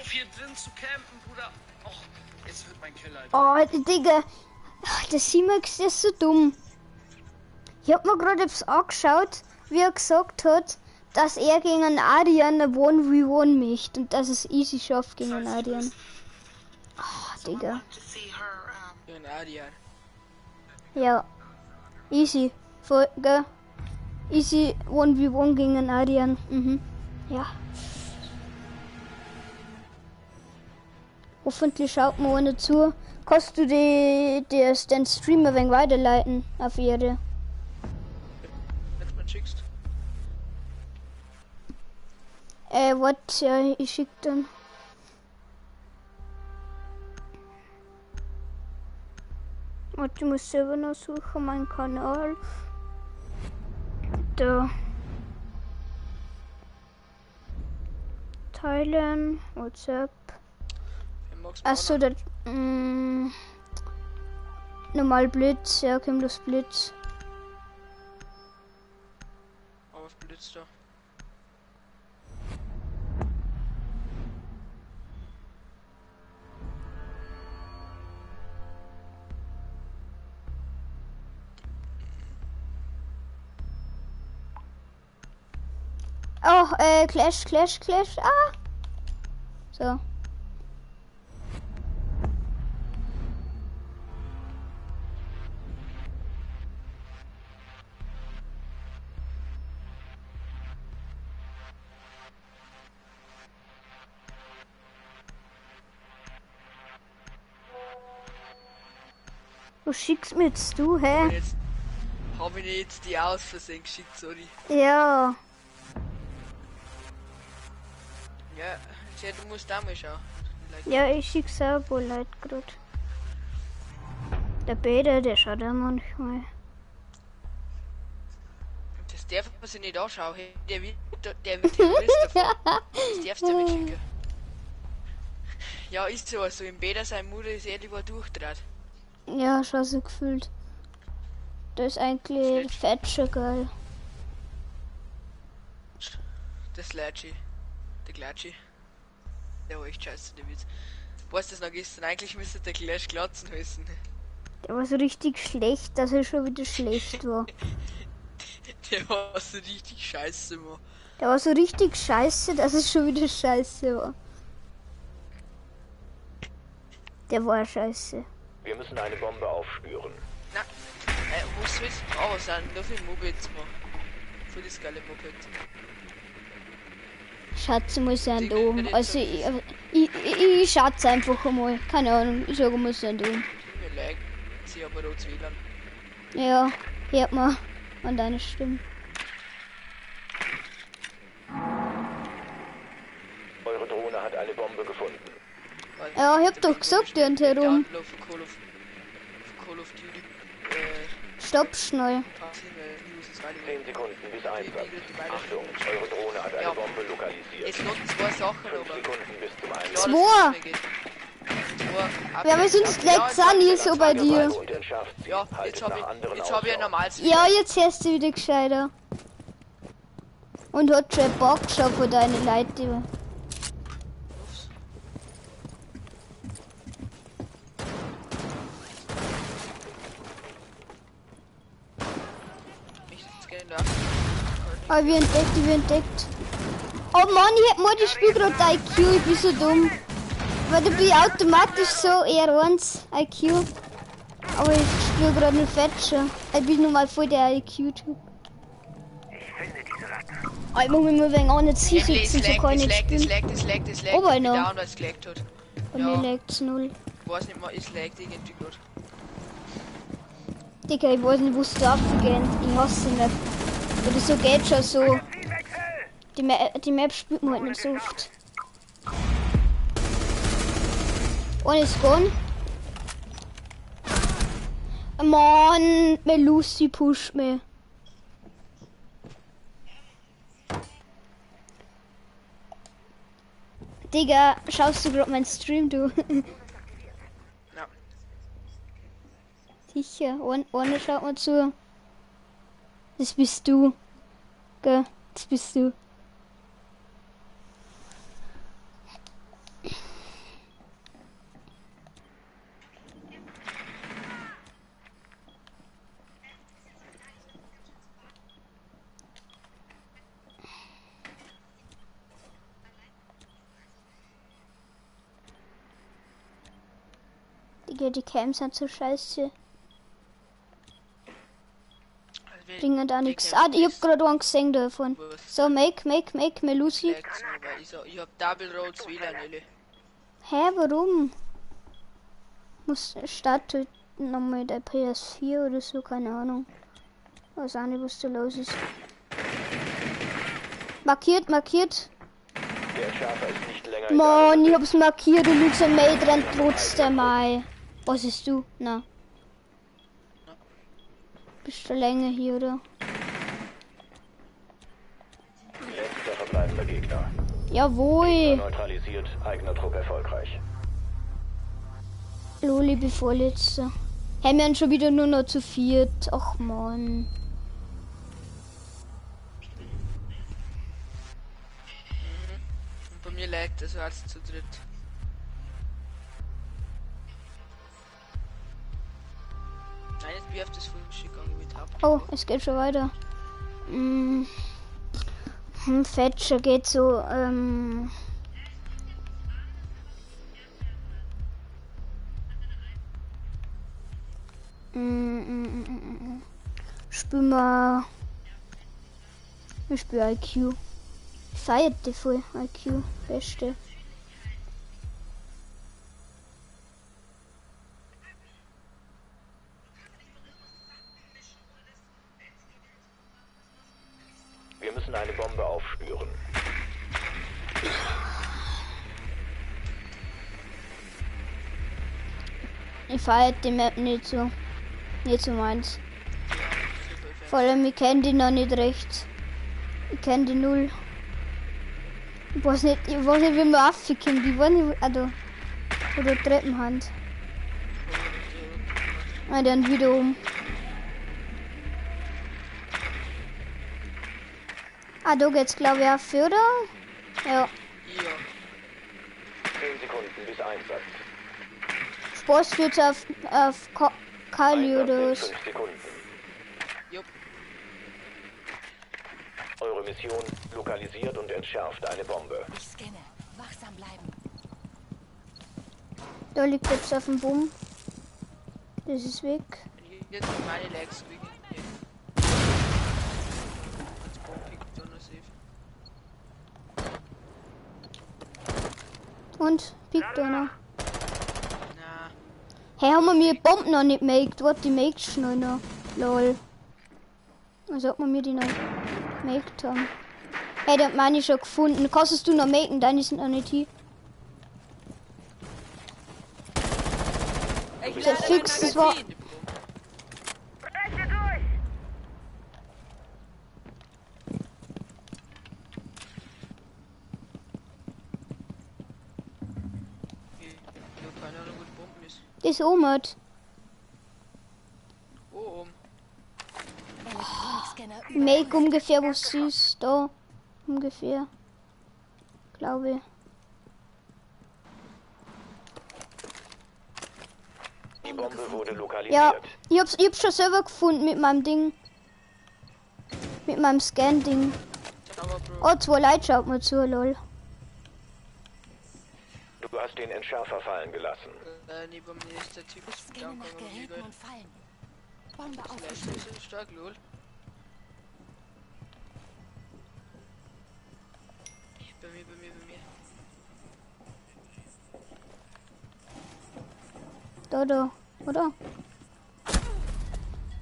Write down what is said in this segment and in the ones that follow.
hier drin zu campen, Bruder. Och, jetzt wird mein Keller. Oh, Digga. Der Simax ist so dumm. Ich hab mir gerade angeschaut, wie er gesagt hat, dass er gegen einen Arian eine 1v1 mischt und dass es easy schafft gegen einen Arian. Oh, Digga. Gegen Arian. Ja. Easy. Voll, gell? Easy 1v1 gegen einen Arian. Mhm. Ja. Hoffentlich schaut mir einer zu. Kannst du den Stream ein wenig weiterleiten auf ihre? Wenn du mir schickst. Warte, ja, ich schick dann. Warte, ich muss selber noch suchen, meinen Kanal. Da. Teilen, WhatsApp. Achso, das. Normal Blitz, ja, kommt das Blitz. Auf Blitz da. Oh, Clash. Ah! So. Du schickst mir jetzt du, hä? Hab ich jetzt die aus Versehen geschickt, sorry. Ja. Ja, du musst da mal schauen. Ja, ich schick's auch wohl Leute grad. Der Peter, der schaut ja manchmal. Das darf man sich nicht anschauen, der wird Terrorist davon. Das darfst du ja nicht schicken. Ja, ist so, also im Peter sein Mutter ist ehrlich war durchdreht. Ja, schon so gefühlt. Das ist eigentlich Fetscher geil. Das Latschi. Der Glatschi. Der war echt scheiße, der Witz. Weißt du das noch gestern? Eigentlich müsste der Clash glatzen heißen. Der war so richtig schlecht, dass er schon wieder schlecht war. Der war so richtig scheiße, Mann. Der war so richtig scheiße, dass es schon wieder scheiße war. Der war scheiße. Wir müssen eine Bombe aufspüren. Na, was willst du? Oh, sind nur für Mopeds, Mann. Für das geile Moped. Schatz mal sein Dom. Also ich schatz einfach einmal. Keine Ahnung, ich sage mal sein Dom. Mir leid, sie aber rotes WLAN. Ja, hört man an deiner Stimme. Eure Drohne hat eine Bombe gefunden. Ja, ich hab doch gesagt, der herum. Call of Duty. Stopp schnell. 10 Sekunden bis Einsatz. Achtung, eure Drohne hat eine Bombe lokalisiert. Es noch 2 Sachen, 5 aber. Sekunden bis zum Einsatz. Zwei! Ja, aber sonst leckt's auch nie so bei dir. Und entschärft sie. Ja, Haltet jetzt nach anderen hab ich ein Ausschau. normales. Ja, jetzt hörst du wieder gescheiter. Und hat schon Bock schon für deine Leute. Ah, wir entdeckt. Oh Mann, ich hab mal das Spiel gerade IQ, ich bin so dumm. Weil da bin ich automatisch so R1 IQ. Aber ich spiele gerade einen Fetscher. Ich bin nun mal voll der IQ-Typ. Oh, ich muss mich mal wegen an jetzt hinsetzen, so kann ich nicht spielen. Das lag. Aber noch. Da, was gelegt hat. Bei mir lagt's null. Ich weiß nicht mehr, es lag irgendwie gut. Digga, ich weiß nicht, wo es da abgehen. Ich hasse die Map. Oder so geht schon so. Die Map spielt man halt nicht so oft. One ist gone. Mann, meine Lucy pusht mich. Digga, schaust du gerade meinen Stream, du? Ja. Sicher, ohne schaut mal zu. Das bist du. Gell, das bist du. Die Camps sind so scheiße. Also Bringen da nichts. Ah, ich hab gerade einen gesehen davon. So, make, me Lucy. Ich hab Double Roads WLAN, Elli. Hä, warum? Muss starten nochmal der PS4 oder so, keine Ahnung. Weiß auch nicht, was da los ist. Markiert. Der Schärfer ist nicht länger Mann, ich hab's markiert und unser Mate rennt trotzdem ein. Was ist du? Na. Bist du länger hier, oder? Letzter verbleibender Gegner. Jawohl. Neutralisiert, eigener Trupp erfolgreich. Loli, bevorletzter. Haben wir schon wieder nur noch zu viert. Ach man. Und bei mir lag das als zu dritt. Nein, jetzt bin ich auf das Frühstück gegangen mit Haupt. Oh, es geht schon weiter. Fetscher geht so, Spiel mal. Ich spiele IQ. Feiert die voll. IQ. Beste. Wir müssen eine Bombe aufspüren. Ich feiert die Map nicht so. Nicht so meins. Vor allem, ich kenne die noch nicht recht. Ich kenne die null. Ich weiß nicht, wie man aufkommt. Ich weiß nicht, also. Oder Treppenhand. Ah, dann wieder um. Ah, da geht's glaube ich auf, oder? Ja. 10 Sekunden bis Einsatz. Spaß wird's auf Kali oder was? 5 Sekunden. Jupp. Eure Mission lokalisiert und entschärft eine Bombe. Ich scanne. Wachsam bleiben. Da liegt jetzt auf dem Bumm. Das ist weg. Jetzt sind meine Legs wegen. Als Bombing dann noch safe. Und? Piekt einer. Na, Hey, haben wir mir Bomben noch nicht gemacht? Warte, die make schnell noch. Lol. Also ob wir mir die noch gemacht haben. Hey, der hat meine schon gefunden. Kannst du noch machen? Deine sind noch nicht hier. Der fix, das war. keine Ahnung, wo die Bomben ist. Das Omat. Oh, Elektronikscanner Make ungefähr, wo sie ist. Da. Ungefähr. Glaube ich. Die Bombe wurde lokalisiert. Ja, ich hab's schon selber gefunden mit meinem Ding. Mit meinem Scan-Ding. aber Bro. Oh, 2 Leute schaut mir zu, lol. Du hast den Entschärfer fallen gelassen. Neben mir ist der Typ. Scanne nach Geräten und Fallen. Bombe Flash aufgestellt. ist so stark, lol. Bei mir. Da, oder?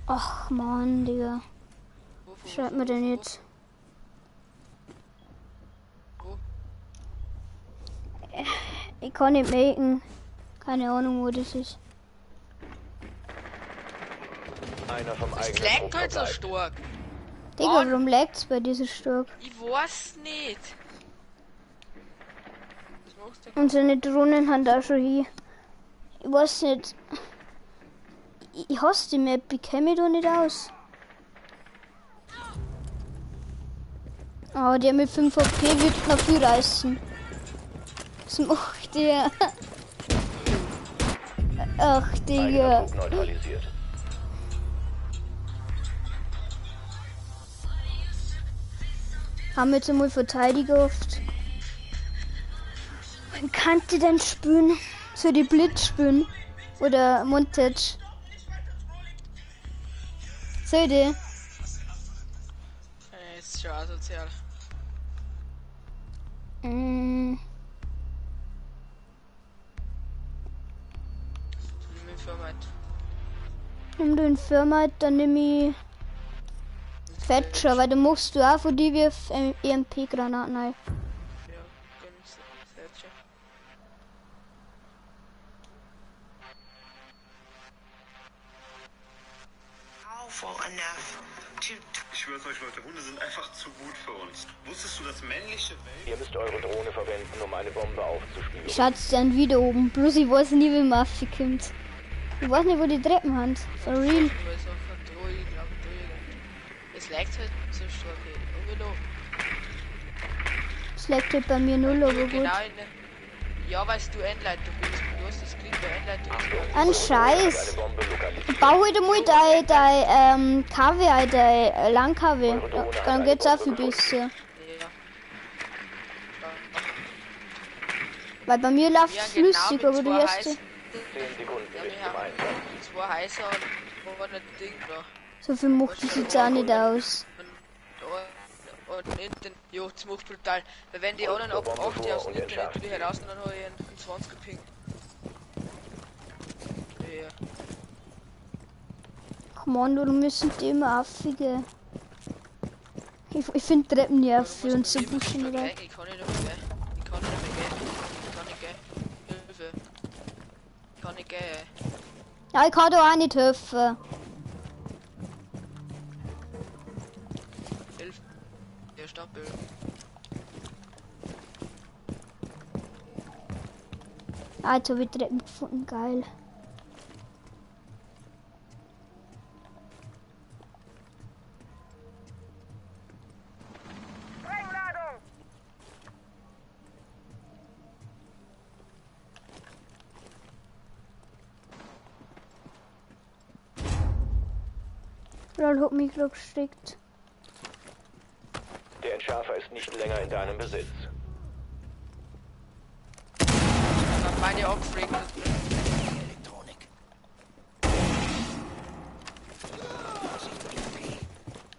Ach man, Digga. Wo? Schreibt mir denn jetzt? Wo? Ich kann nicht machen. Keine Ahnung, wo das ist. Einer vom Das eigenen lag Trupp halt so verbleibt. stark. Digga, Mann. warum lag's bei diesem Stock? Ich weiß nicht. Was machst du? Unsere Drohnen haben da schon hier. Ich weiß nicht. Ich hasse die Map, ich kenne mich da nicht aus. Oh, der mit 5 HP wird noch viel reißen. Was macht der? Ach, Eigener Digga. Trupp neutralisiert. Haben wir jetzt einmal Verteidiger oft. Man kann die denn spülen? So die Blitz spülen. Oder Montage. Soll die? Ist schon asozial. Mm, Nimm den Format. nimm du den Firma, dann nimm ich Fetcher, weil dann machst du auch von die wie EMP-Granaten rein. Ja, ganz Searcher. Ich schwör's euch, Leute, Hunde sind einfach zu gut für uns. Wusstest du, dass männliche Welpen... Ihr müsst eure Drohne verwenden, um eine Bombe aufzuspüren. Schaut's dann wieder oben. Bloß ich weiß nie, wie man kommt. Ich weiß nicht, wo die Treppen haben. For real. Aber es ist einfach Drohne, ich glaube, Drohne. Es lag halt so stark. Overload. Es leckt halt bei mir null, aber gut. Genau in der... Ja, weil du Endleitung bist. Du hast das Klick bei Endleitung. Ein Scheiß. Eine Bombe lokalisiert. Bau heute mal dein KW, dein Lang-KW. Ja, dann geht's auch ein bisschen. Ja. Weil bei mir läuft Ja, flüssig, genau, aber mit du zwei hast... heißen- 10 Sekunden Ja, bis wir zum haben Einsatz. zwei heißer und wo nicht Ding da. So viel macht das jetzt auch nicht aus. Und hinten, jo, das macht brutal. Weil wenn die Und anderen zur ab Bombe 8 vor aus dem und Internet entschärft wieder sie. heraus und dann habe ich einen 20 gepinkt. Ja. Kommando, du müssen die immer auffigen. Ich finde Treppen nervig und so pushen oder. Ich kann nicht mehr gehen. Ich kann nicht mehr gehen. Ich kann nicht gehen. Hilfe. Ich kann nicht gehen. Ja, ich kann da auch nicht helfen. Hilfe. Der Stapel. Ah, jetzt habe ich Treppen gefunden, geil. Lol, hat mich gerade gesteckt. Der Entschärfer ist nicht länger in deinem Besitz. Dann meine abgefragt.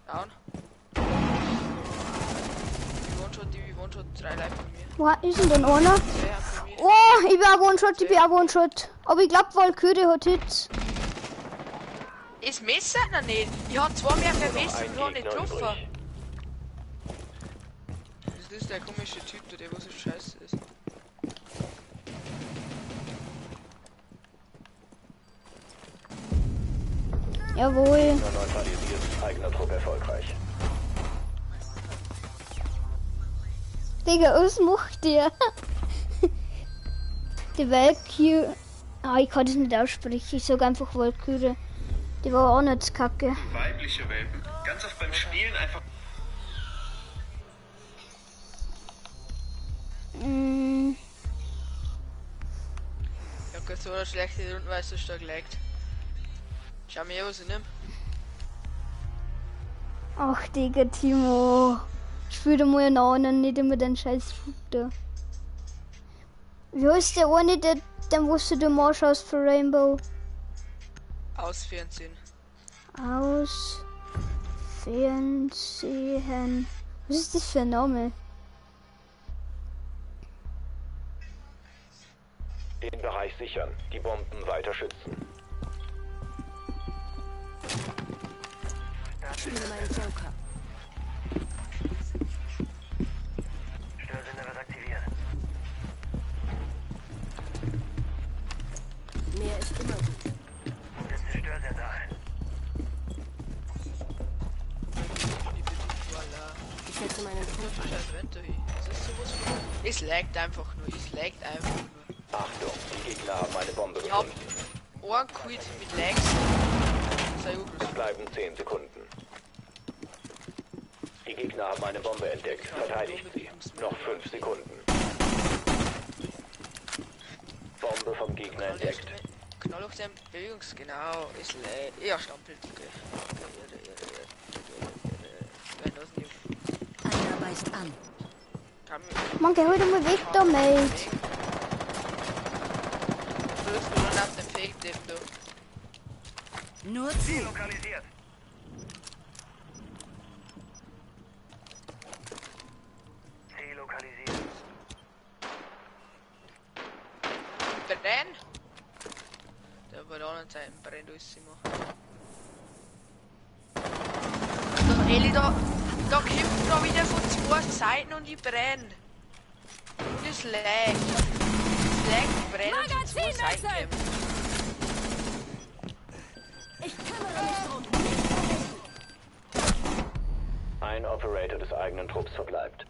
Down. Die One-Shot, 3 Leute von mir. Wo ist denn denn einer? 2 haben von mir. Oh, ich bin auch One-Shot, ich bin auch One-Shot. Aber ich glaube, Valkyrie hat Hits. Ist Messer noch nicht? Ich hab 2 mehr für Messer Ein und noch nicht Gegner getroffen. übrig. Das ist der komische Typ, der wo so scheiße ist. Jawohl. Gegner neutralisiert, eigener Trupp erfolgreich. Digga, was macht der? Die Valkyrie. Ah, ich kann das nicht aussprechen. Ich sag einfach Valkyrie. Die war auch nicht kacke. Weibliche Welpen ganz oft beim Spielen einfach... Mm, Ich hab grad so eine schlechte Runden, weil es so stark laggt. Schau mir was ich nimm. ach, Digga, Timo. Spiel dir mal einen anderen, nicht immer den scheiß Futter. Wie heißt der eine, der was du dir mal schaust für Rainbow? Aus Fernsehen. Aus Fernsehen. Was ist das für ein Name? Den Bereich sichern, die Bomben weiter schützen. Spiele meinen Joker. Störsender wird aktiviert. Mehr ist immer gut. Setze Störsender ein. Voila. Ich setze meinen Joker. Scheiß Wetter hier. Das ist sowas von. Es laggt einfach nur. Es laggt einfach nur. Achtung, die Gegner haben eine Bombe Ich hab gefunden. einen Quid mit Lags. Sei gut. Es bleiben 10 Sekunden. Die Gegner haben eine Bombe entdeckt. Verteidigt sie. Noch 5 Sekunden. Bombe vom Gegner entdeckt. Knall auf den Bewegungs... Genau. Es laggt. Ja, stampelt. Okay. Wenn das nicht... Einer beißt an. Kann mir... Mann, geh heute mal weg damit. Löst du dann auf den echt eben da. Nur zu. Lokalisiert. Ziel lokalisiert. Brenn! Der bei der anderen Seite brennt alles immer. Da Eli, da kämpfen da wieder von zwei Seiten und ich brenn. Und das lag. Das lag, die brennen von zwei Seiten kämpfen. Ich kümmere mich drum. Ein Operator des eigenen Trupps verbleibt.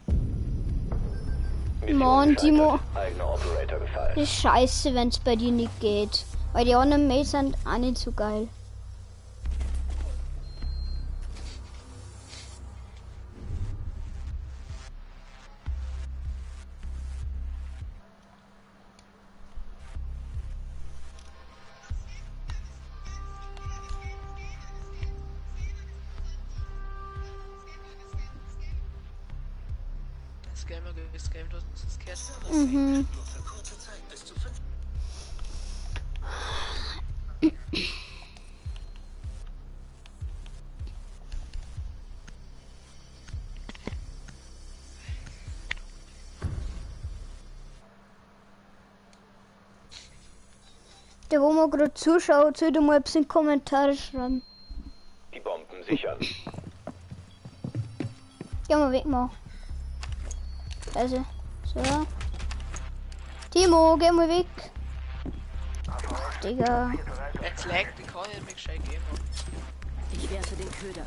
Mann, Timo. Eigener Operator gefallen. Das ist scheiße, wenn's bei dir nicht geht. Weil die anderen Mates sind auch nicht so geil. Das Game, du hast es gehört. Mhm. Der, wo man gerade zuschaut, sollte mal ein bisschen Kommentare schreiben. Die Bomben sichern. Geh mal weg, mal. Also, so. Timo, geh mal weg. Ach, Digga. Jetzt laggt, ich kann nicht mehr gescheit gehen. Ich werfe den Köder.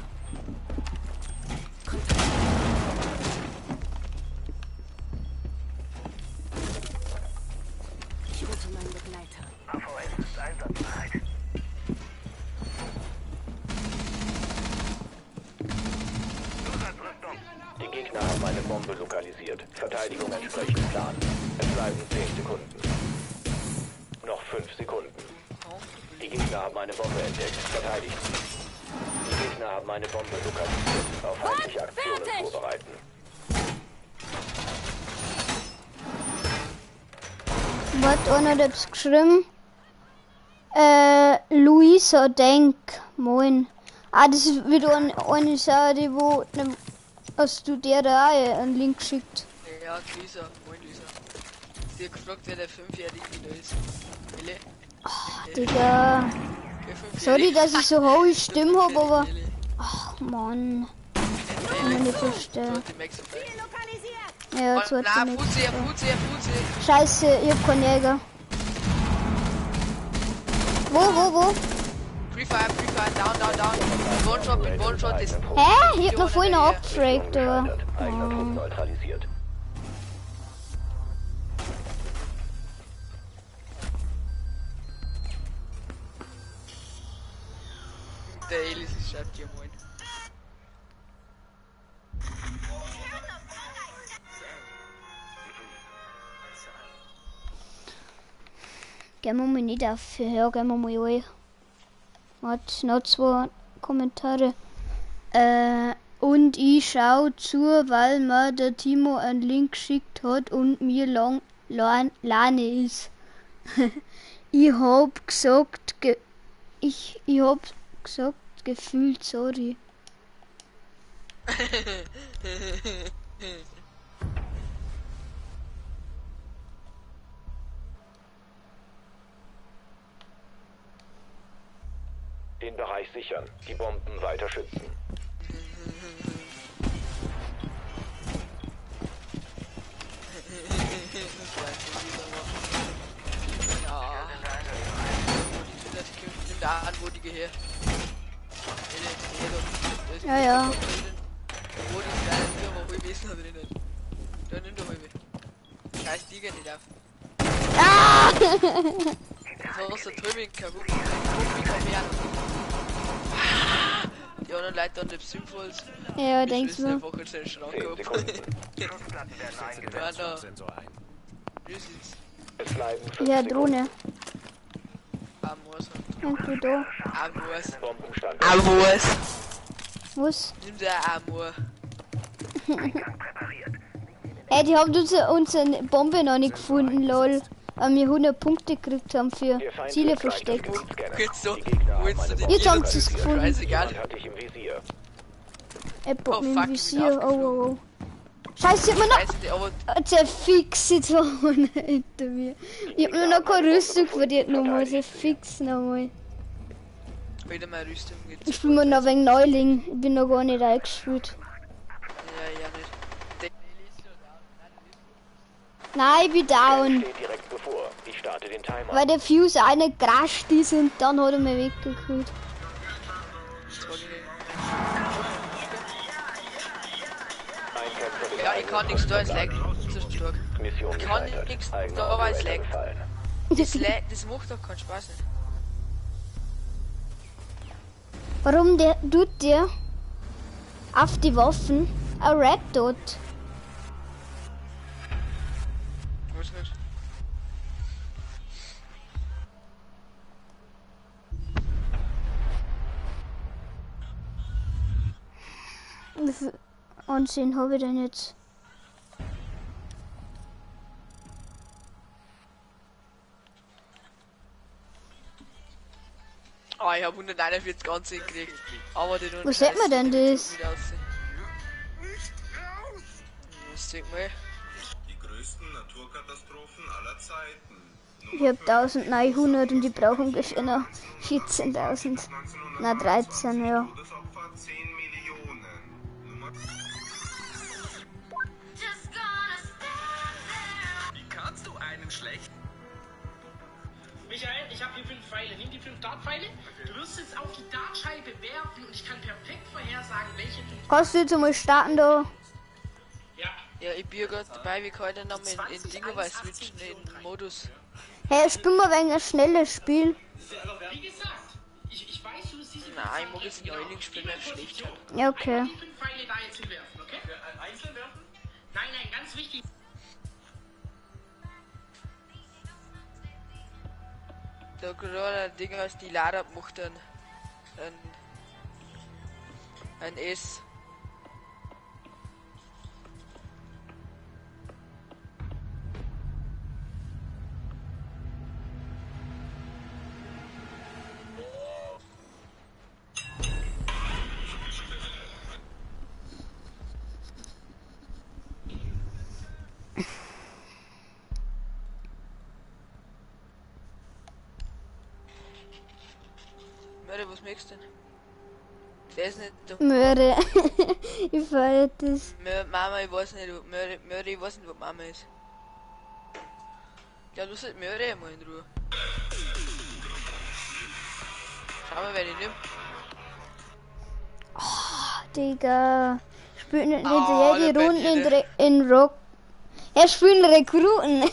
Ich rufe meinen Begleiter. AVS ist einsatzbereit. Die Gegner haben eine Bombe lokalisiert. Verteidigung entsprechend Plan. Es bleiben 10 Sekunden. Noch 5 Sekunden. Die Gegner haben eine Bombe entdeckt. Verteidigt sie. Die Gegner haben eine Bombe lokalisiert. Auf feindliche Aktionen vorbereiten. Was einer hat's geschrieben? Luisa Denk. Moin. Ah, das ist wieder eine Sache, die wo hast du der da einen Link geschickt? Ja, Lisa, moin Lisa. Sie hat gefragt, wer der 5-Jährige wieder ist. Wille? Digga. Sorry, dass ich so hohe Stimme habe, aber. Ach Mann. Kann man nicht verstehen. Ja, jetzt wird Nein, nicht. Fuzzi. Scheiße, ich hab keinen Jäger. Wo? Free Fire, down. One-Shot ist... Hä? Ich hab noch vorhin abgefragt, aber. Eigener Trupp neutralisiert. Der Elis ist scheiße, ja moin. Gehen wir mal nicht auf. Ja, gehen wir mal rein. Hat noch 2 Kommentare. Und ich schau zu, weil mir der Timo einen Link geschickt hat und mir Lane ist. Ich hab gesagt, ich hab gesagt, gefühlt, sorry. Den Bereich sichern. Die Bomben weiter schützen. Ja. Nimm da an, wo die gehört. Ja, ja. Wo die kleinen Firma, wo ich wissen habe drinnen. Da nimm doch mal mit. Scheiß Tiger nicht auf. Ah! So aus der Trümming kaputt. Die anderen Leute an den Symphols. Ja, denkst du? Einfach jetzt den Schrank 10 ab. Sekunden. Ja, da. Wir sind's. Es bleiben 5 Ja, Sekunden. Drohne. Amos. Irgendwo da. Amos. Bombenstand. Amos. Was? Nimm der Amor. Ey, die haben unsere Bombe noch nicht gefunden, lol. weil wir 100 Punkte gekriegt haben für Der Feind Ziele wird gleich das versteckt. Gebiet Geht's so? scannen. Die Gegner Wo jetzt haben so eine die Jetzt haben Bombe sie es lokalisiert. gefunden. Scheißegal. Jemand hat dich im Visier. Apple Oh, mit fuck, dem ich bin Visier. Oh. Scheiße, ich hab mir noch. Scheiße, aber Der Fix jetzt vorne hinter mir. Ich hab nur noch keine Rüstung verdient nochmal. Der Fix nochmal. wieder mal Rüstung geht. Ich spiel mir noch wegen Neuling. Ich bin noch gar nicht eingespielt. Ja, nicht. Nein, ich bin down. Steht direkt bevor. Ich starte den Timer. Weil der Fuse eine crasht ist und dann hat er mich weggekühlt. Ein Kämpfer Ja, ich kann nichts da, es lag zu stark. Mission Ich kann gescheitert. nichts Eigener da, weil es Operator lag. gefallen. Das macht doch keinen Spaß nicht. Warum der tut der auf die Waffen ein Red Dot? Weiß nicht. Wie viel Ansehen habe ich denn jetzt? Ah, ich habe 141 ganz gekriegt. Aber die Wo sieht man denn das? Das sieht man. Die größten Naturkatastrophen aller Zeiten. Ich habe 1900 und ich brauche ungefähr noch 14.000. Na 13, ja. Todesopfer 10 Millionen. Nummer Wie kannst du einen schlecht? Michael, ich habe hier 5 Pfeile. Nimm die 5 Dartpfeile. Du wirst jetzt auf die Dartscheibe werfen und ich kann perfekt vorhersagen, welche 5. Kannst du jetzt einmal starten da? Ja. Ja, ich bin gerade dabei, wir können dann nochmal in Dinge bei switchen, in Modus. Hey, spiel mal wegen ein schnelles Spiel. Wie gesagt, ich weiß, du bist diese. Nein, ich mag jetzt Neuling spielen, weil es schlecht hat. Ja, okay. Die 5 Pfeile da jetzt hinwerfen, okay? Einzeln werfen? Nein, ganz wichtig. Da gerade ein Ding, als die Lara macht ein S. Möre, was möchtest du denn? Der ist nicht der Möhre. Ich feiere das. Mama, ich weiß nicht, Möre, ich weiß nicht, was Mama ist. Ja, lass halt Möre mal in Ruhe. Schau mal, wer die nimmt. Digga. Spielen nicht Oh, jede der Runde Becky, in Rock. Er spielen Rekruten.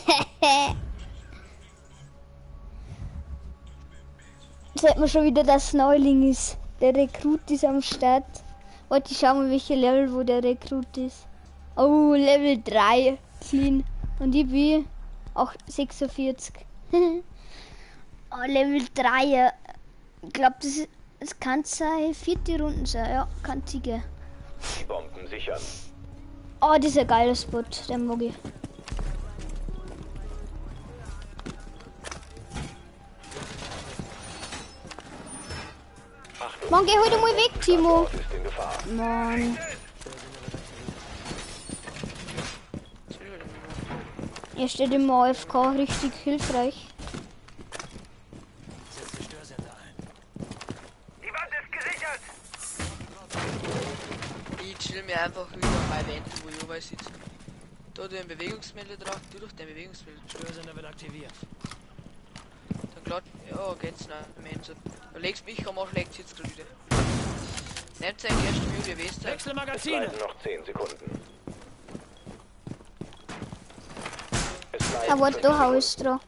Sieht man schon wieder, dass Neuling ist. Der Rekrut ist am Start. Warte, ich schau mal, welche Level, wo der Rekrut ist. Oh, Level 3. Clean. Und ich bin auch 46. Oh, Level 3. Ich glaube, das kann sein. 4. Runden sein. Ja, kann sicher. Die Bomben sichern. Oh, das ist ein geiler Spot. Der mag ich. Achtung. Mann, geh heute mal weg, Timo. Standort ist in Gefahr. Mann. Er steht im AFK richtig hilfreich. Ich chill mir einfach wieder bei Wänden, wo ich oben sitze. Da du ein Bewegungsmittel drauf, du durch dein Bewegungsmittel. Störsender wird aktiviert. Dann glatt, ja, geht's noch. Du legst mich um, schlägt jetzt gerade wieder. Nehmt sein erste Mühe, wie weißt du? Wechsel Es Magazine. bleiben noch 10 Sekunden. Es bleiben Aber 5 da hau Sekunden. ich drauf.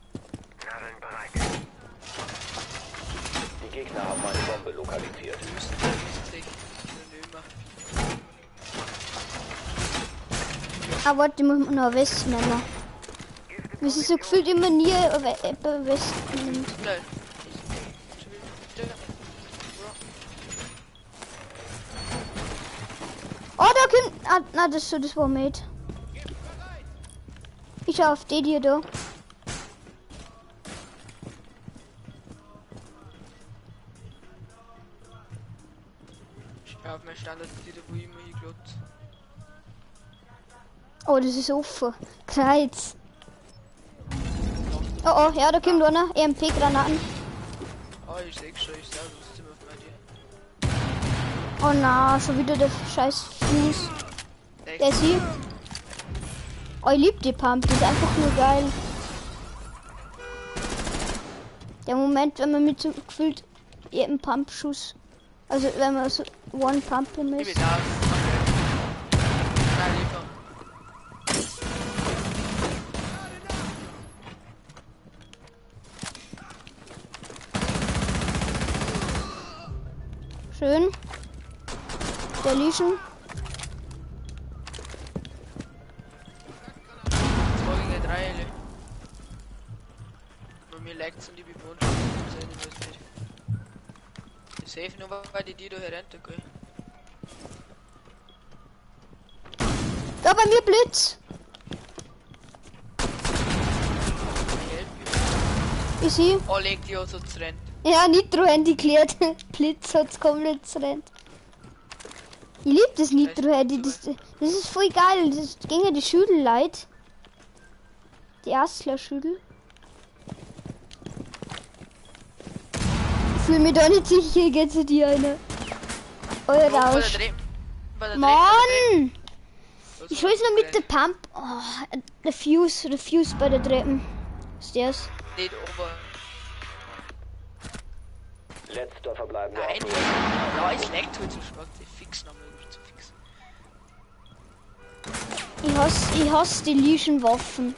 Die Gegner haben eine Bombe lokalisiert. Wir müssen dich immer. Ah, warte, ich muss noch Westen nehmen. Wir sind so gefühlt immer nie Westen nimmt. Nein. Oh, da kommt. Ah, na, das war Mate. Ich schau auf die hier da. Standard, die da wo ich immer hinglotzt. Oh, das ist offen. Kreuz. Oh, oh, ja, da kommt einer. EMP-Granaten. Oh, ich seh schon, ich seh, das Zimmer bei dir. Oh na, schon wieder der scheiß Fuß. Der ist hier. Oh, ich lieb die Pump, die ist einfach nur geil. Der Moment, wenn man mit so gefühlt jedem Pumpschuss, also wenn man so One Pumpen Ich ist. bin da. Nein, lieber. Schön. Der Legion. 2 gegen 3, Ele. Bei mir lag's und ich bin wohnt. Ich safe nur, weil die da herrennt, okay? Da bei mir Blitz. Ich sehe. Oh, leg die auch so zu rennen. Ja, Nitro-Handy klärt. Blitz hat's komplett zerrennt. Ich lieb das Nitro-Handy. Das ist voll geil. Das ging ja die Schüdel leid. Die Astler-Schüdel. Ich fühle mich da nicht sicher, geht zu dir eine. Euer Rausch. Mann! Ich weiß noch mit der Pump. Oh, der Fuse bei der Treppen. Ist das? Nicht ober. Letzter verbleibender Nein, Operator. ja, es leckt heute zu stark. Ich fix nochmal zu fix. Ich hasse die Legion-Waffen.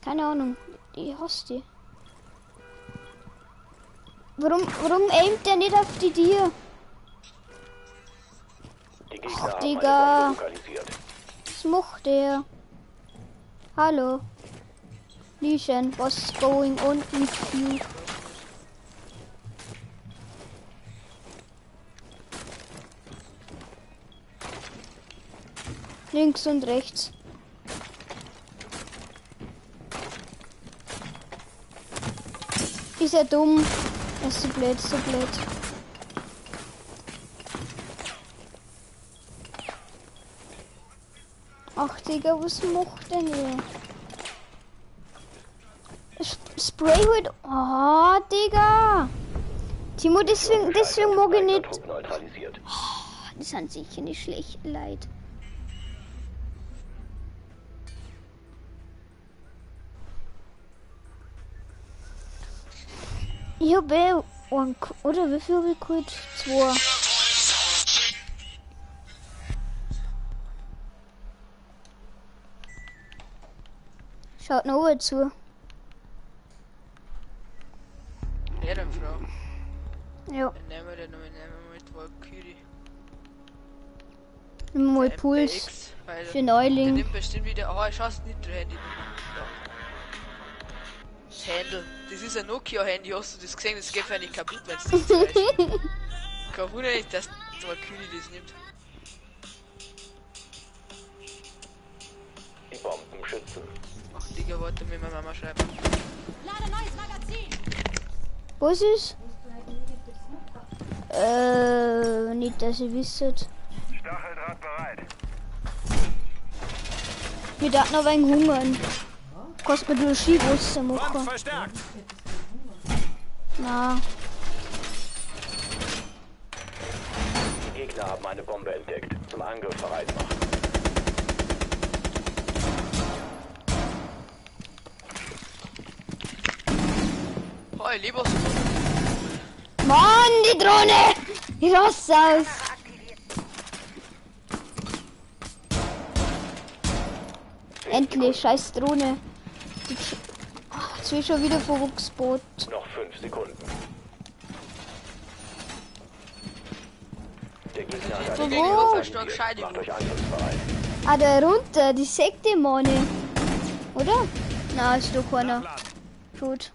Keine Ahnung. Ich hasse die. Warum aimt der nicht auf die Tier? Die Gegner Ach, haben eine Digga. Bombe lokalisiert. Was macht der? Hallo. Legion, what's going on with you? Links und rechts. Ist er dumm? Er ist so blöd, so blöd. Ach Digga, was macht denn ihr? Spray halt. Oh, Digga. Timo, deswegen mag ich nicht. Trupp neutralisiert. Oh, die sind sicher nicht schlecht, leid. Ich hab oder wie viel hab ich geholt? 2. Schaut noch mal zu. Ja, dann Frau. Ja, Dann nehmen wir mal 2 Küri. nimm mal Puls für Der Neuling. nimmt bestimmt wieder. Oh, ich schaust nicht Handy. Das Handle. Das ist ein Nokia-Handy, hast du das gesehen? Das geht nicht kaputt, wenn es das zerreißt. Kein Wunder nicht, dass 2 Küri das nimmt. Die Bomben schützen. Ach, Digga, warte, mir meine Mama schreiben. Lade neues Magazin. Was ist? Nicht, dass ihr wisst. Stacheldraht bereit. Wir hatten noch ein hungern. Kostet mir durch Skiwurst machen. Verstärkt. Na, Die Gegner haben eine Bombe entdeckt. Zum Angriff bereit machen. Oh, ich liebe es. Mann, die Drohne! Ich raste aus. Endlich, scheiß Drohne. Jetzt will ich schon wieder Verwuchsboot. Noch 5 Sekunden. Der Gegner hat Wo? eine Wo? Stark Scheide. Macht euch angriffsbereit. Ah, da runter, die Sekdämone. Oder? Na, ist doch keiner. Gut.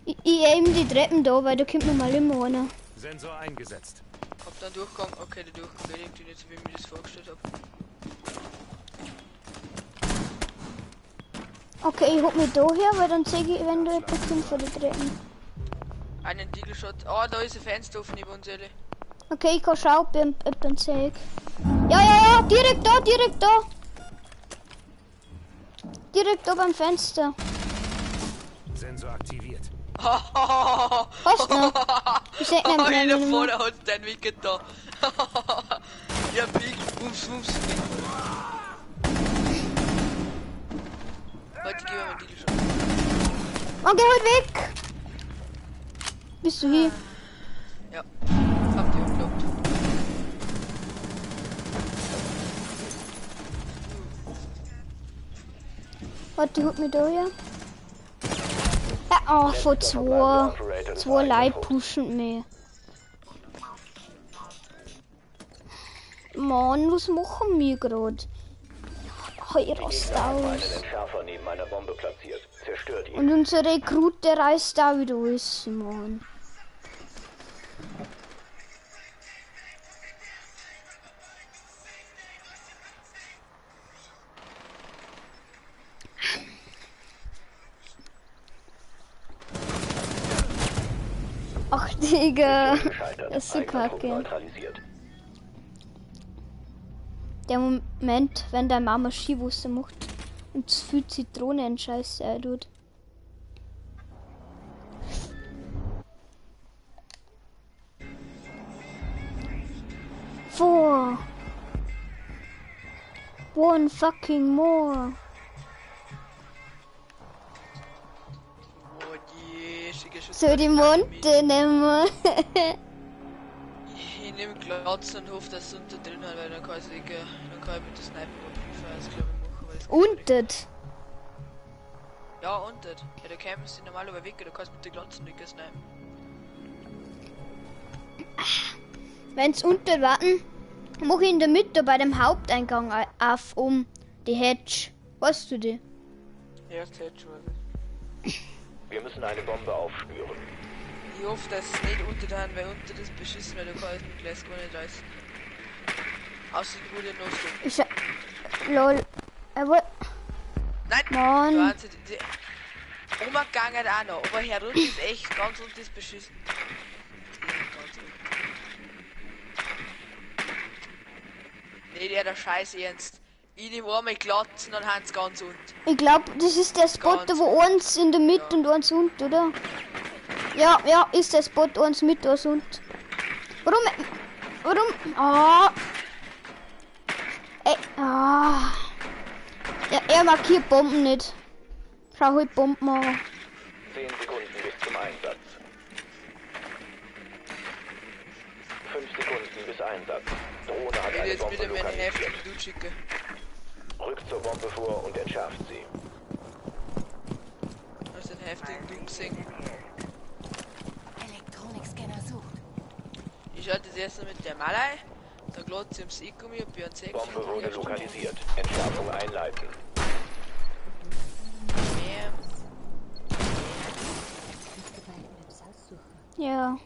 Ich aim die Treppen da, weil da kommt nochmal immer einer. Sensor eingesetzt. Hab dann Durchgang. Okay, der Durchgang wird irgendwie nicht so, wie ich mir das vorgestellt habe. Okay, ich hol mich da her, weil dann sehe ich eventuell etwas kommt von den Treppen. Einen Deagle-Shot. Oh, da ist ein Fenster offen über uns, Ellie. Okay, ich kann schauen, ob ich sehe. Ja, direkt da. Direkt da beim Fenster. Sensor aktiviert. Was noch? Ich seh Oh, nicht da mehr. vorne hat dein Wicket da. Ja, Pik, Wumms. Warte, gib mir mal die schon. Oh, geh halt weg! Bist du hier? Ja, hab die umgelockt. Warte, die holt mich da, ja? Ja, oh, vor zwei Leute pushen mich. Mann, was machen wir gerade? Ich rast Gegner haben einen aus. Entschärfer neben einer Bombe platziert. Zerstört ihn. Und unser Rekrut, der reißt da wieder aus, Mann. Ach, Digga. Das ist so kacke. Neutralisiert. Der Moment, wenn deine Mama Skiwasser macht und zu viel Zitrone in Scheiße tut. Four. One fucking more. Oh je, schicke schon. So die Monte nehmen. Ich nehme Glatzen und hoffe, dass es unter drin hat, weil dann kann ich mit der Sniper überprüfen, das glaube ich machen. Weil das Untet. ja, untet. Ja, da kämen sie normalerweise weg, da kannst du mit der Glatzen nicht snipen. Wenn's untet warten, mach ich in der Mitte bei dem Haupteingang auf die Hedge. Weißt du die? Ja, das hätte schon was. Wir müssen eine Bombe aufspüren. Ich hoffe, dass es nicht unter da weil unter das beschissen, weil du kannst mit Glas gar nicht reißen. Außer du wurde noch so. Ich lol. Nein! Mann. Da haben sie die Oma gegangen auch noch, aber herunter ist echt ganz unten ist beschissen. Ganz unten. Nee, der Scheiß ernst. Ich nehme einmal Glatzen, dann haben sie ganz unten. Ich glaube, das ist der Spot, Ganz wo eins in der Mitte und eins unten, oder? Ja, ist der Spot, eins mit, eins unten. Warum? Ah. Ey, ah. Ja, er markiert Bomben nicht. Schau halt Bomben an. 10 Sekunden bis zum Einsatz. 5 Sekunden bis Einsatz. Drohne hat Ich will eine jetzt Bombe wieder meine lokalisiert. heftigen Dude schicken. Rückt zur Bombe vor und entschärft sie. Hast du den heftigen Dude gesehen? Elektronikscanner sucht. Ich schalte das erste mit der Malai. Da lädt sie im Sikumi und Björn 6. Bombe wurde lokalisiert. Entschärfung einleiten. Ja.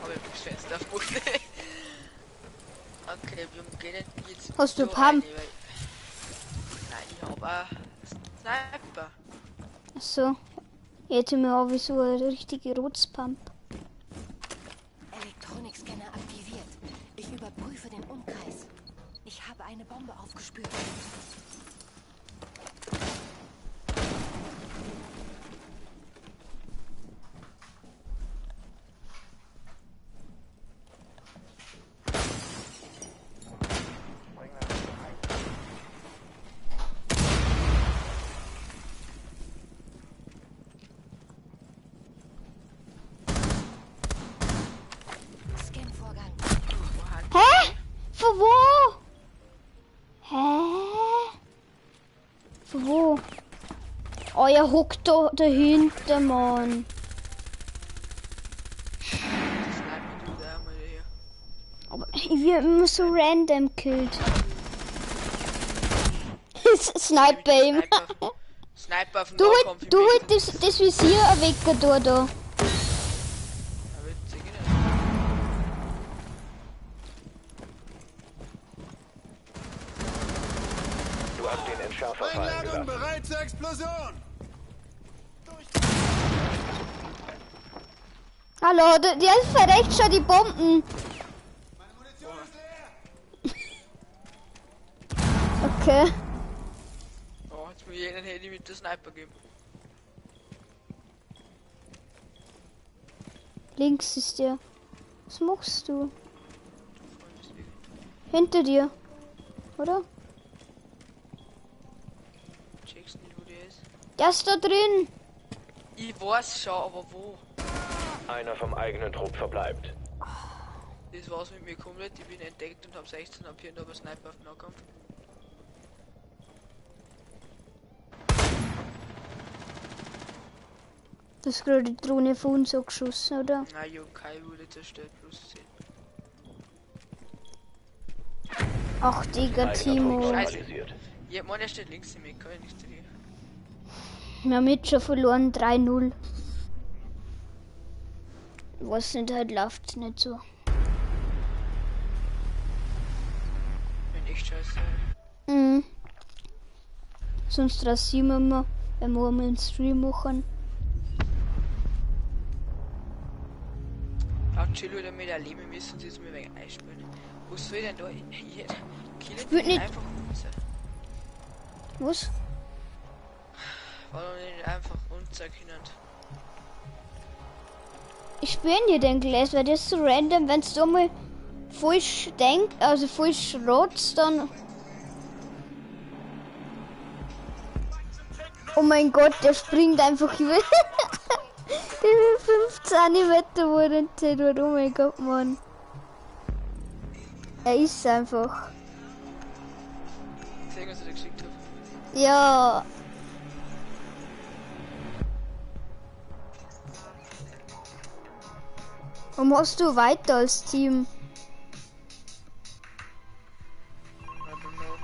Aber ich muss Fenster aufmachen. Okay, wir gehen jetzt. Hast du so Pump? rein, weil- Nein, ich habe Sniper. Achso. Jetzt haben wir auch wie so eine richtige Rotspump. Elektronikscanner aktiviert. Ich überprüfe den Umkreis. Ich habe eine Bombe aufgespürt. Scan-Vorgang. Hä? Von wo? Hä? Von wo? Oh, er hockt da dahinter, Mann. Sniper, du da mal hier. Aber ich werde immer so random killed. Sniper ihm. Sniper auf dem Du Nahkampf. halt das Visier weg da. Ja, witzig, ne? Du hast den Schärfer fallen gelassen. bereit zur Explosion! Hallo, der verreckt schon die Bomben. Meine Munition ist leer! Okay. Oh, jetzt will ich einen Handy mit der Sniper geben. Links ist der. Was machst du? Hinter dir. Oder? Checkst nicht, wo der ist. Der ist da drin. Ich weiß schon, aber wo? Einer vom eigenen Trupp verbleibt. Das war's mit mir komplett. Ich bin entdeckt und hab 16 ab hier und aber Sniper auf den Nahkampf. Du hast gerade die Drohne von uns angeschossen, oder? Na, Yokai wurde zerstört, plus 10. Ach, Digga, Eigener Trupp Timo. neutralisiert. Ja, Mann, er steht links in mir, kann ich nichts dagegen. Wir haben jetzt schon verloren, 3-0. Was nicht, halt läuft's nicht so. Bin echt scheiße. Mhm. Sonst rasieren wir, wenn wir einen Stream machen. Laut Chillo oder mit erleben müssen sie es mir wegen einspielen. Wo soll ich denn da? Killen Wird nicht- einfach unser. Was? Warum nicht einfach unser können? Ich bin dir den Glas, weil das ist so random, wenn du mal falsch denkst, also falsch rotst, dann. Oh mein Gott, der springt einfach über. Die 5 cm wurden zählt. Oh mein Gott, Mann. Er ist einfach. Sehen, was ich dir geschickt habe. Ja. Und machst du weiter als Team? I don't know.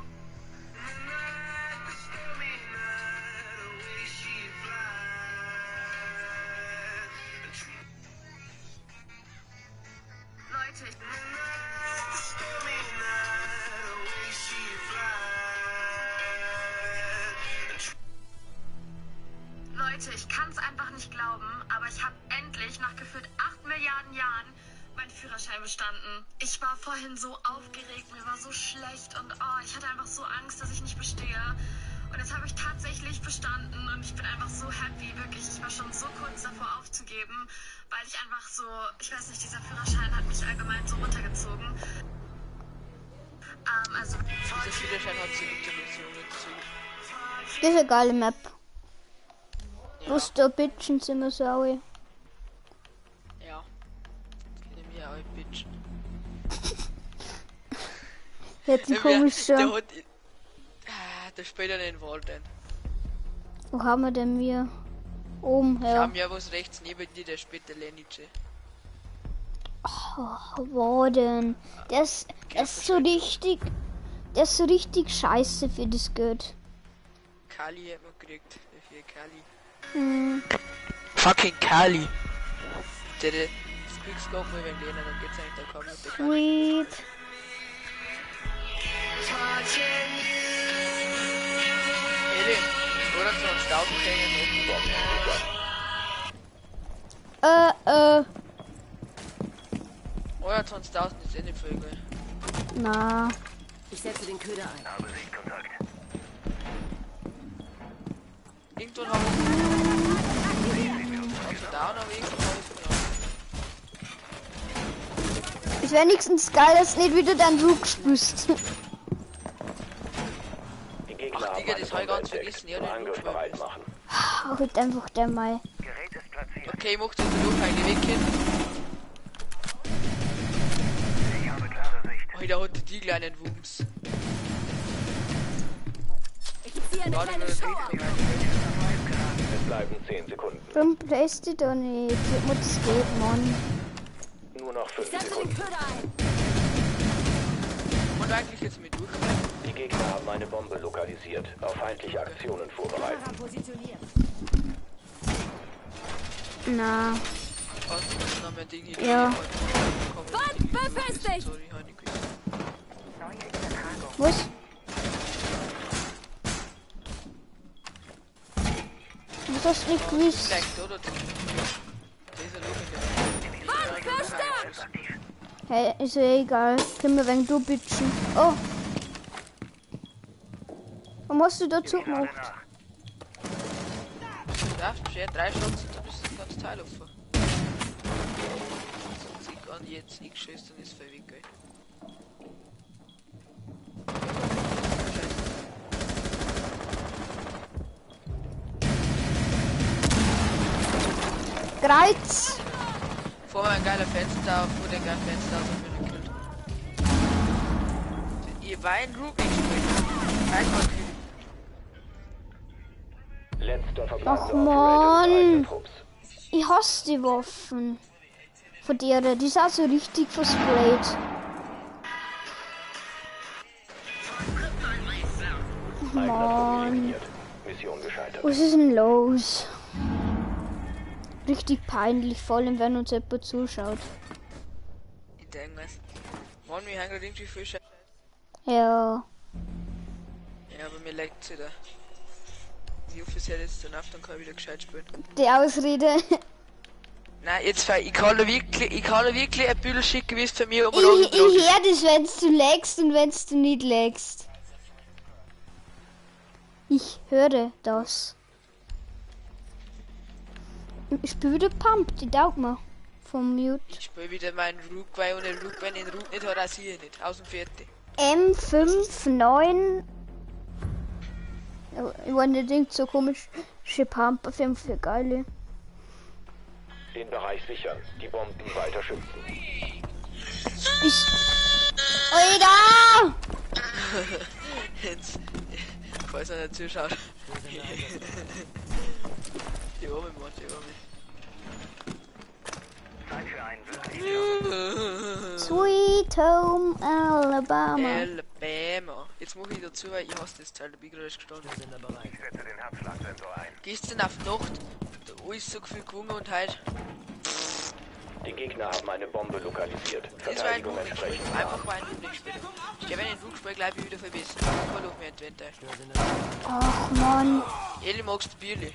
Leute, ich kann es einfach nicht glauben, aber ich habe endlich nach gefühlt 8 Milliarden Jahren meinen Führerschein bestanden. Ich war vorhin so aufgeregt, mir war so schlecht und ich hatte einfach so Angst, dass ich nicht bestehe. Und jetzt habe ich tatsächlich bestanden und ich bin einfach so happy, wirklich. Ich war schon so kurz davor aufzugeben, weil ich einfach so, ich weiß nicht, dieser Führerschein hat mich allgemein so runtergezogen. Also Dieser Führerschein hat sie Motivation dazu. Das ist eine geile Map. Was da Bitchen sind wir so alle. Ja. Kennen wir auch Bitch. Jetzt komisch Der schon. hat. Der spielt ja den Walden. Wo haben wir denn wir? Oben, Wir ja. haben ja was rechts neben dir, der spielt der Lenice. Wo denn? Das ist so richtig. Das ist so richtig scheiße für das Geld. Kali hat man gekriegt. Dafür Kali. Hm. Fucking Kali. Der Quickscope mal wegen denen, dann geht's eigentlich da kaum mit der Kali. Sweet. Eli, oder so ein Staubhängen und oder 20.000 ist eh nicht viel, gell? Na. Ich setze den Köder ein. Irgendwann habe ich. Also da noch irgendwann habe ich Ist wenigstens geil, dass du nicht wieder deinen Rug spürst. Die Gegner Ach, haben Digga, eine das hab ich Bombe ganz entdeckt. vergessen, ja, Zum den Angriff Flugzeug bereit ist. machen. Halt einfach der Mai. Okay, ich mach den Flug eigentlich weg hin. Oh, da hat die kleinen Wumms. Ich ziehe eine Warte, kleine nur Show den ab. Weg Es bleiben 10 Sekunden. Warum bläst du da nicht? Wie muss das geht, Mann? Nur noch 5 Ich setze den Sekunden. Köder ein. Und eigentlich jetzt mit durch. Die Gegner haben eine Bombe lokalisiert. Auf feindliche Aktionen vorbereiten. Kamera positioniert. Na. Was ist noch mein Ding hier? Ja. Wand befestigt! Sorry, Honey. Was? echt nicht gewusst. Vielleicht, oder? Dieser Look Hey, ist ja egal. Können wir wegen du bitchen. Oh. Warum hast du dazu gemacht? Du darfst ja 3 Stunden, da bist du ganz Teil offen. Sonst ich kann jetzt nicht schießen, dann ist es weg, gell? Kreuz! Vor mir ein geiler Fenster, vor dem geilen Fenster, also für den Kill. Ihr Wein Rubik spricht. Einfach Kill. Letzter Ach verbleibender Mann! Operator des Trupps. Ich hasse die Waffen. Von der, die ist auch so richtig versprayt. Ach Mann. Mission gescheitert. Was ist denn los? Richtig peinlich, vor allem wenn uns jemand zuschaut. Ich denke mal. Mann, wir haben gerade irgendwie viel Scheiße. Ja. Ja, aber mir leckt sie da. Wie offiziell ist es dann auf, dann kann ich wieder gescheit spielen. Die Ausrede. Nein, jetzt weil ich kann da wirklich ein Büdel schicken, wie es für mich Ich höre das, wenn du lagst und wenn du nicht lagst. Ich höre das. Ich spiele wieder Pump, die taugt mir. Vom Mute. Ich spiele wieder meinen Rook, weil ohne Rook, wenn ich den Rook nicht habe, rasiere ich nicht. Aus dem Viertel. M59. Ich war nicht denkt so komisch. Pump auf jeden Fall geile. Den Bereich sichern. Die Bomben weiter schützen. Alter! Jetzt. Falls einer zuschaut. Die Ohren, Mann, die Ohren. Sweet Home Alabama. Alabama. Jetzt mache ich dazu, weil ich hasse das Teil, da bin ich gerade gestanden. Gehst du denn auf Nacht? Da ist so viel gewungen und halt. Die Gegner haben eine Bombe lokalisiert. Das war ein Verteidigung Rubik spiel. entsprechend. Einfach mal ein Rubik spiel. Ich glaube, wenn ich den Rubik spiele, gleich wieder verbessern. Voll auf mir entwende. Ach Mann. Eli, magst du Bierli?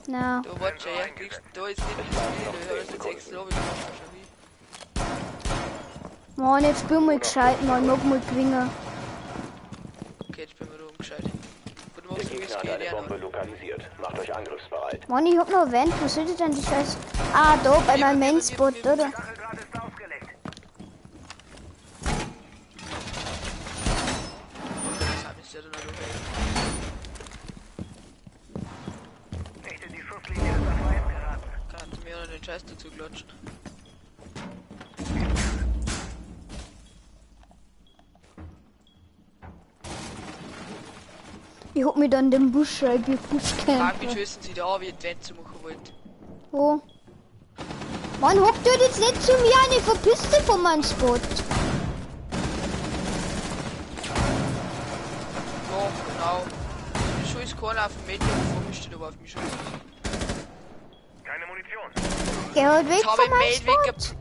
Na. Da warte schon, ja, kriegst da ist nicht das Bierli, da habe ich jetzt extra Lobby gemacht. Mann, jetzt spiel mal gescheit, Mann. Mag mal gewinnen. Okay, jetzt bin ich oben gescheit. Und du Der machst du Gegner hat eine Bombe lokalisiert. Macht euch angriffsbereit. Mann, ich hab noch Vent. Wo sind die denn die Scheiße? Ah, da bei meinem Mainspot, oder? Kann mir noch den Scheiß dazu klatschen. Ich hab mich dann den Busch Frag mich, Buschcamp. wissen sie da, wie Advent zu machen wollt. Wo? Mann, hock du jetzt nicht zu mir eine, verpiss dich von meinem Spot. Ja, genau. Die Schuhe ist keiner auf dem Meter, vor mir steht aber auf mich Schuhe. Keine Munition. Geh halt weg Jetzt hab von ich meinem Mate Spot.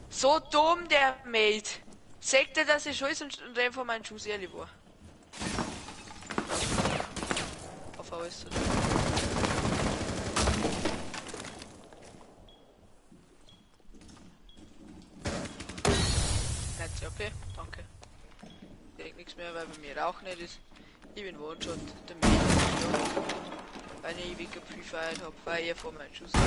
So dumm, der Mate. Sagt er, dass ich Schuhe und einfach meinen Schuss ehrlich war. Auf alles. Okay, danke. Ich denk nichts mehr, weil bei mir Rauch nicht ist. Ich bin One-Shot, der Mate ist weil ich ewig Pre-Fight hab, weil ihr vor meinen Schuss habt.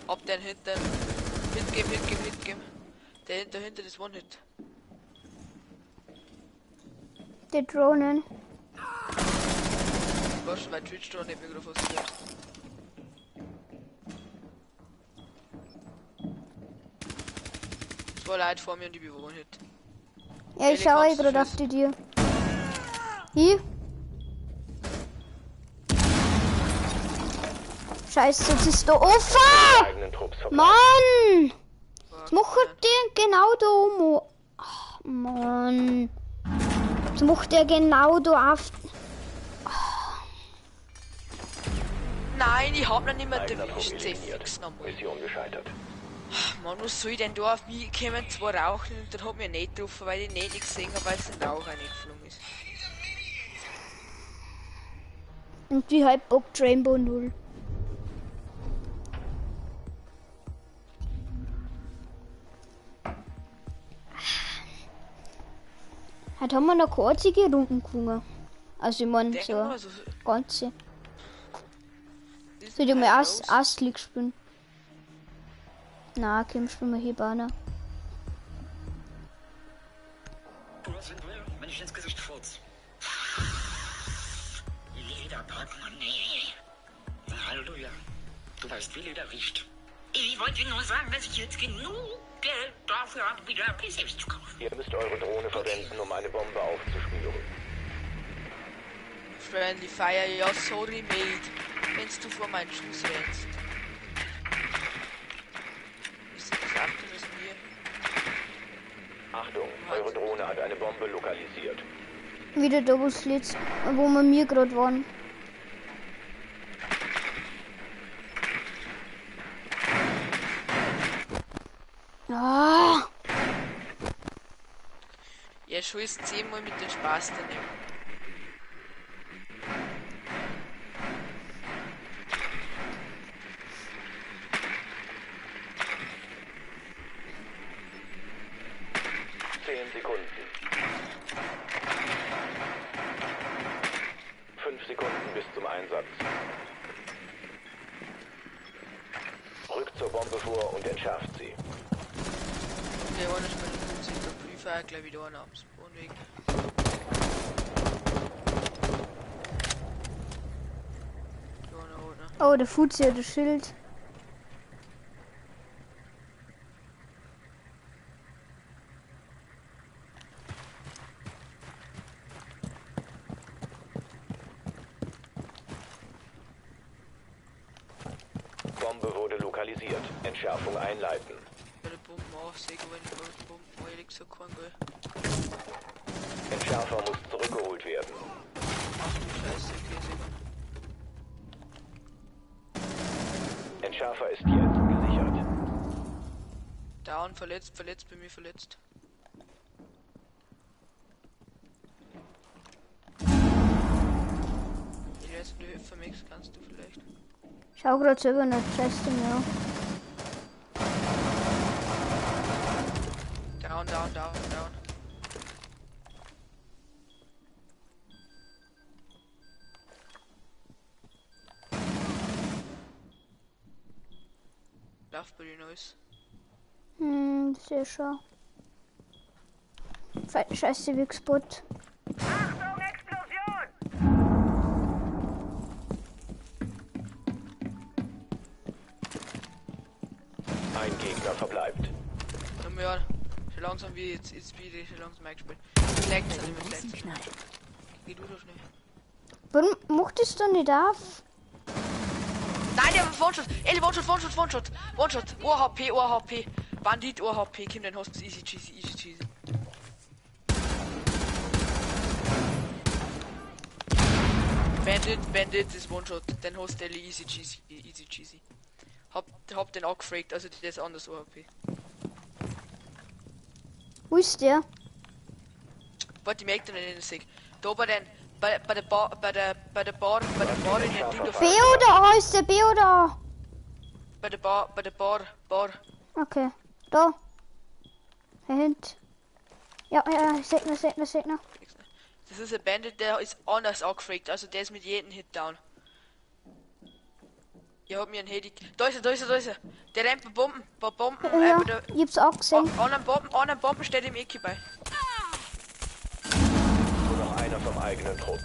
Ab den hinten. Hitgeben. Der dahinter ist One-Hit. Die Drohnen. Was, weil Twitch-Drone nicht mehr drauf ausgeht. Es war Leute vor mir und die bewohnen Hit. Ja, ich schaue gerade auf die Tür. Hier. Scheiße, jetzt ist da offen! Mann! Was macht der genau da oben? Ach, Mann. Was macht der genau da auf? Nein, ich hab noch nicht mehr erwischt. Fix nochmal. Mission gescheitert. Mann, was soll ich denn da auf mich kommen? Zwei rauchen und dann hat mir nicht getroffen, weil ich nicht gesehen habe, weil es ein Rauch reingeflogen ist. Und wie halt Bock Rainbow 0. Heute haben wir noch keine einzige Runden gewonnen. Also ich meine so Also, ganze. Soll ich mal Astlig spielen? Na, Kim spielen wir hier Bahner. Was will, wenn ich ins Gesicht furz? Leder, Portemonnaie. Halleluja. Du weißt, wie Leder riecht. Ich wollte nur sagen, dass ich jetzt genug Geld dafür habe, wieder PCs zu kaufen. Ihr müsst eure Drohne verwenden, um eine Bombe aufzuspüren. Friendly Fire, ja, sorry, mate. Wenn du vor meinen Schuss rennst. Ist das anderes mir? Achtung, eure Drohne hat eine Bombe lokalisiert. Wieder da, wo wir mir gerade waren. Ah! Ja, schon ist 10-mal mit dem Spaß daneben. Sekunden. 5 Sekunden bis zum Einsatz. Rückt zur Bombe vor und entschärft sie. Der eine spielt den Fuß der Prüfer gleich wieder einen am Spawn weg. Oh, der Fuzzi hat das Schild. Bombe wurde lokalisiert. Entschärfung einleiten. Bei der Bomben aufsägen, wenn ich mal die Bomben mal ehrlich gesagt kann, gell. Entschärfer muss zurückgeholt werden. Ach du Scheiße, okay, Entschärfer ist jetzt gesichert. Down, verletzt, bei mir verletzt. Die letzte Hilfe, Max, kannst du vielleicht. Schau gerade selber in der Chest, ja. Down. Lauf bei den Neues. Sehr schon. Scheiße, wie Spot. Achtung, Explosion! Ein Gegner verbleibt. Ja, schon langsam wie jetzt ist wieder schon langsam eingespielt. Leckt es nicht mehr schlecht. Geh du doch schnell. Warum mochtest du nicht auf? Nein, der hat One-Shot. Ellie, One-Shot. OHP. Bandit, OHP. Kim, dann hast du easy cheesy. Bandit ist One-Shot. Dann hast du Ellie easy cheesy. Hab den auch gefragt, also der ist anders OHP. Wo ist der? Warte, ich merke den nicht Sieg. Da bei der Bar in den Ding. B oder A? Ist der B oder A? Bei der Bar. Okay, da. Hint. Ja, sag noch. Das ist ein Bandit, der ist anders angefragt, also der ist mit jedem Hit down. Ich hab mir ein Hedi. Da ist er. Der rennt bei Bomben. Ja, ich hab's auch gesehen. An einem Bomben steht im Ecke bei. Nur noch einer vom eigenen Trupp.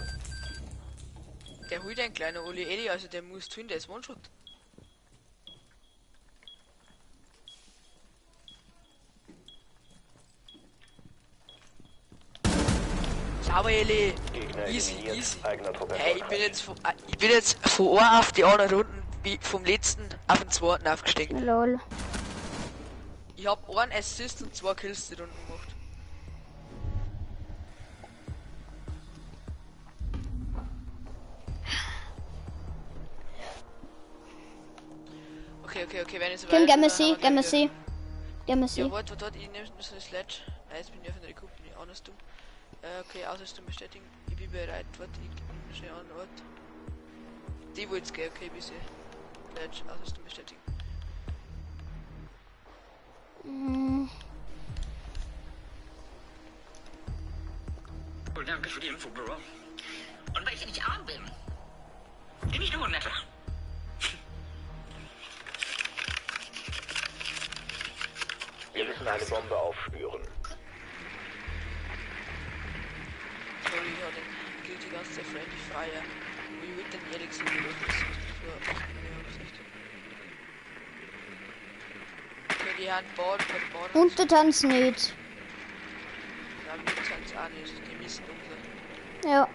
Der holt ein kleiner Oli Eddy, also der muss tun, der ist One-Shot. Sauber, Eli. Easy. Hey, ich bin jetzt von einer auf die anderen Runden wie vom letzten auf den zweiten aufgestiegen. Lol. Ich hab einen Assist und 2 Kills die Runden gemacht. Okay, wenn ich so Kim, gehen wir sie. Der muss Ja, ich. warte, ich nehme so eine Sledge. Nein, jetzt bin ich auf einer Gruppe, nicht anders dumm. Okay, Ausrüstung bestätigen. Ich bin bereit, warte, ich gebe schnell einen Ort. Die wo jetzt gehen, okay, bis Sledge, Ausrüstung bestätigen. Oh, danke für die Info, Bro. Und weil ich nicht arm bin, bin ich nur netter. Wir müssen eine Bombe aufspüren. Sorry, ich hatte gilt die ganze Zeit Friendly Fire. Wie wird denn ehrlich sein, für 8 Millionen Gesichter? Okay, die haben Baden bei der Baden. Und der Tanz nicht. Ja, wir sind es auch nicht, die müssen unter. Ja.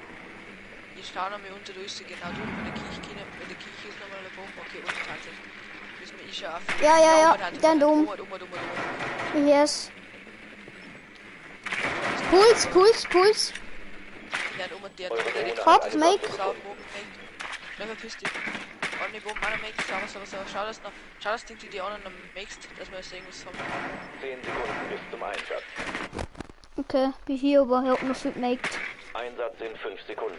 Ich schaue noch mal unter, da ist sie genau durch, bei der Kirche, bei der Kirche ist nochmal eine Bombe. Okay, unter tatsächlich. Müssen wir ich schon auf. Ja, dann dumm. Yes. Puls. Ja, der Hopp, make. Schnell verpiss dich. Und die Bomben alle make, sauber. Schau, dass die anderen noch makest, dass wir sehen, was haben. 10 Sekunden bis zum Einsatz. Okay, bin hier, aber ich hab noch viel gemacht. Einsatz in 5 Sekunden.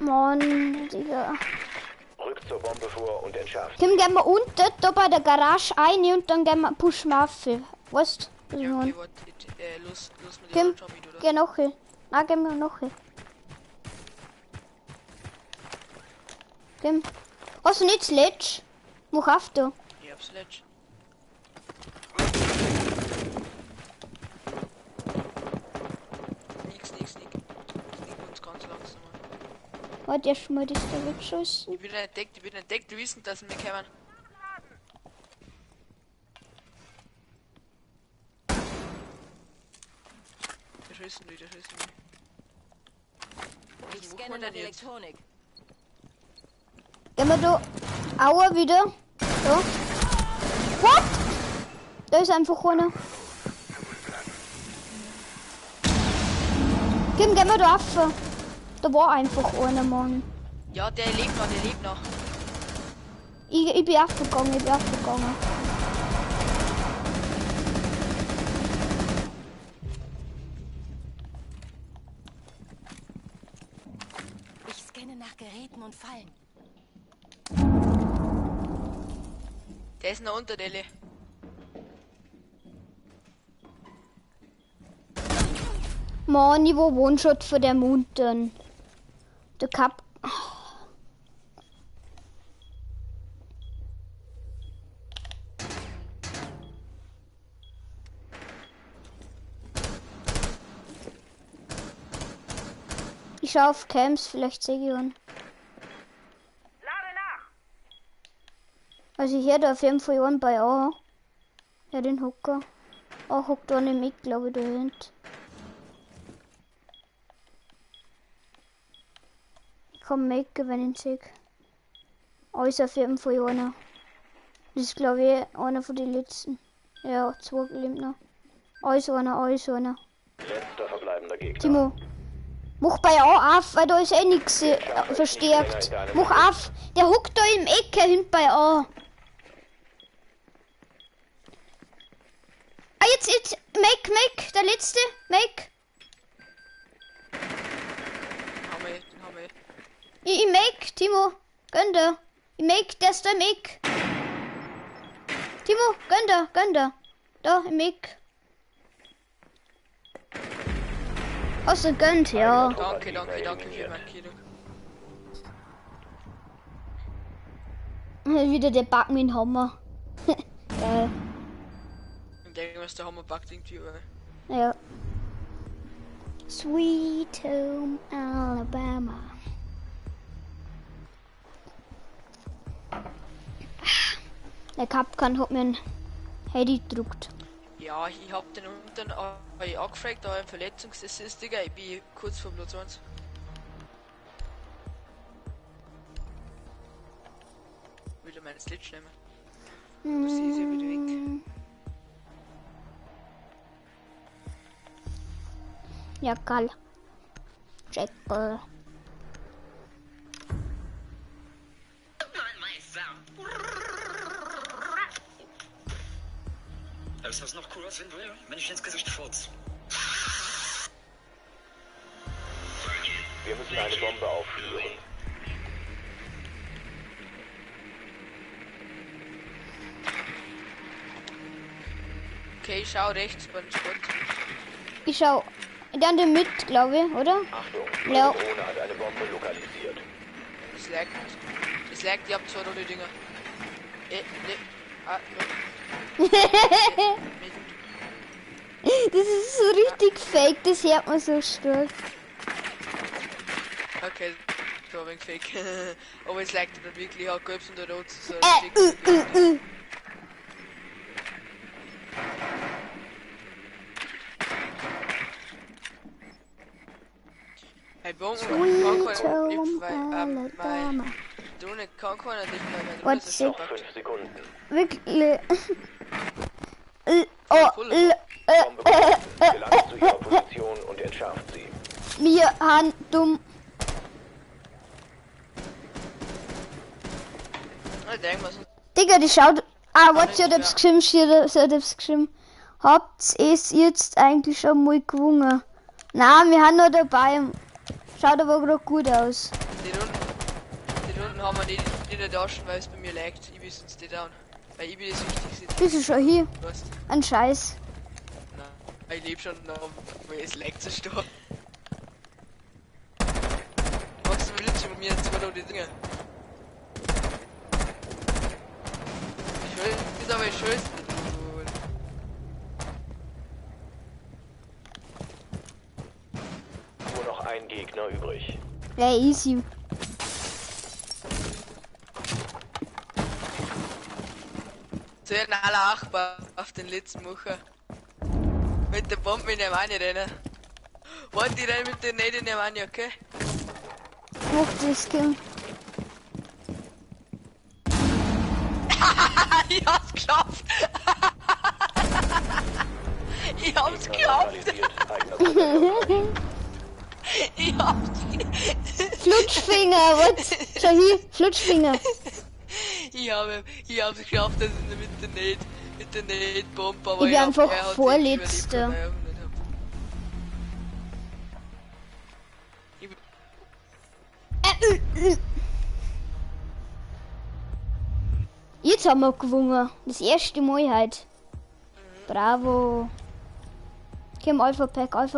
Mann, Digga. Rückt zur Bombe vor und entschärft. Kim, gehen wir unten, da bei der Garage rein und dann gehen wir pushen Waffe. Weißt du? Ja, okay, warte, los mit Kim, dem Zombie, oder? geh noch hin. Nein, gehen wir noch hin. Kim, hast du nicht Sledge? Mach auf da. Ich hab Sledge. Sneak uns ganz langsam. Warte, erstmal das da weggeschossen. Ich bin entdeckt, die wissen, dass wir kommen. Der schießen die. Ich scanne nach Elektronik. Gehen wir da Aua wieder. Da. What? Da ist einfach einer. Kim, gehen wir da rauf. Da war einfach einer, Mann. Ja, der lebt noch. Ich bin aufgegangen. Ich scanne nach Geräten und Fallen. Der ist noch unter Delle. Mann, ich war One-Shot von der Mountain. Der Cup. Ich schau auf Camps, vielleicht sehe ich ihn. Also hier da auf jeden Fall einen bei A. Ja, den Hocker. A hockt da nicht mit, glaube ich, da hinten. Ich kann machen, wenn ich ihn sehe. A ist auf jeden Fall einer. Das ist, glaube ich, einer von den letzten. Ja, 2 gelähmt noch. A ist einer. Letzter verbleibender Gegner. Timo. Mach bei A auf, weil da ist eh nichts verstärkt. Mach auf. Der hockt da im Ecke hinten bei A. Ah, jetzt, make, der letzte, make. Haben wir. Ich make, Timo, gönn dir. Ich make, der ist da im Eck. Timo, gönn dir. Da, im Eck. Hast du gönnt, ja. Danke für mein Kilo. Wieder der Backmin-Hammer. Geil. Ich denke, was der Hammer backt irgendwie, oder? Ja. Sweet Home Alabama. Der Kapkan hat mir ein Handy gedruckt. Ja, ich hab den unten angefragt, da ein Verletzungsassist, Digga, ich bin kurz vor Platz 1. Will er meinen Slitch nehmen? Muss ich sie wieder weg. Ja, geil. Jackal. Alles, was noch cooler sein will, wenn ich ins Gesicht furz. Wir müssen eine Bombe aufspüren. Okay, ich schau rechts beim Spot. Ich schau dann der mit, glaube ich, oder? Achtung, Ja. eure Drohne hat eine Bombe lokalisiert. Es laggt. Es laggt, ich hab zwei rote Dinger. Ne. Ah, no. Das ist so richtig fake, das hört man so stark. Okay, das war ein wenig fake. Aber es laggt dann wirklich, ich hab gelbs und der rot. So Hey, Bon, kann keiner nicht mehr meine What, Rüse 5 Sekunden. Wirklich. Bombe gelangt zu ihrer Position und entschärft sie. Wir haben dumm. Digga, die schaut. Was hat das geschrieben? Habt ihr es jetzt eigentlich schon mal gewungen? Na, wir haben noch dabei. Schaut aber gerade gut aus. Den unten haben wir nicht in der Tasche, weil es bei mir laggt. Ich wüsste es nicht down. Weil ich bin das Wichtigste. Bist du schon hier? Was? Ein Scheiß. Nein, ich lebe schon noch, weil es laggt so stark. Was willst du mit mir jetzt zwei die Dinge? Schön, ist aber schön. Nur noch ein Gegner übrig. Ja, easy. So ein aller Achbar auf den letzten Woche. Mit der Bombe in der Wanne rennen. Warte, ich renn mit der Nähe in der Wanne, okay? Mach das, Kim. Ich hab's geschafft! Ich hab's geschafft! Ich hab's. Flutschfinger, was? Schau hier, Flutschfinger. Ich hab's geschafft, dass ich mit der Netbombe, aber Ich bin einfach er hat Vorletzter. sich überlebt, Jetzt haben wir gewonnen. Das erste Mal heute. Bravo. Kim, Alpha Pack. Nein,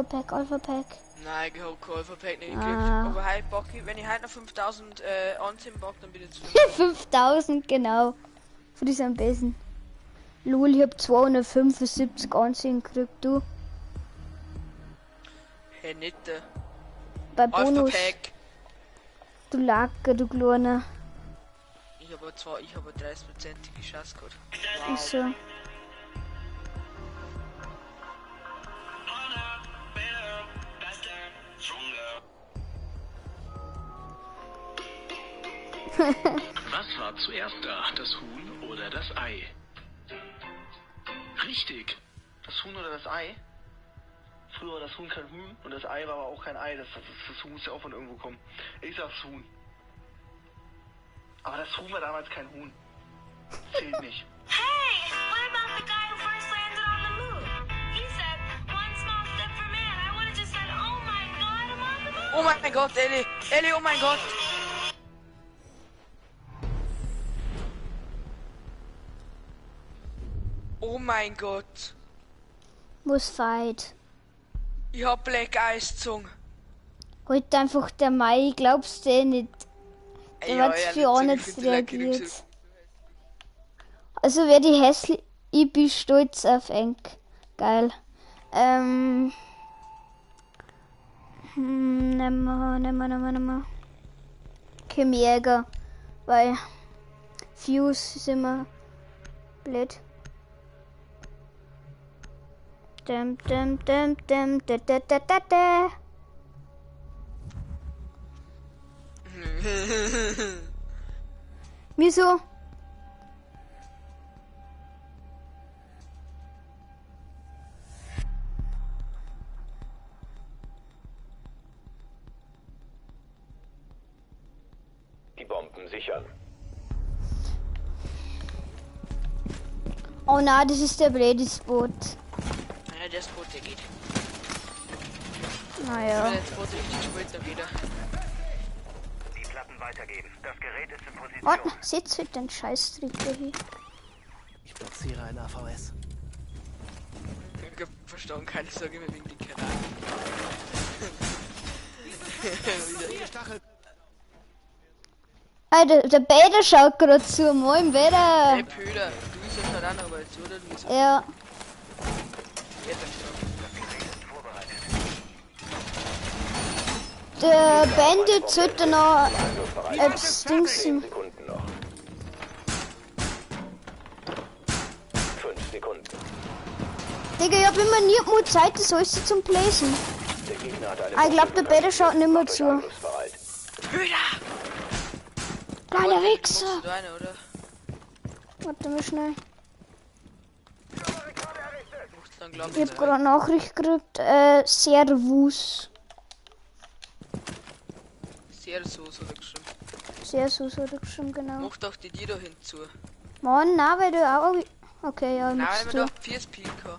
ich hab kein Alpha-Pack nicht gekriegt. Aber heute bock ich, wenn ich heute noch 5000 anziehen bock, dann bin ich zu 5000, genau. Für das am besten. Lul, ich hab 275 Ansehen gekriegt, du. Hey, nicht. Bei Bonus. Alpha-Pack. Du Lacker, du Kleiner. Ich hab 30%ige Chance gehabt. Wow. So. Was war zuerst da, das Huhn oder das Ei? Richtig. Das Huhn oder das Ei? Früher war das Huhn kein Huhn und das Ei war aber auch kein Ei. Das Huhn muss ja auch von irgendwo kommen. Ich sag's Huhn. Aber das Huhn war damals kein Huhn. Zählt nicht. Hey, what about the guy who first landed on the moon? He said, one small step for man. I would have just said, oh my god, I'm on the moon. Oh mein Gott, Ellie! Ellie, oh mein Gott! Oh mein Gott! Muss fight. Ich hab Black Eyes Zunge. Halt einfach der Mai, glaubst du nicht? Der wird für auch nicht reagiert. Also wer die hässlich. Ich bin stolz auf Enk. Geil. Nehmen wir. Kim Jäger. Weil Fuse ist immer blöd. Wieso? Die Bomben sichern. Oh nein, das ist der Bladys-Boot. Ja, der Spot, der geht. Naja. Wenn der Spot richtig spielt, dann geht er. Die Platten weitergeben. Das Gerät ist in Position. Warte, setz halt den Scheißtrick hier. Ich platziere ein AVS. Ich hab verstanden, keine Sorge mehr wegen den Kanal. Alter, der Bäder schaut gerade zu, moin Bäder. Hey Pöder, du bist ja schon auch noch bald zu, oder? Du bist Ja. Der Bandit sollte noch etwas dingsen. 5 Sekunden. Digga, ich hab immer nie mehr Zeit, das alles zum Bläsen. Der Gegner hat eine Ich glaub, der Bäder schaut nicht mehr zu. Pöder! Kleiner Wichser! Du eine, oder? Warte mal schnell. Dann glaub Ich hab gerade eine Nachricht gekriegt. Servus. Servus oder geschrieben. Servus oder geschrieben, genau. Mach doch die da hinzu. Mann, nein, weil du auch... Okay, ja, Nein, machst weil wir du. doch 4 Pika.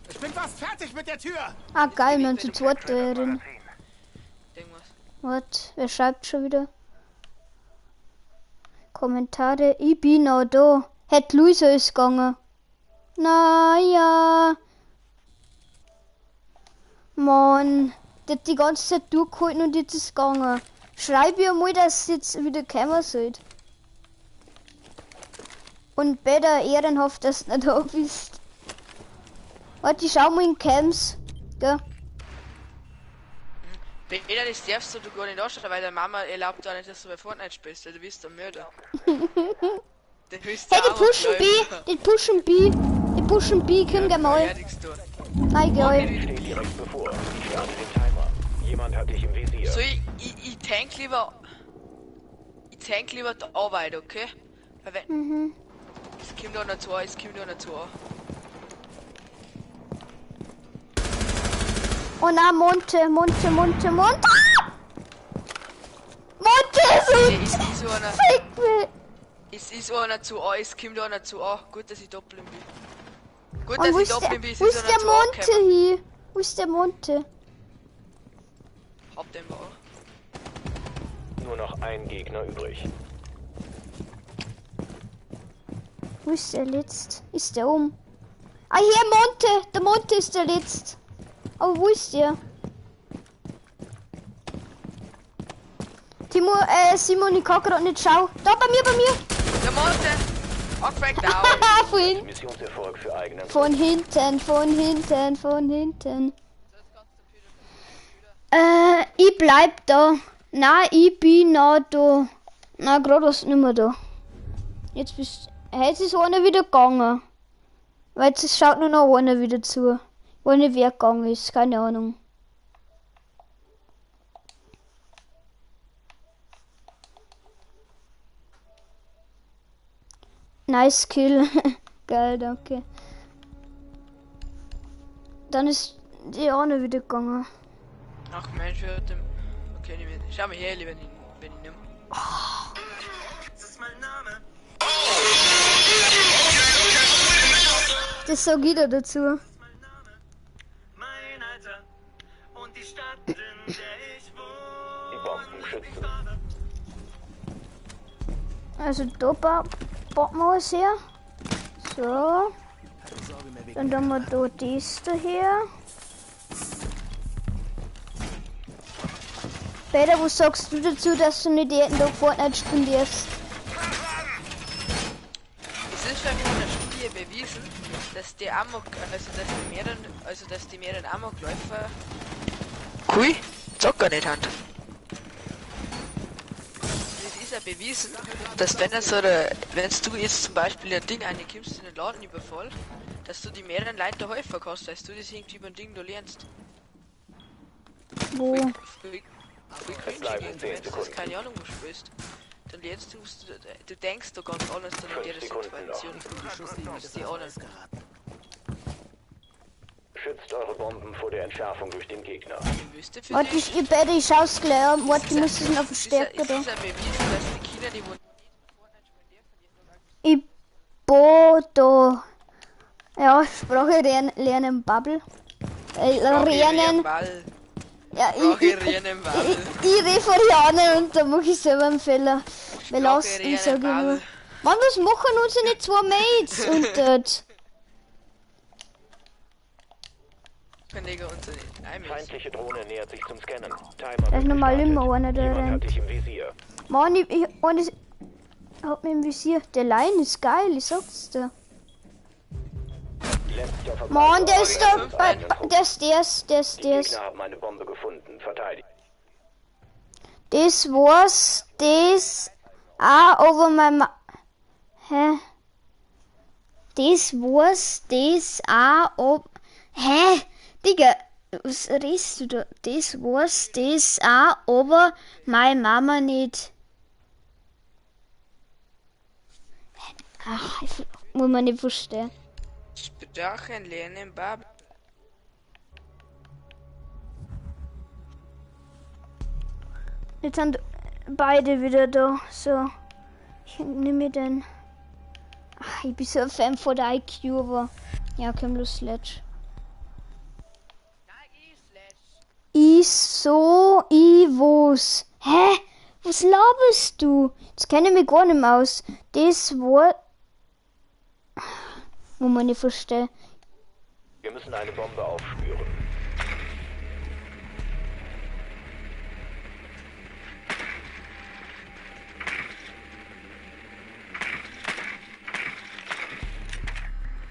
Ich bin fast fertig mit der Tür. Ah, geil, wir haben zu zweit drin. Irgendwas. Warte, wer schreibt schon wieder? Kommentare, ich bin noch da. Hätt Luisa ist gegangen. Naja. Mann, der hat die ganze Zeit durchgehalten und jetzt ist gegangen. Schreib ihr mal, dass ihr jetzt wieder kommen sollt. Und besser ehrenhaft, dass du nicht da bist. Warte, ich schau mal in Camps. Gell? Peter, das darfst du gar nicht anschauen, weil deine Mama erlaubt auch nicht, dass du bei Fortnite spielst, weil du bist der Mörder. Hey, die pushen B, die pushen B, die pushen B, komm geh mal. Nein, geil. Steht direkt bevor. Ich starte den Timer. Jemand hat dich im Visier. So, ich tank lieber. Ich tank lieber da weiter, okay? Weil wenn. Es kommt da noch zu, es kommt da noch zu. Oh nein, Monte. Monte ist Es ist so einer. Fick mich. Es ist einer zu A, es kommt einer zu A. Gut, dass ich doppeln bin. Gut, Und dass wo ich ist doppeln bin, der, es wo ist ist einer der zu A Monte gekommen. hier? Wo ist der Monte? Hab den mal. Nur noch ein Gegner übrig. Wo ist der letzt? Ist der um? Ah, hier Monte! Der Monte ist der letzt. Aber wo ist der? Timo, Simon, ich kann gerade nicht schauen. Da, bei mir! Der Monte! Abgefragt auch! Von hinten! Missionserfolg für eigenen. Von hinten. Ich bleib da. Na, ich bin noch da. Na, gerade was nicht mehr da. Jetzt ist einer wieder gegangen. Weil jetzt schaut nur noch einer wieder zu. Wo nicht wer gegangen ist, keine Ahnung. Nice Kill. Geil, danke. Dann ist die eine wieder gegangen. Ach Mensch, hört dem. Okay, nicht mehr. Schau mal her, wenn ich nimm. Das ist mein Name. Das sag ich da dazu. Mein Alter und die Stadt, in der ich wohne. Die Bomben schützen. Also da baut man was her. So. Dann tun wir da das daher. Peter, was sagst du dazu, dass du nicht jeden Tag Fortnite spendierst? Es ist für mich in der Studie bewiesen, dass die dass die mehreren Amokläufer Kui, zocker nicht haben. Es ist ja bewiesen, dass wenn du jetzt zum Beispiel ein Ding einkommst in den Ladenüberfall, dass du die mehreren Leute häufiger hast, als du das irgendwie über ein Ding da lernst. Wo? Voll cringe irgendwie, wenn du das keine Ahnung, wo du spielst. Dann lernst du denkst da ganz anders dann in der Situation. Als die anderen. Schützt eure Bomben vor der Entschärfung durch den Gegner. Warte, ich schau's gleich an. Warte, ich muss es noch verstärken da. Es ist ja bewiesen, dass die Kinder, die Ich Bodo. Ja, Sprache lernen Bubble. Lernen. Ja, ich rede von Jahren und da mache ich selber einen Fehler. Belasten, sag ich nur. Mann, was machen unsere zwei Mates? Und dort. Feindliche Drohne nähert sich zum Scannen. Da ist nochmal immer einer, der Jemand hat rennt. dich im Visier. Mann, ich hab mich im Visier. Der Line ist geil, ich sag's dir. Mann, der ist da. Der ist. Die Gegner haben eine Bombe gefunden. Verteidigt. Das war's. Das. Aber mein. Hä? Das war's. Das. Ob. Hä? Digga. Was redest du da? Das war's. Das. Aber meine Mama nicht. Ach, ich muss man nicht verstehen. Sprachen lernen, Bab. Jetzt sind beide wieder da. So. Ich nehme den. Ach, ich bin so ein Fan von der IQ, aber. Ja, komm los, Sledge. Was? Hä? Was laberst du? Das kenne ich mich gar nicht mehr aus. Das war. Wo man nicht versteht. Wir müssen eine Bombe aufspüren.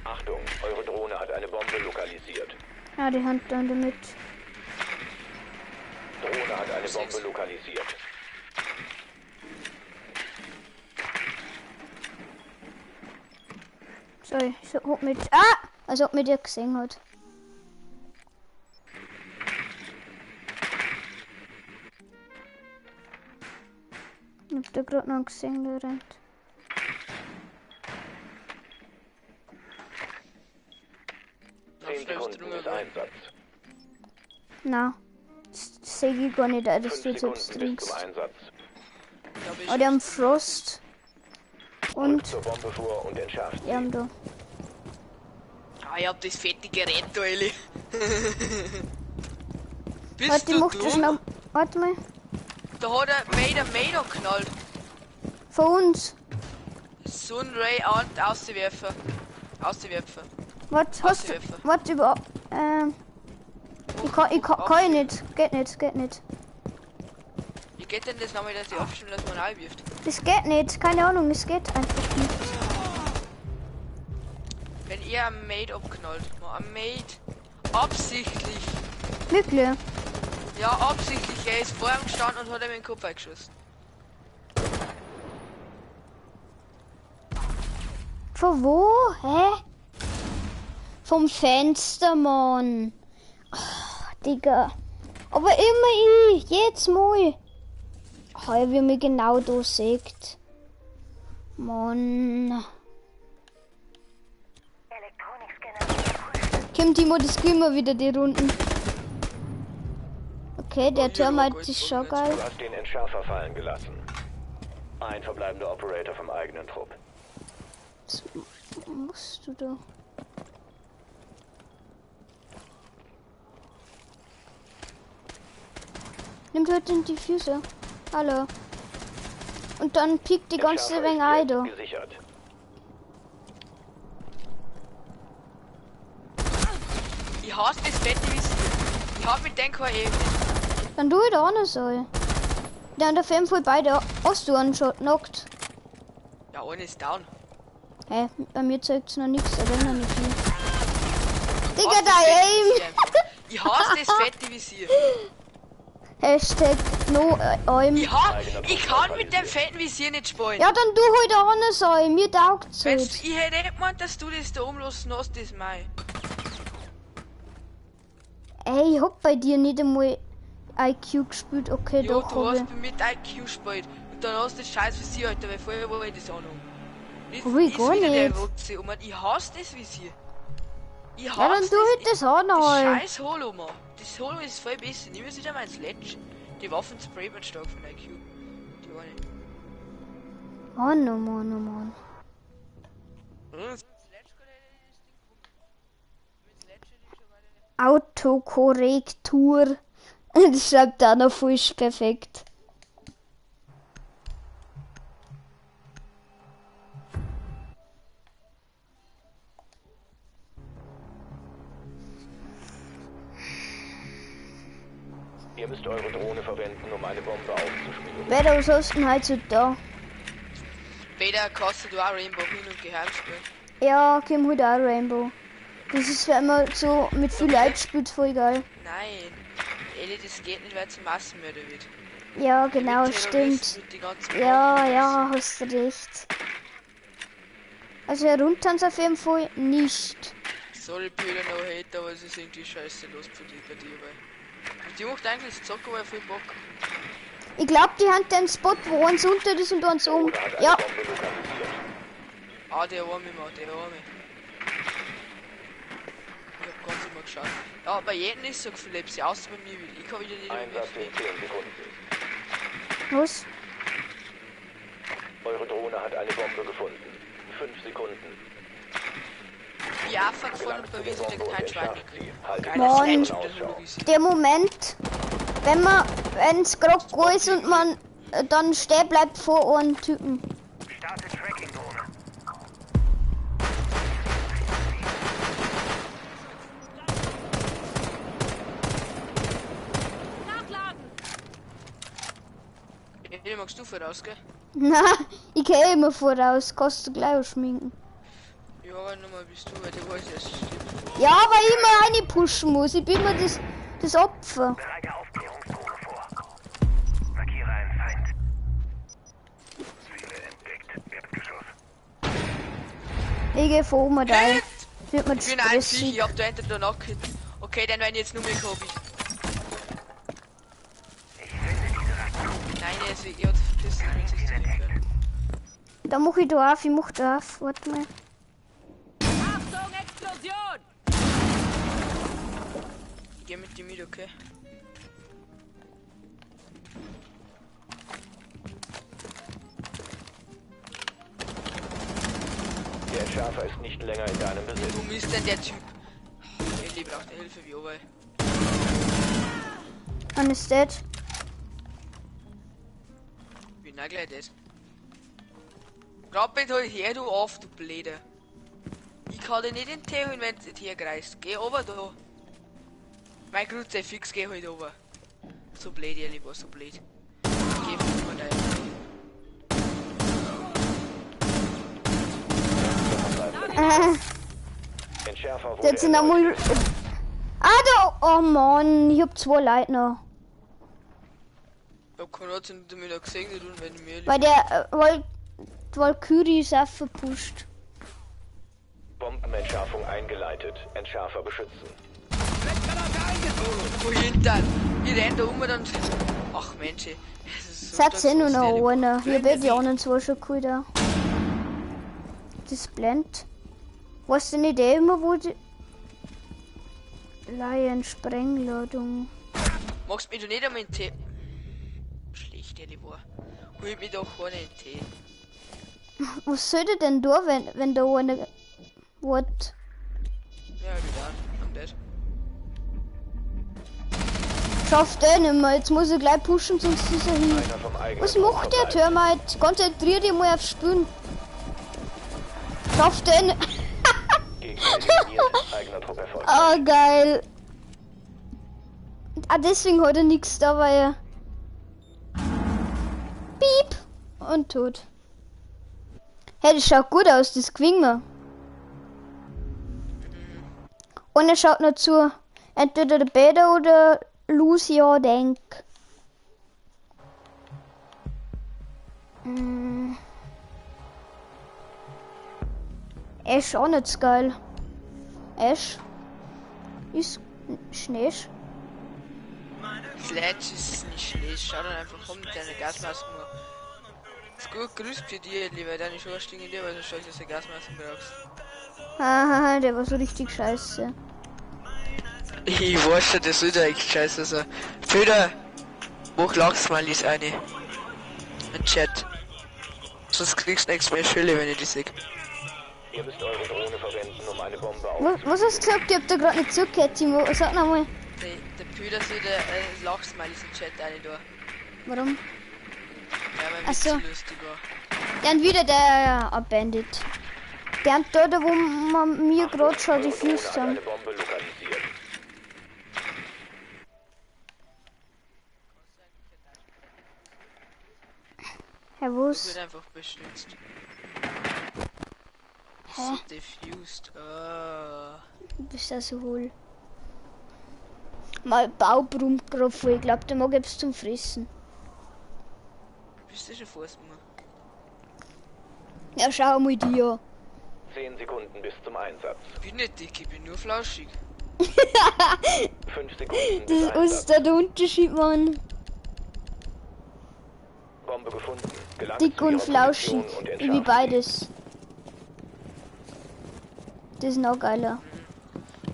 Achtung, eure Drohne hat eine Bombe lokalisiert. Ja, die Hand dann damit. Drohne hat eine Bombe lokalisiert. Sorry, ich hab mit. Also ob mit dir gesehen hat. Ich hab da gerade noch gesehen, der rennt. Einsatz. Na, das sehe ich gar nicht, dass du jetzt trinkst. Aber die haben Frost. Und zur Bombe vor und entschärft die haben da. Ich hab das fette Gerät, Euli. Warte, ich mach das noch. Warte mal. Da hat er Mader geknallt. Von uns. Sunray und Auswerfer. Was hast du? Was über. Ich kann nicht. Geht nicht. Wie geht denn das nochmal, dass die abstimmen, dass man einwirft? Das geht nicht. Keine Ahnung, es geht einfach nicht. Wenn ihr am Mate abknallt. Am Mate. Absichtlich. Wirklich? Ja, absichtlich. Er ist vor ihm gestanden und hat ihm den Kopf eingeschossen. Von wo? Hä? Vom Fenster, Mann. Oh, Digga. Aber immer ich. Jetzt mal. Oh, wie mich genau da sägt. Mann. Kim, Timo, das kriegen wir wieder die Runden. Okay, der Termite ist schon geil. Du hast den Entschärfer fallen gelassen. Ein verbleibender Operator vom eigenen Trupp. Was musst du da? Nimmt heute den Diffuser. Hallo. Und dann piekt die ganze Menge ein da. Ich hasse das fette Visier. Ich hab mit den keine Ebene. Dann du da auch noch so. Der an der Film voll beide. Hast du einen schon knockt? Ja, einer ist down. Hä? Bei mir zeigt's noch nichts, aber noch nicht viel. Digga, da Aim! Ich hasse das fette Visier. Hashtag no Aim. Ich kann mit dem fetten Visier nicht spielen. Ja, dann du halt auch noch so. Mir taugt's halt. Ich hätte nicht gemeint, dass du das da umlassen hast, das Mai. Ey, ich hab bei dir nicht einmal IQ gespielt. Okay, ja, doch. Du hast mit IQ gespielt. Und dann hast du das scheiß Visier, Alter, weil vorher war ich das auch noch. Ich gar nicht. Rotze, Mann. Ich hasse das Visier. Ich hasse ja, dann du halt das auch noch. Das scheiß Holo, Mann. Das Holo ist voll besser. Nimm wieder mein Sledge. Die Waffen sprayen mit stark von IQ. Die war nicht. Mann, oh Mann, oh Mann. Autokorrektur. Das schreibt da noch voll perfekt. Ihr müsst eure Drohne verwenden, um eine Bombe aufzuspielen. Wer da was hast du denn halt so da? Weder kostet du auch Rainbow hin und geheim spielen. Ja, komm halt auch Rainbow. Das ist, wenn man so mit viel Leid spielt, voll geil. Nein, ehrlich, das geht nicht, weil es Massenmörder wird. Ja, genau, stimmt. Ja, hast du recht. Also herunter auf jeden Fall nicht. Sorry, Peter, no hate, aber es ist irgendwie scheiße los bei dir, weil. Und die macht eigentlich das Zocken, weil viel Bock. Ich glaube, die haben den Spot, wo eins unter ist und eins oben. Ja. Ah, der Arme, Mann, der Arme. Ich hab ganz immer geschaut. Ja, bei jedem ist so viel Lepsi, außer bei mir. Ich kann wieder nicht Einsatz in 10 Sekunden. Was? Eure Drohne hat eine Bombe gefunden. 5 Sekunden. Ja, von und bei mir sind kein Schwein. Mann, der Moment, wenn es gerade gut ist und man dann stehen bleibt vor einem Typen. Starte Tracking-Drohne. Nachladen! Hey, magst du voraus, gell? Na, ich gehe immer voraus, kannst du gleich schminken. Ja, nochmal bist du, weil der weiß erst stimmt. Ja, weil ich immer eine pushen muss, ich bin immer das Opfer. Bereite Aufklärungsdrohne vor. Markiere einen Feind. Ziele entdeckt. Erdgeschoss. Ich gehe vor oben rein. Wird mir Ich bin ein Viech, ich hab da hinter der Nacken. Okay, dann werden jetzt nur mehr Kobi. Nein, er ist weg, er hat verpissen, ich will sich nicht hören. Da mach ich da auf, warte mal. Achtung, Explosion! Ich geh mit dir mit, okay? Der Entschärfer ist nicht länger in deinem Besitz. Wo ist denn der Typ? Ellie braucht Hilfe, wie Oberl. One is dead. Wie nagel das? Grabbelt halt her, du auf, du Blöde. Ich kann dir nicht in den Tee holen, wenn du nicht hergreifst. Geh ober da. Mein Grund sei fix, geh halt ober. So blöd, ihr Lieber, so blöd. Geh von mir rein. Jetzt sind einmal. Da! Oh Mann, ich hab 2 Leute noch. Ich hab keine Ahnung, du mir da gesehen, nicht wenn ich mir. Weil der Valkyrie ist auch verpusht. Bombenentschärfung eingeleitet. Entschärfer beschützen. Wohin dann? Ich renn da um und. Ach Mensch. Seid ihr nur noch einer? Hier wird die anderen 2 schon cool da. Das blendet. Weißt du nicht immer, wo die Laien Sprengladung. Magst mich du nicht einmal in Tee? Schlecht, ehrlich war. Hol mich doch vorne in Tee. Was soll der denn da, wenn da eine. What? Ja, wieder. Und das. Schafft er nicht mehr. Jetzt muss er gleich pushen, sonst ist er hin. Was macht der Termite? Konzentrier dich mal aufs Spielen. Schafft er nicht. Oh, geil. Ah, deswegen hat er nichts da, weil er. Piep! Und tot. Hey, das schaut gut aus, das gewinnen wir. Und er schaut noch zu. Entweder der Bäder oder Lucia Denk. Ash auch nicht so geil. Ash ist Schnee. Sledge ist nicht Schnee, schau dann einfach um mit deiner Gasmaske nur. Ist gut grüßt für dich, lieber deine Schuhe stehen in dir, weil du schon dass du Gasmaske brauchst. Haha, der war so richtig scheiße. Ich weiß schon, das ist echt scheiße. Also. Peter, mach Lachsmalies eine. Ein Chat. Sonst kriegst du nichts mehr Schülle, wenn ich die sehe. Ihr müsst eure Drohne verwenden, um eine Bombe Was hast du gesagt? Ich hab da gerade nicht zugehört, Timo. Sag nochmal. Der Püder soll der Lachsmiley im Chat rein da. Warum? Ja, weil Ach es so. so lustig war. Dann wieder der Bandit. Der da, wo wir gerade schon diffused haben. eine Bombe lokalisiert. Herr Es Wus. wird einfach beschützt. Hä? So diffused. Du bist ja so hohl. Mal Baubrummgroffe, ich glaube, der mag etwas zum Fressen. Bist du schon Fußmunger? Ja, schau mal die an. 10 Sekunden bis zum Einsatz. Ich bin nicht dick, ich bin nur flauschig. 5 Sekunden Das bis ist Einsatz. der Unterschied, Mann. Bombe gefunden. Gelangt Dick zu und ihrer flauschig. Position und Wie entschärft beides. Das ist noch geiler.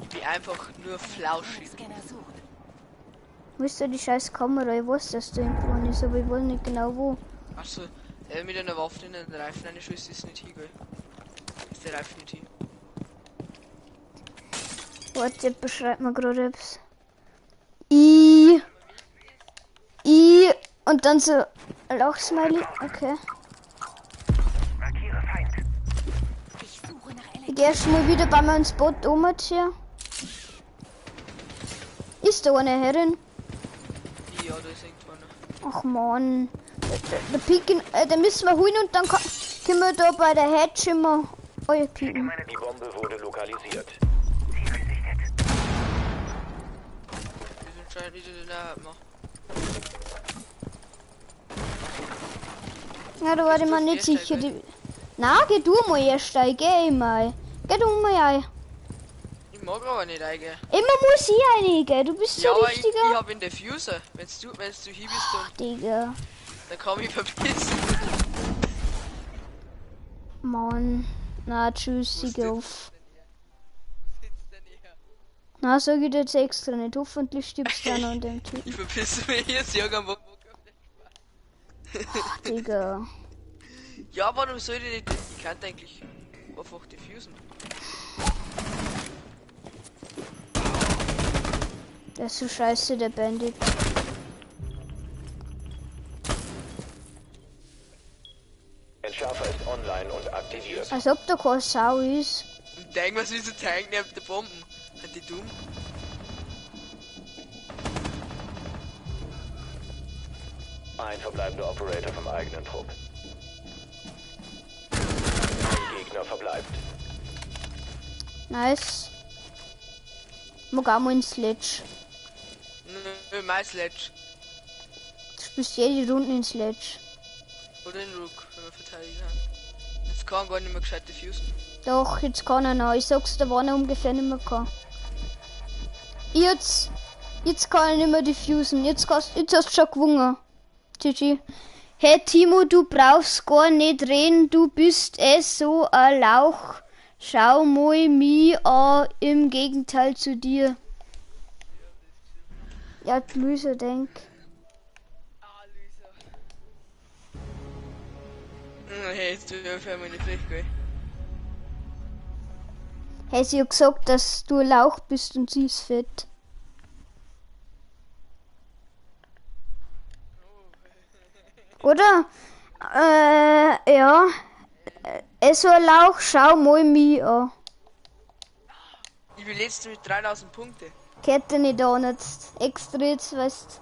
Ich bin einfach nur flauschig. Wo ist da die scheiß Kamera? Ich weiß, dass da irgendwo ist, aber ich weiß nicht genau wo. Achso, mit einer Waffe in den Reifen eine Schuss ist nicht hin, gell? Ist der Reifen nicht hin? Warte, beschreibt mir gerade etwas. Und dann so ein Lachsmiley. Okay. Ich geh erst mal wieder bei mir ins Boot um hier. Ist da eine Herrin? Ja, da ist irgendwo noch. Ach man. Der Piken, den müssen wir holen und dann können wir da bei der Hedge immer euer picken. Die Bombe wurde lokalisiert. Wir sind schon wieder da machen. Ja, da war ich mir nicht sicher. Na, geh du mal erst rein, geh mal. Geh du mal rein. Ich mag aber nicht reingehen. Immer muss ich reingehen, du bist so Ja, aber ich richtiger. hab in der Fuser. Wenn du hier bist, Digga. dann kann ich verpissen. Mann. Na, tschüss, ich geh auf. Na, sag ich dir jetzt extra nicht. Hoffentlich stirbst du dann an dem Typen. Ich verpisse mich hier, sie haben Bock. Digga. Ja, warum soll ich nicht? Ich kann eigentlich einfach diffusen. Der ist so scheiße, der Bandit. Entschärfer ist online und aktiviert. Als ob da keine Sau ist. Und denk, was willst du zeigen, neben der Bomben? Sind die dumm? Ein verbleibender Operator vom eigenen Trupp. Ein Gegner verbleibt. Nice. Mag auch mal ins Sledge. Nö, mein Sledge. Du spielst jede Runde ins Sledge. Oder in Rook, wenn wir verteidigen haben. Jetzt kann gar nicht mehr gescheit diffusen. Doch, jetzt kann er noch. Ich sag's dir, wann er ungefähr nicht mehr kann. Jetzt kann er nicht mehr diffusen. Jetzt hast du schon gewonnen. GG. Hey Timo, du brauchst gar nicht reden. Du bist so ein Lauch. Schau mal mich an. Im Gegenteil zu dir. Ja, die Luisa denkt. Hey, jetzt tut mir für meine Pflicht, gell? Hey, sie hat gesagt, dass du ein Lauch bist und sie ist fett. Oder? Ja. So ein Lauch, schau mal mich an. Ich will jetzt mit 3000 Punkte. Kette nicht an jetzt. Extra jetzt, weißt,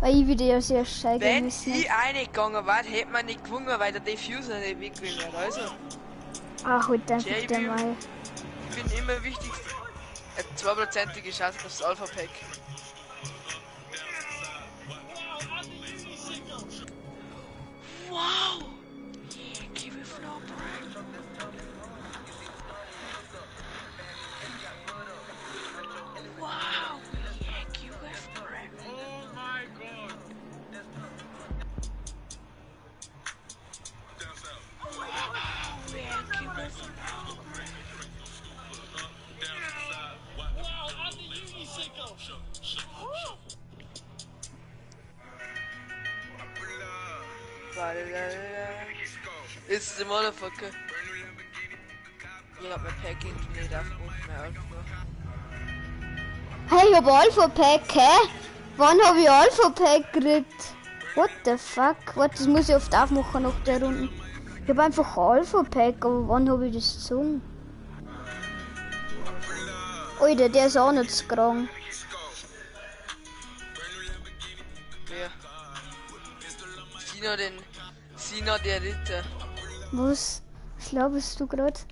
weil ich wieder sehr scheiße Wenn müssen. ich reingegangen war, hätte man nicht gewonnen, weil der Diffuser nicht weg will mehr. Also, Ach, halt einfach Jerry, der Mal. ich bin immer wichtig. 2%ige Chance aufs Alpha Pack. Wow! Give it flow, wow! Yeah, give it oh my god! Wow! Yeah, give it It's the motherfucker. Ich hab mein Pack irgendwie nicht aufgemacht, mein Alpha. Hey, ich hab Alpha Pack, hä? Wann hab ich Alpha Pack gekriegt? What the fuck? Warte, das muss ich oft aufmachen nach der Runde. Ich hab einfach Alpha Pack, aber wann hab ich das gezogen? Alter, der ist auch nicht zu krank. Wer? Sina der Ritter. Was glaubst du grad?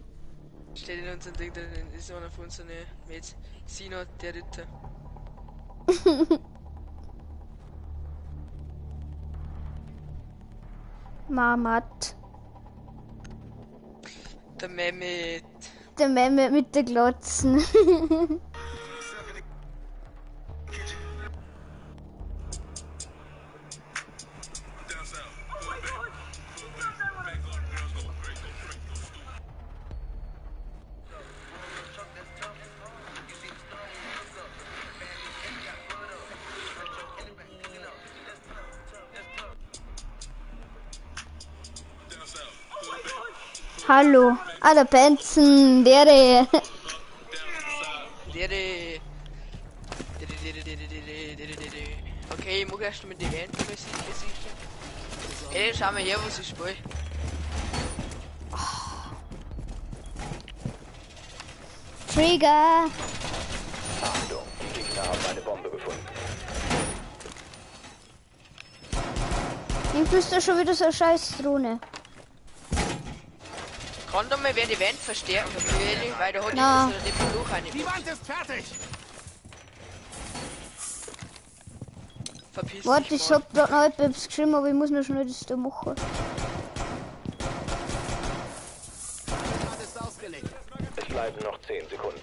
Steht in unserem Ding drin, ist einer von unseren Mates. Sina der Ritter. Mamat. Der Mehmet. Der Mehmet mit der Glotzen. Hallo. Ah, der Benson, der. Okay, ich muss erst mit dem Event besichtigen. Ey, schau mal her, was ich spiele. Trigger. Achtung, die Gegner haben eine Bombe gefunden. Ich wüsste schon wieder so eine scheiß Drohne. Kann doch mal wer die Wand verstärken, weil da hat die Fluch eine. Die Wand ist fertig! Verpiss Warte, dich ich mal. hab grad noch etwas geschrieben, aber ich muss noch schnell das da machen. Es bleiben noch 10 Sekunden.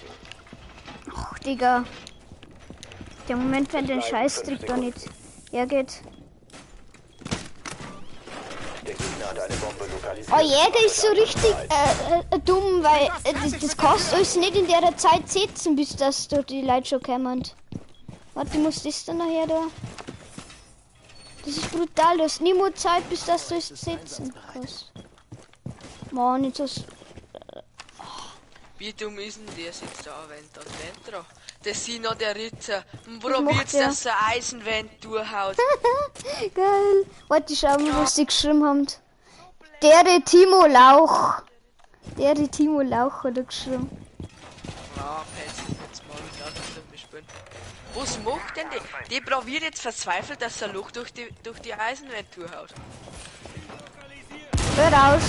Ach, Digga. Der Moment, wenn der Scheißtrick da nicht hergeht. Der Gegner hat eine Bombe lokalisiert. Oh, Jäger ist so richtig dumm, weil das kannst du alles nicht in der Zeit setzen, bis das da die Leute schon kommen. Warte, ich muss das dann nachher da. Das ist brutal, du hast nie mehr Zeit, bis das du es setzen kannst. Mann, jetzt hast Wie dumm ist denn der sitzt da Vent drauf? Der Sina der Ritter. Probiert, dass er Eisenwand durchhaut. Geil. Warte, schau mal, was die geschrieben haben. Der Timo Lauch. Der Timo Lauch hat er geschrieben. Ja, jetzt mal mit spielen. Was macht denn die? Die probiert jetzt verzweifelt, dass er Loch durch die Eisenwand durchhaut. Hör raus.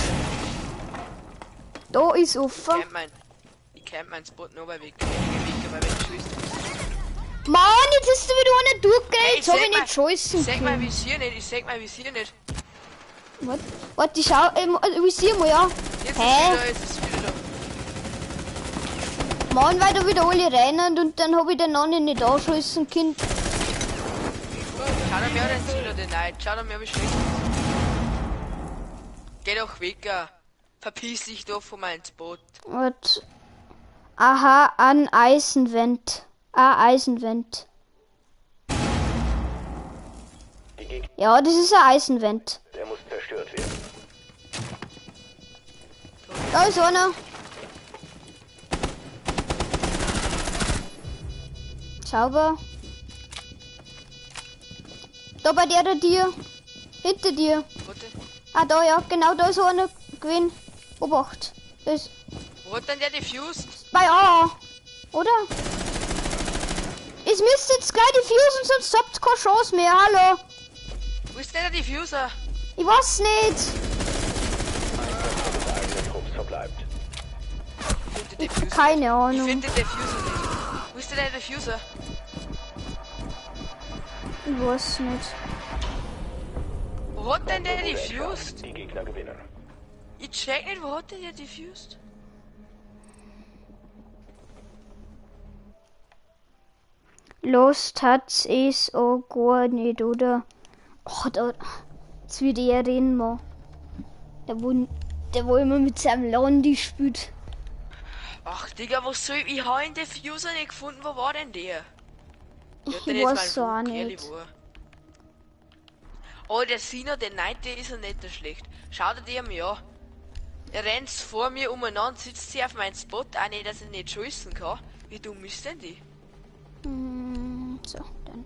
Da ist offen. Ich kenn meinen Spot noch bei weg, weil ich schießt. Mann, jetzt hast du wieder eine durchgegangen. Jetzt hab ich nicht geschossen. Ich sag mein Visier nicht. Warte, ich schau, Visier mal, ja. Jetzt ist wieder da. Mann, weil da wieder alle rennen und dann hab ich den anderen nicht anschießen können. Schau dir mir den Sina den Neid. Schau dir mir wie schlecht. Geh doch weg, verpiss dich doch von meinem Spot. Warte. Aha, an Eisenwand. Eisenwand. Ja, das ist eine Eisenwand. Der muss zerstört werden. Da ist einer. Sauber. Da bei der dir. Hinter dir. Ah, da, ja, genau, da ist einer gewesen. Obacht. Da ist. Wo hat denn der diffused? Bei A. Oder? Es müsste jetzt gleich diffusen, sonst habt ihr keine Chance mehr. Hallo. Wo ist denn der Diffuser? Ich weiß nicht. Keine Ahnung. Ich finde den Diffuser nicht. Wo ist denn der Diffuser? Ich weiß nicht. Wo hat denn der diffused? Die Gegner gewinnen. Ich check nicht, wo hat denn der diffused? Lost hat's es auch gar nicht, oder? Oh, da. Jetzt wird er reden, mal. Der wo immer mit seinem Landi spielt. Ach, Digga, was soll ich? Ich hab den Diffuser nicht gefunden. Wo war denn der? Ich weiß so auch nicht. Oh, der Sina, der Neid, der ist ja nicht so schlecht. Schau dir den mal an. Er rennt vor mir umeinander, sitzt sie auf meinen Spot, auch nicht, dass ich nicht schießen kann. Wie dumm ist denn die? So, dann.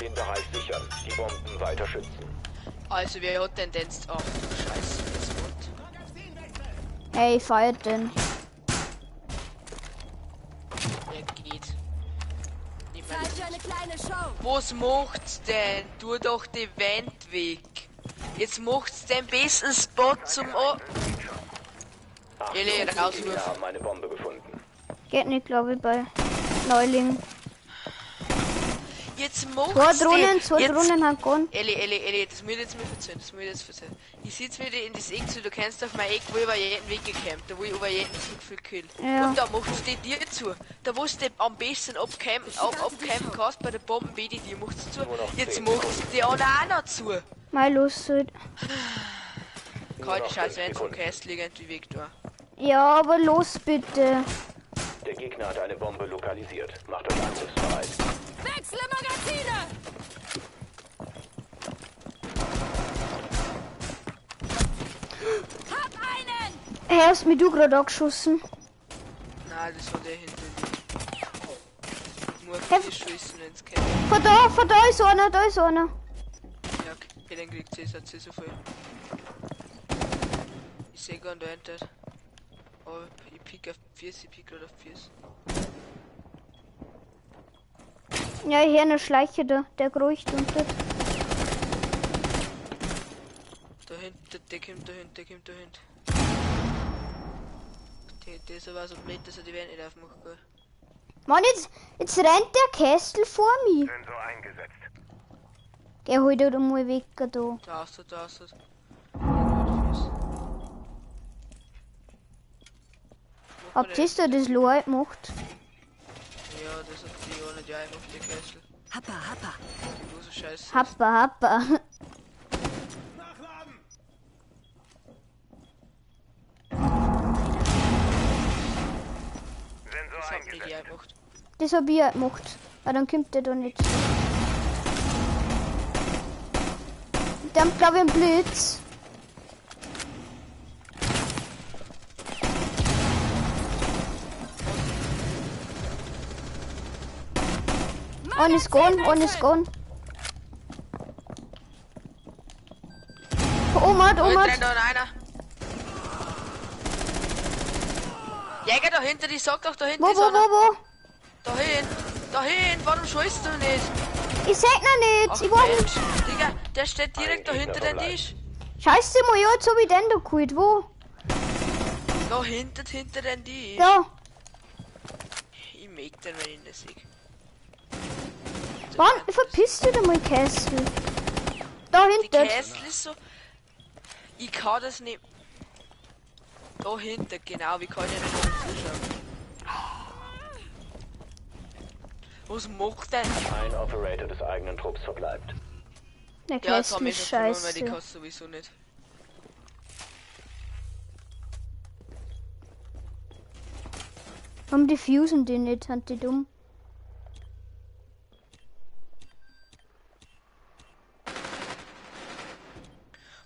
Den Bereich sichern, die Bomben weiter schützen. Also wer hat Tendenz? Ach du Scheiße, das Wort. Hey, feiert denn? Der geht. Zeit für eine kleine Show. Was macht's denn? Tu doch die Wand weg. Jetzt macht's den besten Spot zum Eli, rauswurf. Wir haben eine Bombe gefunden. Geht nicht, glaube ich, bei Neuling. Jetzt macht's Zwei Drohnen haben gone. Eli, das muss ich jetzt mal erzählen, Ich sitze wieder in das Eck zu, du kennst auf mein Eck, wo ich über jeden Weg gekämmt, da wo ich über jeden Zug viel kill. Ja. Und da macht's die dir zu. Da wo du am besten abkämmen kannst bei der Bomben, wie die dir macht's zu. Jetzt macht's die anderen auch noch zu. Mal los halt. Keine Scheiße, wenn vom Kästl irgendwie weg da. Ja, aber los bitte. Der Gegner hat eine Bombe lokalisiert. Macht euch angriffsbereit. Wechsle Magazine! Hab einen! Hey, hast mich du gerade angeschossen? Nein, das war der hinter mir. Nur Hey. die Schüssen ins Kästl. Von da ist einer, da ist einer. Ja, okay, dann kriegt sie, hat sie so viel. Ich sehe gar nicht, der Enter. Oh, ich pick auf 4, ich pick gerade auf 4. Ja, hier eine Schleiche da, der kreucht und das. Da hinten, der kommt da hinten. Der ist aber so blöd, dass er die Wände nicht aufmachen kann. Mann, jetzt rennt der Kästl vor mir. Sensor eingesetzt. Der holt halt mal weg da. Da hast du. Habt ihr das Lohr gemacht? Ja, das hat die ohne die einfach die Kästl. Happa. Du so scheiße. Happa. Sensor Das hat die eingesetzt. einfach. Das hab ich auch gemacht. Aber dann kommt der da nicht. Der hat, glaube ich, einen Blitz. One is gone. Omad. Rennt da einer. Jäger da hinter, ich sag doch da hinten ist einer. Wo? Dahin, warum schießt du nicht? Ich seh noch nicht. Ach, Ich war Mensch, Digga, der steht direkt da hinter den Tisch. Scheiße mal, ja, jetzt hab ich den da geholt. Wo? Da hinter den Tisch. Da. Ich mag den, wenn ich ihn das sehe. Wann? Verpiss dich doch mal, Kästl. Da Die hinter. Kästl ist so... Ich kann das nicht... Da hinter, genau, wie kann ich nicht zuschauen? Was macht denn? Ein Operator des eigenen Trupps verbleibt. Der Ja, das Kästl haben wir ist schon verloren, weil die scheiße. kannst du sowieso nicht. Warum diffusen die nicht? Sind die dumm?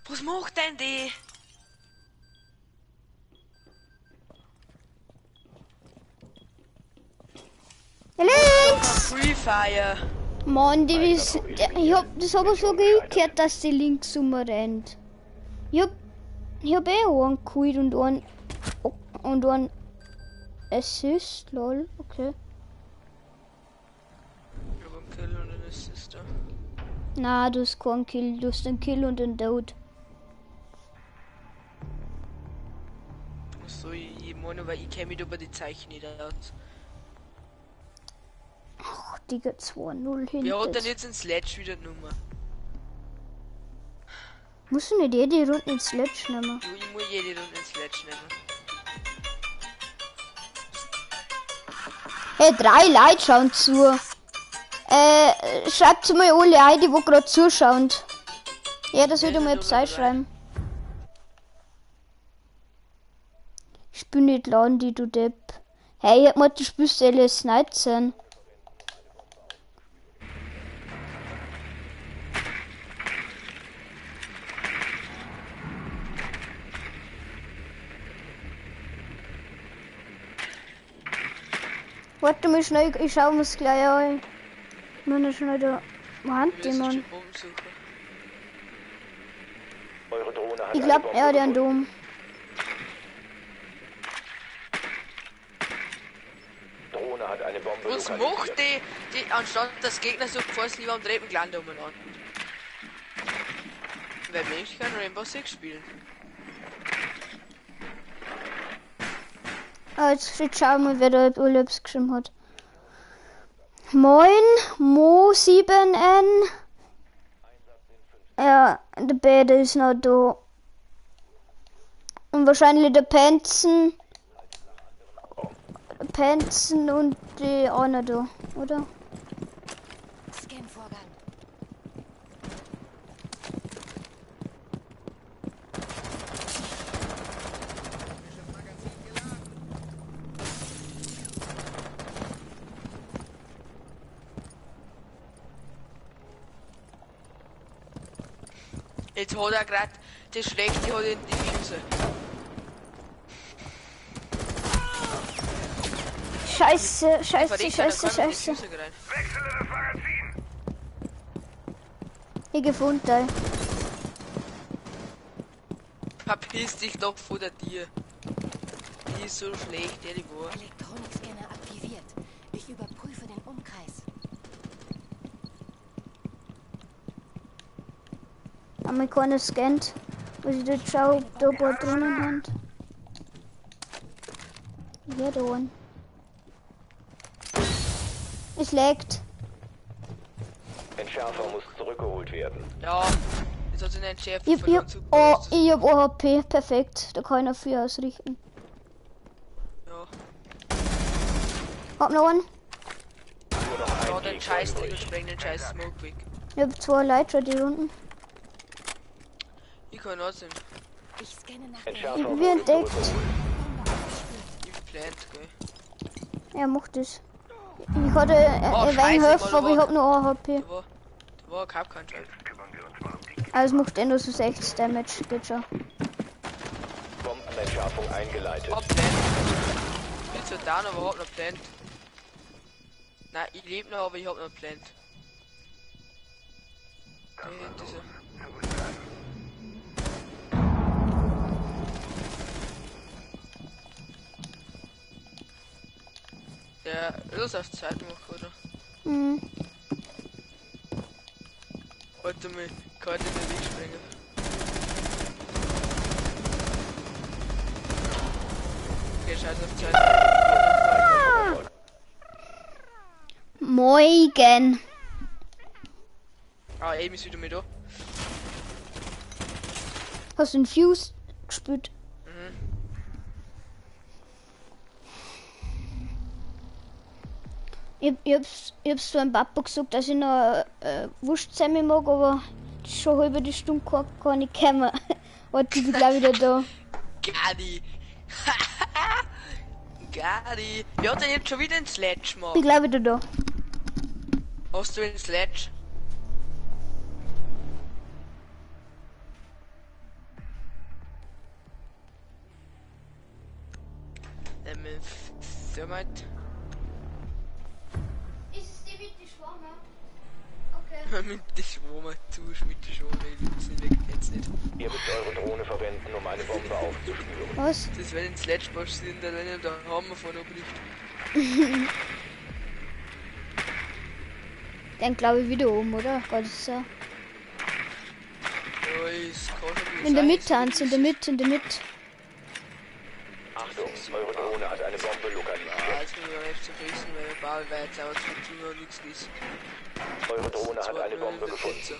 Was macht denn die? Links! Free Fire. Mann, die ist... Ich hab das aber so gehört, dass die links rennt. Ich hab einen geholt und einen Assist, lol, okay. Ich hab einen Kill und einen Assist. Na, du hast keinen Kill, du hast einen Kill und einen Tod. So, ich meine, weil ich kenne mich über die Zeichen nicht aus. Ach, Digga, 2-0 hinter. Wer hat denn jetzt ein Sledge wieder die Nummer? Musst du nicht jede Runde ins Sledge nehmen? Du, ich muss jede Runde ins Sledge nehmen. Hey, 3 Leute schauen zu. Schreibt mal alle ein, die gerade zuschauen. Ja, das würde mal Bescheid schreiben. Ich bin nicht Landi, du Depp. Hey, ich hab mal, du spielst LS19. Warte mal schnell, ich schau mir's gleich an. Ich muss schnell da. Wo haben die, Mann? Eure Drohne hat Ich glaub, er hat einen Dom. Drohne hat eine Bombe Was lokalisiert. macht die anstatt das Gegner so fast lieber am Treppengelände umeinander? Weil ich kann Rainbow Six spielen. Jetzt schauen wir, wer da Urlaubs geschrieben hat. Moin, Mo7N. Ja, der Bäder ist noch da. Und wahrscheinlich der Penzen. Penzen und die Anna da, oder? Scan-Vorgang. Jetzt hat er gerade das Schlechte hat in die Füße. Scheiße, scheiße. Hier gefunden. Verpiss dich doch vor der Tür. Die ist so schlecht, ja, die war. Elektronikscanner aktiviert. Ich überprüfe den Umkreis. Aber keiner scannt. Muss ich dort schauen, ob da ein paar drinnen haben. Ja, da unten. Es laggt. Entschärfer muss zurückgeholt werden. Ja, jetzt hat sie einen Chef Ich hab OHP, perfekt. Da kann ich noch viel ausrichten. Ja. Hab noch einen. Ja, den Scheißdreck, spreng den scheiß Smoke weg. Ich hab 2 Leute schon, die unten. Ich kann auch sehen. Ich scanne nach Entschärfer Wie entdeckt. Ich plant, gell. Er macht es. Ich hatte ein wenig Hilfe, aber ich hab nur OHP. Da war kein Scheiß. Also macht er nur so 60 Damage, geht schon. Bombenentschärfung eingeleitet. Hab plant. Ich bin zwar down, aber hab noch plant. Nein, ich lebe noch, aber ich hab noch plant. Diese. Der ist auf Zeit gemacht, oder? Mhm. Warte mal, kann ich den nicht springen? Okay, scheiß auf Zeit. Morgen. Ah, Amy ist wieder mit da. Hast du einen Fuse gespielt? Ich hab's zu einem Papa gesagt, dass ich noch Wurstsemmel mag, aber schon halbe die Stunde kann ich kommen. Warte, ich bin gleich wieder da. Gadi! Gadi! Wer hat denn jetzt schon wieder einen Sledge Ich gemacht? bin gleich wieder da. Hast du einen Sledge? Thermite. Ist es die mit die Schwamme? Okay. Mit der Schwammer tust, mit der Schwammer, ich lieb's nicht weg, jetzt nicht. Ihr müsst eure Drohne verwenden, um eine Bombe aufzuspüren. Was? Das wäre ein Sledge passieren, da wenn der Hammer von abbricht. Dann glaube ich wieder oben, oder? Gott ist so. Ja, ist kann In der Mitte, Hans, in der Mitte. Achtung, eure Drohne hat eine Bombe Ja, lokalisiert. jetzt bin ich auch nicht zu wissen, weil der Ball war jetzt aber zu tun und nichts ist. Eure Drohne hat eine Bombe gefunden.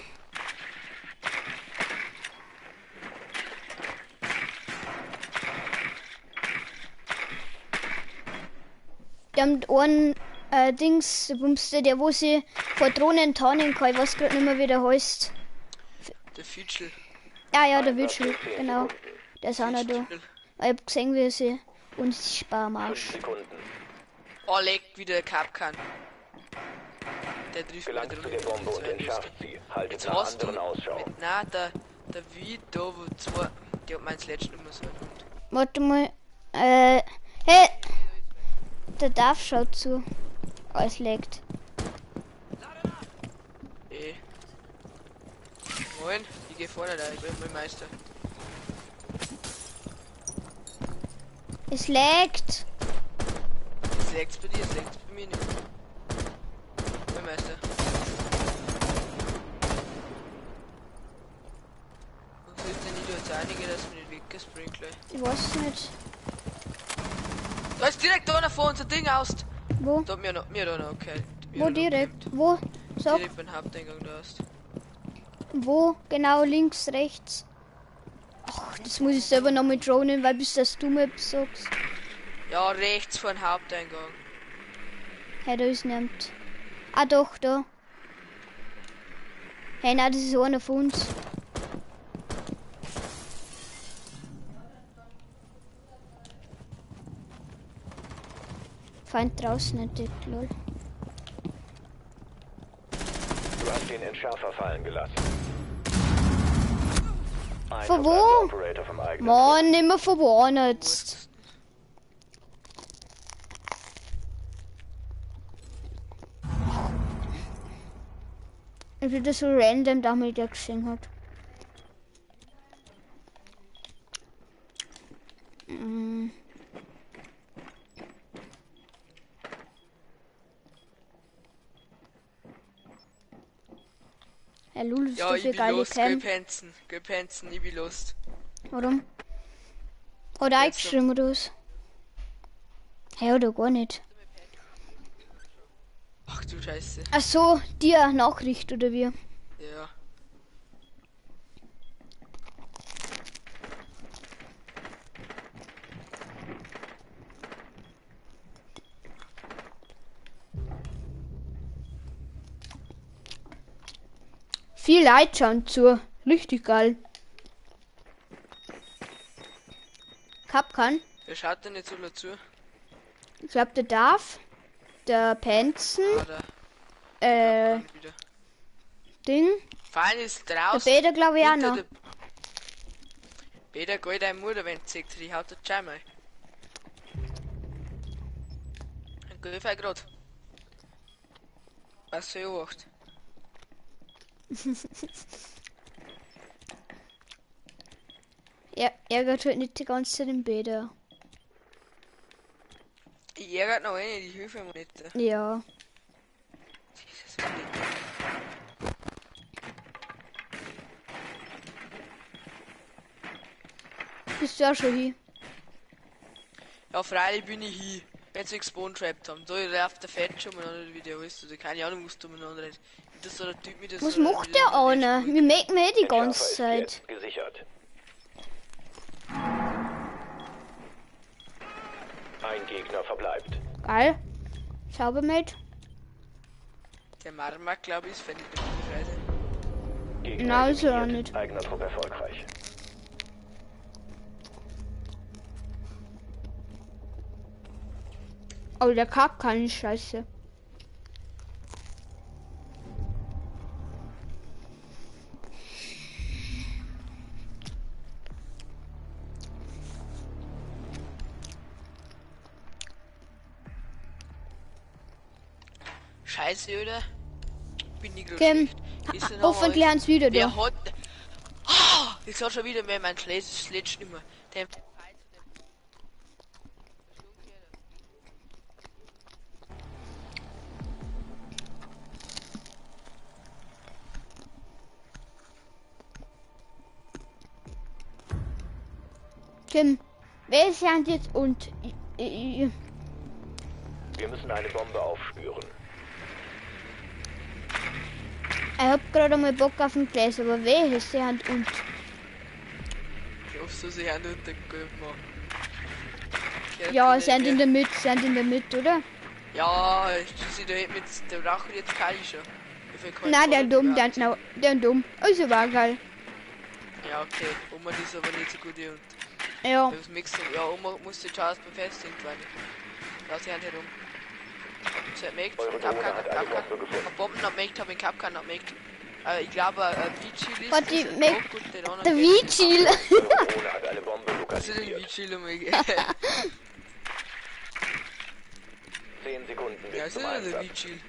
dem einen Dings, Bumste, der wo sie Patronen tarnen kann, ich weiß gerade nicht mehr, wie der heißt. Der Fitschel. Ja, der Witschel, genau. Der ist auch noch da. Ich hab gesehen, wie sie uns sparen. Oh, legt wieder der Kapkan. Der trifft Gelangt mich zu der Bombe und entschärft sie. Haltet Jetzt nach hast anderen du. Ausschau. Nein, der Vito, wo zwei. Der hat meins letztes Nummer so. Warte mal. Hey! Der Darf schaut zu. Alles legt. Moin, ich geh vorne da, ich bin mein Meister. Es legt. Es legt's bei dir, es legt's bei mir nicht. Mein Meister. Und hilft dir nicht jetzt einige, dass wir nicht weggespringt gleich. Ich weiß nicht. Da ist direkt da einer vor unser Ding aus. Wo? Da mir da noch, okay. Wo direkt? Wo? Sag. Direkt beim Haupteingang da hast. Wo? Genau, links, rechts. Ach, das muss ich selber noch mit dronen, weil bis das du mir sagst. Ja, rechts vor dem Haupteingang. Hey, da ist niemand. Ah, doch, da. Hey, nein, das ist einer von uns. Feind draußen entdeckt, lol. Du hast den Entschärfer fallen gelassen. Von wo? Mann, nicht mehr von wo jetzt. Ich will das so random, damit er gesehen hat. Herr Lul, ist ja, das eine geile Cam. Geh penzen, ich bin Lust. Warum? Hat er eingeschrieben oder was? Hey, oder gar nicht. Ach du Scheiße. Ach so, dir Nachricht oder wie? Ja. Viel Leid schauen zu. Richtig geil. Kapkan. Wer schaut denn jetzt so dazu? Ich glaube, der Darf. Der Penzen. Ding. Fallen ist draußen. Der Bäder, glaube ich, auch noch. Bäder geht deine Mutter, wenn sie sagt, die haut das Scheimal. Ein Göfer grad. Was für Obacht. Ja, ärgert halt nicht die ganze Zeit den Bäder. Ich ärgert noch eine, die Hilfe mir nicht. Ja. Jesus, Bist du auch schon hier? ja, freilich bin ich hier. Wenn sie Spawn trapped haben. Da auf der Fett schon mal wie der ist. Oder keine Ahnung, was du miteinander redest. Das ist so der Typ mit der. Was macht der Anna? Wir merken mir die ganze Zeit. Gesichert. Ein Gegner verbleibt. Geil. Saubermate. Der Marmak, glaube ich, ist fertig mit der Reise. Nein, ist er auch nicht. Eigener Trupp erfolgreich. Aber der Kack kann nicht scheiße. Scheiße, oder? Bin ich Kim, hoffentlich haben sie wieder der da. hat. Oh, jetzt hat schon wieder mehr mein letztes nicht mehr. Der Kim, wer sind jetzt und Wir müssen eine Bombe aufspüren. ich hab gerade mal Bock auf ein Glas, aber wer ist die Hand und? Glaubst du, sie haben untergegeben? Ja, sind in der Mitte, oder? Ja, sie da mit der Rache jetzt kann ich schon. Nein, der dumm, der dumm. Also war geil. Ja, okay. Oma ist aber nicht so gut und. Ja. Das Mixen, ja, Oma muss die Chance befestigen, weil lass die Hand herum. Sie hat megt, Kapkan. Hab Bomben abmegt, hab den Kapkan abmegt. Ich glaube, V-Chill ist. Warte, Gut, der V-Chill. Was ist denn V-Chill, Omega? 10 Sekunden Ja, bis ist zum ja der Einsatz. V-Chill.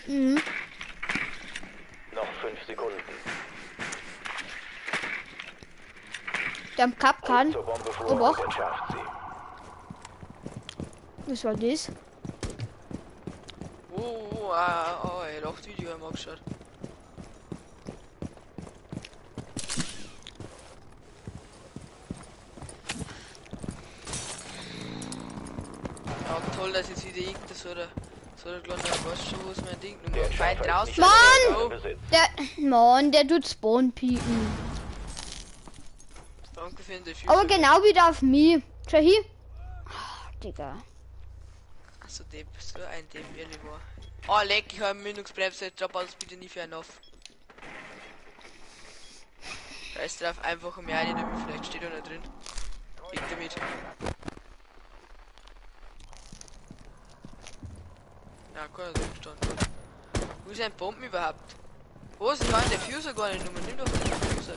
Mhm. Noch 5 Sekunden. Der am Kapkan. Zur Bombe vor Oh, und doch. entschärft sie. Was war das? Oh, ey, doch, das Video haben wir geschaut. Ja, toll, dass jetzt wieder irgendein so der kleine, weißt du, wo ist mein Ding? Nur noch fein draußen. Mann, der tut Spawn pieken. Danke für den Aber genau wieder auf mich. Schau hier. Oh, Digga. Achso, Depp, so ein Depp, ehrlich war. Oh, leck, ich habe Mündungsbremse, drop alles bitte nie für einen auf. Scheiß drauf, einfach um ja, vielleicht steht er noch drin. Weg damit. Ja, kann er drin standen. Wo ist ein Bomben überhaupt? Wo ist denn der Fuser gar nicht Nummer? Nimm doch den Fuser.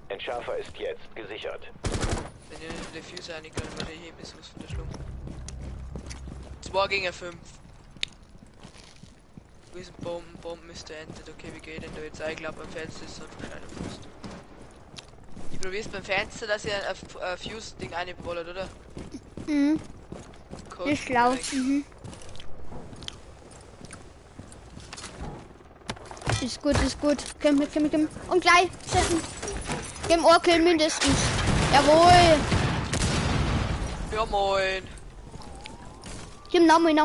Entschärfer ist jetzt gesichert. Wenn ihr nicht der Fuser einig kann, weil der heben ist was von der Schlung. 2 gegen 5. Wo ist ein Bomben? Bomben ist der Ende. Okay, wie geht denn da jetzt? Ich glaube, beim Fenster ist es einfach keine Fust. Ich probier's beim Fenster, dass ihr ein Fuse-Ding einbaut, oder? Mhm. Cool. Ist schlau. Mhm. Ist gut, ist gut. Komm. Und gleich. Gem Orkel mindestens. Jawohl. Ja, moin. Gem Namui.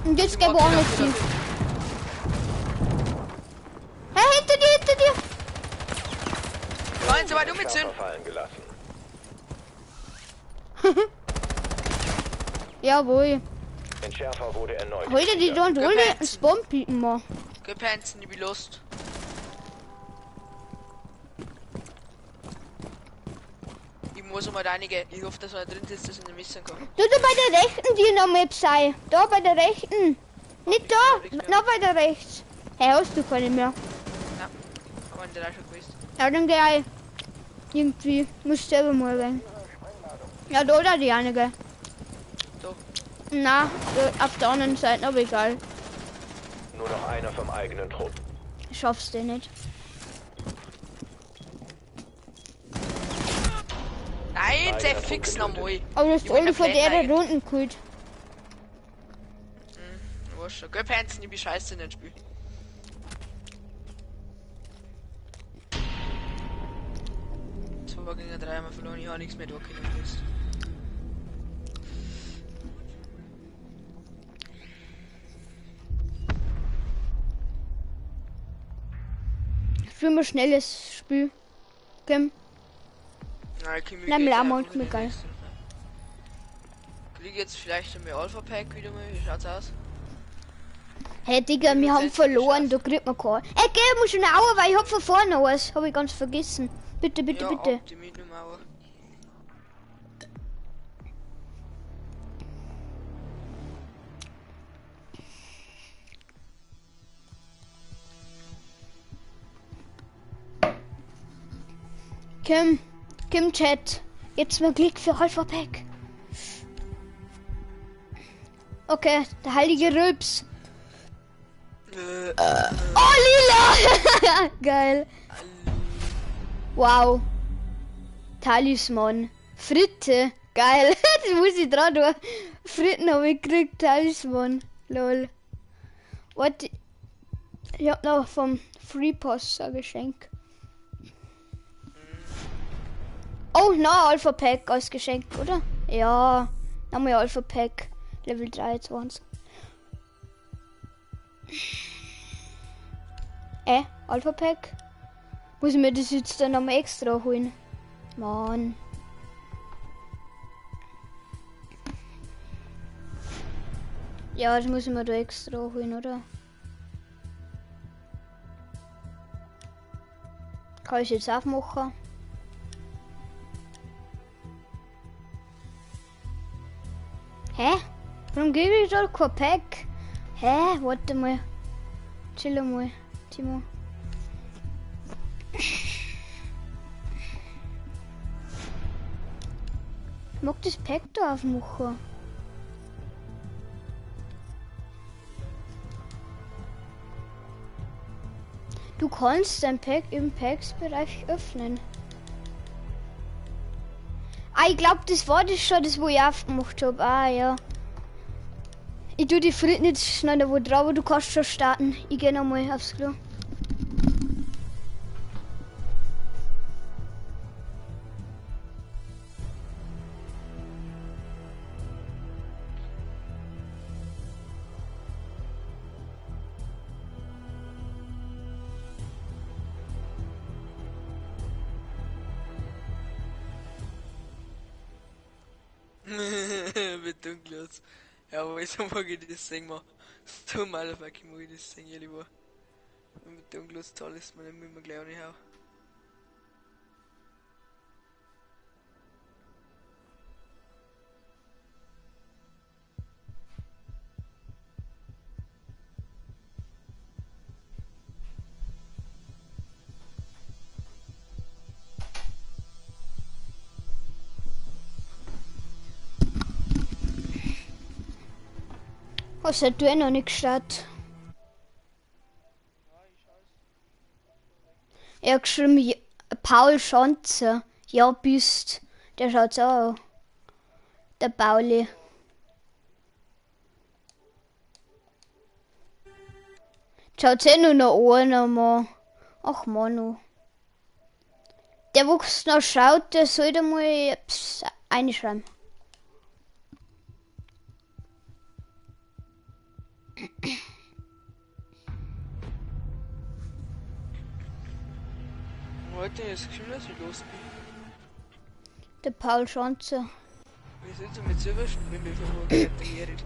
Und jetzt gebe ich auch noch viel. Hey, hinter dir! Nein, so weit mit sind. Fallen gelassen. Jawohl. Entschärfer wurde erneut. Heute die don't wohl einen Spawn pieken mal. Gepenzen, ich bin lost. Ich muss mal einige. Ich hoffe, dass er drin ist, dass ich nicht missen kann. Du da bei der rechten die noch Map sei. Da bei der rechten. Nicht da, noch bei der rechts. Hey, hast du keine mehr? Ja, aber in der schon gewusst. Ja, dann geh. Irgendwie muss selber mal rein. Ja, da oder die einige. Doch. Na, auf der anderen Seite, aber egal. Nur noch einer vom eigenen Trupp. Schaffst du nicht. Nein, der fix noch mal. Aber das ist alle von der Runden gut. Wurscht schon. Gepenzen, ich bin scheiße in dem Spiel. Gegen 3 haben wir verloren, ich habe nichts mehr da können. Für ein schnelles Spiel. Komm. Nein, mir auch mir geil. Krieg jetzt vielleicht ein Alpha Pack wieder mal, wie schaut's aus? Hey Digga, wir haben verloren, da kriegt man keinen. Ey, geh, muss schon auch, weil ich hab von vorne was. Hab ich ganz vergessen. Bitte. Kim Chat. Jetzt mal Klick für Alpha Pack. Okay, der heilige Rülps. Oh, lila! Geil. Wow. Talisman. Fritte. Geil. Das muss ich dran tun. Fritten habe ich gekriegt. Talisman. Lol. Warte. Ich hab noch vom Free Pass ein Geschenk. Oh, na, Alpha Pack als Geschenk, oder? Ja. Nochmal Alpha Pack. Level 23. Alpha Pack? Muss ich mir das jetzt dann nochmal extra holen? Mann. Ja, das muss ich mir da extra holen, oder? Kann ich jetzt aufmachen? Hä? Warum gebe ich da kein Pack? Hä? Warte mal. Chill mal, Timo. Ich mag das Pack da aufmachen. Du kannst dein Pack im Packs-Bereich öffnen. Ah, ich glaube, das war das schon, das wo ich aufgemacht habe. Ah, ja. Ich tue die Fritten jetzt schnell da wo drauf, aber du kannst schon starten. Ich gehe nochmal aufs Klo. Mit Dunkles. Ja, aber wieso mag ich das Ding mal? So motherfucking mag ich das Ding hier lieber. Und mit Dunkles toll ist man nicht mehr gleich nicht auf. Was hat du noch nicht gestartet? Er hat geschrieben, Paul Schanze. Ja, bist. Der schaut's auch. Der Pauli. Schaut's nur noch einer, Mann. Ach, Manu. Der, wo es noch schaut, der sollte mal einschreiben. Heute ist geschrieben, dass ich los bin. Der Paul Schanze. Wir sind so mit selber spielen, bevor wir Karriere.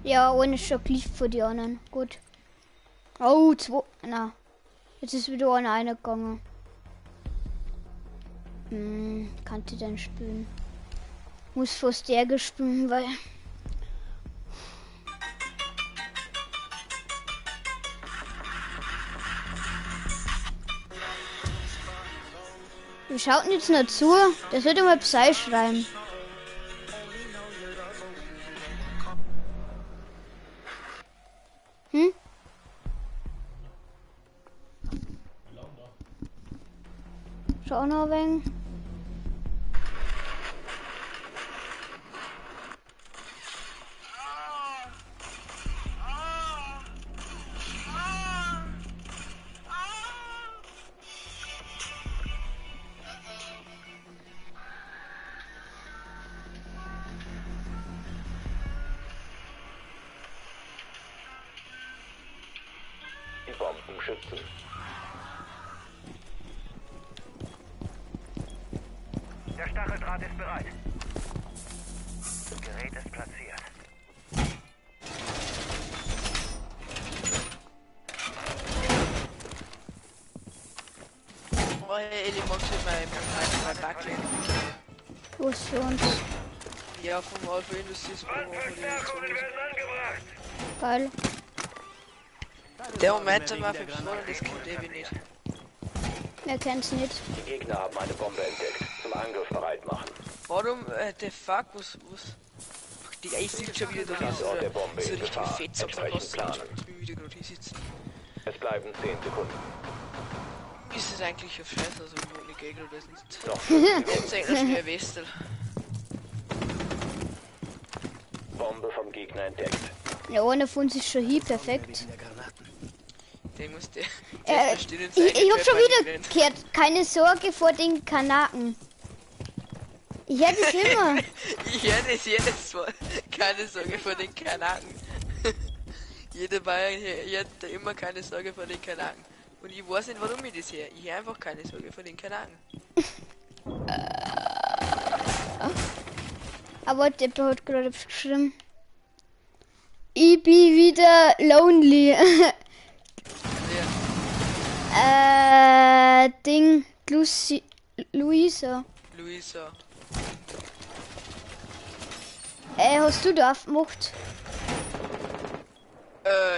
Ja, ohne schon Kliff von die anderen. Gut. Oh, 2. Na. Jetzt ist wieder einer reingegangen. Kann die denn spielen? Muss fast der gespielt, weil. Wir schauten jetzt noch zu. Der sollte mal Psy schreiben. Schau noch ein wenig. Die Bomben schützen. Der Stacheldraht ist bereit. Das Gerät ist platziert. Oh, Eli, magst du mein Backlink? Wo ist für uns? Ja, vom Alpha Industries Promo. Geil. Der Moment war für Personen, das kennt Evi nicht. Wer kennt's nicht? Die Gegner haben eine Bombe entdeckt. Zum Angriff bereit machen. Warum, the fuck, was? Die Eis sieht schon wieder da Standort der Bombe so in richtig Gefahr. fett Entsprechend planen. Ich bin wieder gerade hier sitzen. Es bleiben 10 Sekunden. Ist es eigentlich auf Scheiße, also ohne Gegner oder ist nicht? Noch Jetzt eigentlich schnell Westel. Bombe vom Gegner entdeckt. Ja, einer von uns ist schon hier, perfekt. Den muss der. Ich hab schon wieder gehört, keine Sorge vor den Kanaken. Ich hätte es immer. Ich hätte es jedes Mal. Keine Sorge vor den Kanaken. Jeder Bayern hier hat immer keine Sorge vor den Kanaken. Und ich weiß nicht, warum ich das her. Ich habe einfach keine Sorge vor den Kanaken. Aber der hat gerade geschrieben. Ich bin wieder lonely. Ja. Ding. Luisa. Luisa. Hast du da aufgemacht?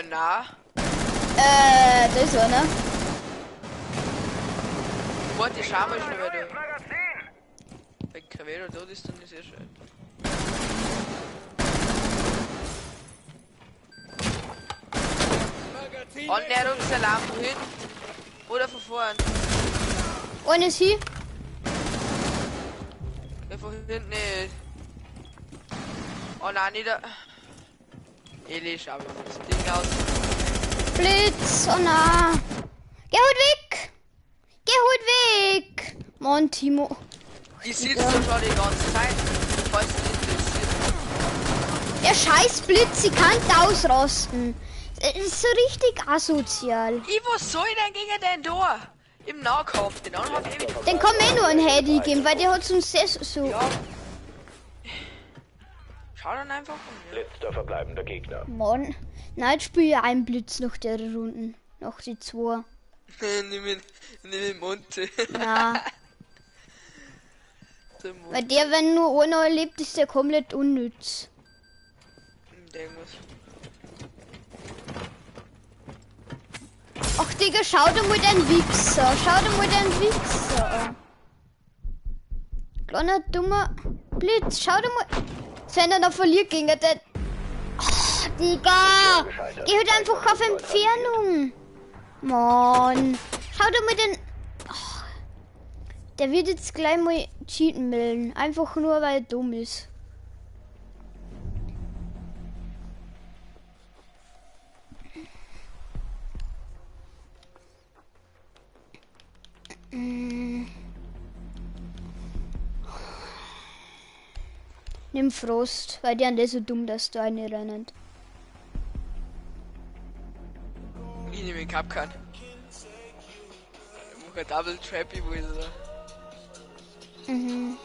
Na. Da ist einer. Warte, ich schau mal schnell, weil du... Wenn Cravero dort ist, dann ist ja schön. Annäherungsalarm von hinten. Oder von vorn. Eine ist hier. Ja, von hinten nicht. Oh nein, nicht da. Eli, schau mir das Ding aus. Blitz, oh nein. Geh halt weg. Geh halt weg. Mann, Timo. Ich sitze da schon die ganze Zeit. Falls es interessiert. Der scheiß Blitz, ich kann ausrasten. Das ist so richtig asozial. Was soll ich denn gegen den da? Im Nahkampf, den anderen hab ich ewig. Den kann mir nur ein Handy geben, weil der hat so ein so. Ja. Schau dann einfach. Letzter verbleibender Gegner. Mann. Nein, jetzt spiele ich einen Blitz nach der Runden. Nach die 2. Nimm den Monte. Nein. Weil der, wenn nur einer erlebt, ist der komplett unnütz. Ach Digga, schau dir mal den Wichser. Schau dir mal den Wichser an. Kleiner dummer Blitz, schau dir mal. Wenn er noch verliert gegen den. Oh, Digga! Geh halt einfach auf Entfernung. Mann. Schau dir mal den. Oh. Der wird jetzt gleich mal cheaten melden. Einfach nur, weil er dumm ist. Nimm Frost, weil die sind so dumm, dass du eine rennen. Ich nehme den Capcan. Ich mache ein Double Trappy wohl, oder? Mhm.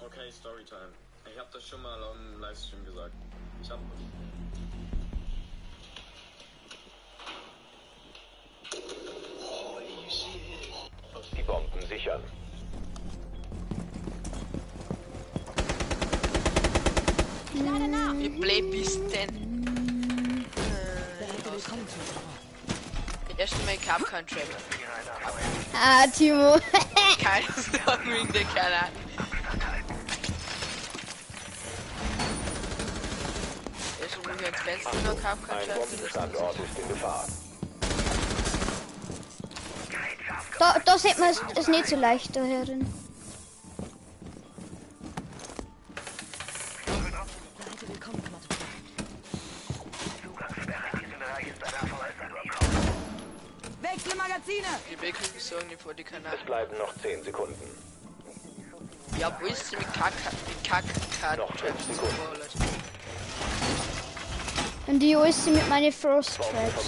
Okay, Storytime. Ich hab das schon mal am Livestream gesagt. Ich hab... Die Bomben sichern. Wie blöd bist du denn? Erst mal Capcan Trap. Ah, Timo. Keine Sorge wegen der Kanaken. Erst mal ins Fenster noch Capcan Ein Bombenstandort ist in Gefahr. Da sieht man es nicht so leicht da herin. Wechsel Magazine! Die Wechsel sorgen die vor die Kanäle. Es bleiben noch 10 Sekunden. Ja, wo ist sie mit Kack-Karten? Noch 5 Sekunden. Und die ist sie mit meinen Frost Traps.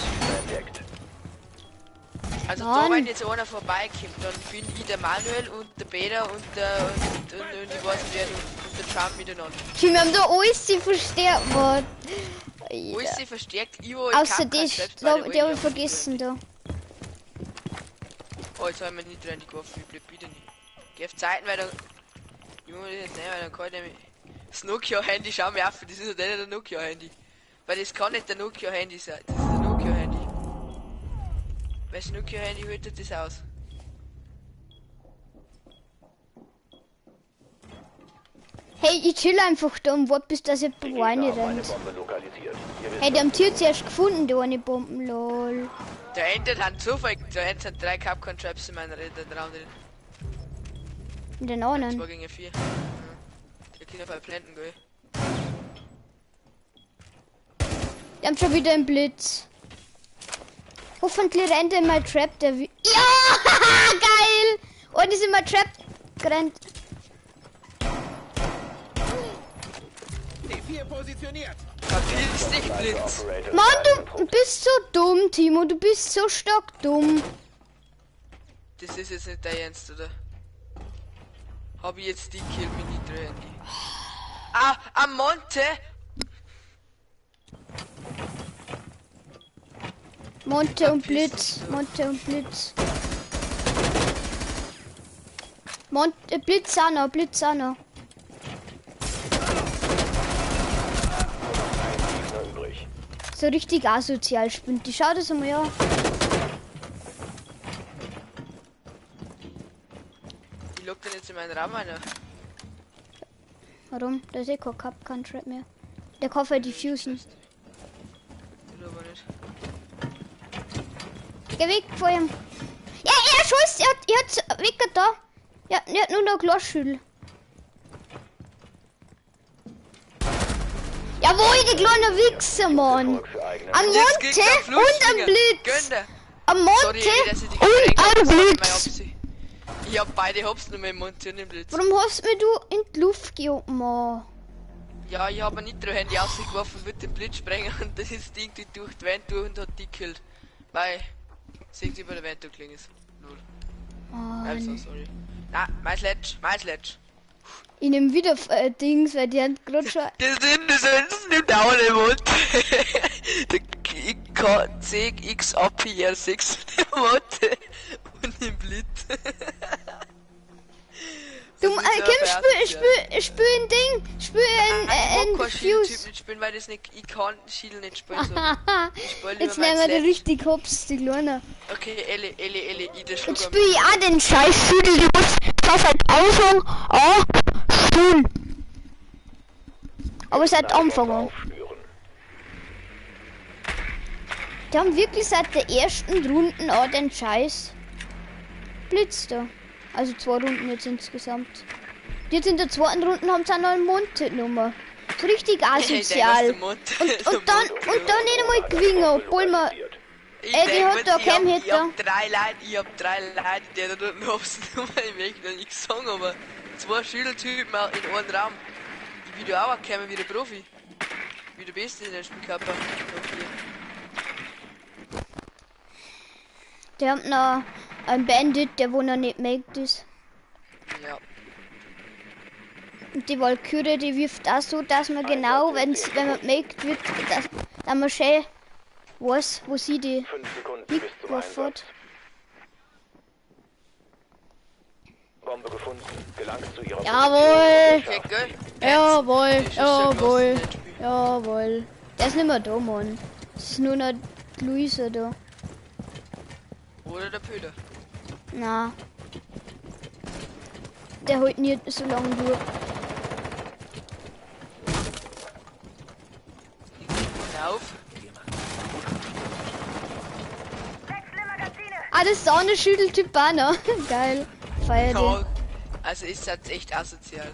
Also da, wenn jetzt einer vorbeikommt, dann bin ich der Manuel und der Peter und ich weiß nicht wer und der Trump miteinander. Wir haben da alles verstärkt worden. Alles verstärkt, außer das, der habe ich vergessen da. Oh, jetzt haben wir nicht dran geworfen, wie blöd bitte nicht. Geh auf Zeiten, weil dann... Junge, das jetzt nicht, weil dann kann ich nämlich... Das Nokia-Handy, schau mir auf, das ist ja nicht der Nokia-Handy. Weil das kann nicht der Nokia-Handy sein, das ist der Nokia-Handy. Weil das Nokia-Handy hört das aus. Hey, ich chill einfach da und warte, bis das jemand reinrennt. Hey, die haben hier zuerst gefunden, da eine Bomben, lol. Der Ende hat Zufall, da sind 3 Capcan Traps in meiner Raum drin. In den anderen? 2 gegen 4. Der kann auf Planten gehen. Die haben schon wieder einen Blitz. Hoffentlich rennt er in mein Trap, der wie. Ja! Geil! Und ist in mein Trap gerannt. D4 positioniert. Verpiss dich, Blitz. Mann, du bist so dumm, Timo. Du bist so stark dumm. Das ist jetzt nicht dein Ernst, oder? Hab ich jetzt die Kill mit Nitro-Handy? Ah, am Monte! Monte und Blitz. Monte und Blitz. Blitz auch noch, Blitz auch noch. So richtig asozial spinnt die. Schau das mal an. Die lockt dann jetzt in meinen Raum rein. Warum? Da ist eh kein Cup-Contract mehr. Der kauft halt die Fusion. Oder aber nicht. Geh weg vor ihm. Ja, er schießt. Er hat weg da. Ja, er hat nur noch Glasschüttel. Jawohl, die kleine Wichser, Mann. Am Monte und am Blitz. Am Monte und am Blitz. Ich hab beide Hops nur mit dem Monte und dem Blitz. Warum hast mir du in die Luft gehoben, Mann? Ja, ich hab ein Nitro-Handy ausgeworfen mit dem Blitzsprenger und das ist irgendwie durch die Wand durch und hat die gekillt. Weil sie über der Wand durchgelegen ist. Null. Also, sorry. Na, mein Sledge. Ich nehm wieder Dings, weil die haben gerade schon. Das nimmt auch den Mund. Der CX APR6 der Monte und im Blitz. Du, Kim, spül ein Ding, spül ein Fuse. Ich spielen, weil das nicht, ich kann Shield nicht spielen. So. Jetzt nehmen wir den richtig hops, die Kleine. Okay, Ellie, ich das jetzt spül ich auch den scheiß Schüttel, du musst das halt Anfang spülen. Aber seit Anfang an. Die haben wirklich seit der ersten Runden auch den scheiß Blitz da. Also 2 Runden jetzt insgesamt. Jetzt in der zweiten Runde haben sie auch noch einen Monte-Nummer. So richtig asozial. Und dann nicht einmal gewinnen, obwohl man. Die hat da keinen Hitter. Ich hab 3 Leute, die da dort Nummer, ich möchte nichts sagen, aber 2 Schülertypen in einem Raum. Die Video auch kämen wie der Profi. Wie der Beste in der Spielkörper. Die haben noch ein Bandit, der wo noch nicht maked ist. Ja. Und die Valkyrie, die wirft auch so, dass man genau, wenn man maked wird, dass man schön weiß, wo sie die mitgeworfen hat. Bombe gefunden. Gelangst zu ihrer Jawohl. Der ist nicht mehr da, Mann. Das ist nur noch Luisa da. Oder der Pöder. Na. Der holt nicht so lange durch. Auf. Das ist auch eine Schütteltyp Banner. Geil. Feier ja, also ist das echt asozial.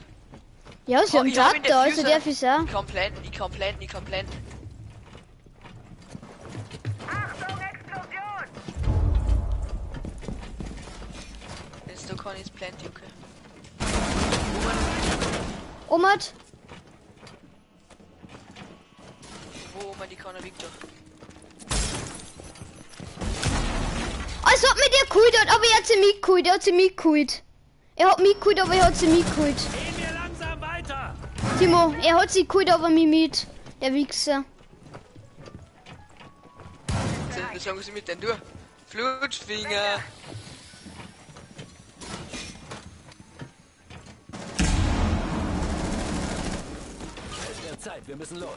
Ja, sie haben Traktor, also der ist auch. Ich kann blenden. Achtung, Explosion! Jetzt da kann ich blenden, okay. Omat. Wo Oma die kann er Victor? Als ob mir der geholt hat, aber er hat sie mitgeholt, Er hat mich geholt, aber er hat sie mitgeholt. Gehen wir langsam weiter. Timo, er hat sie geholt, aber mich mit. Der Wichser. Was sagen sie mit denn durch? Flutschfinger. Es wird Zeit, wir müssen los.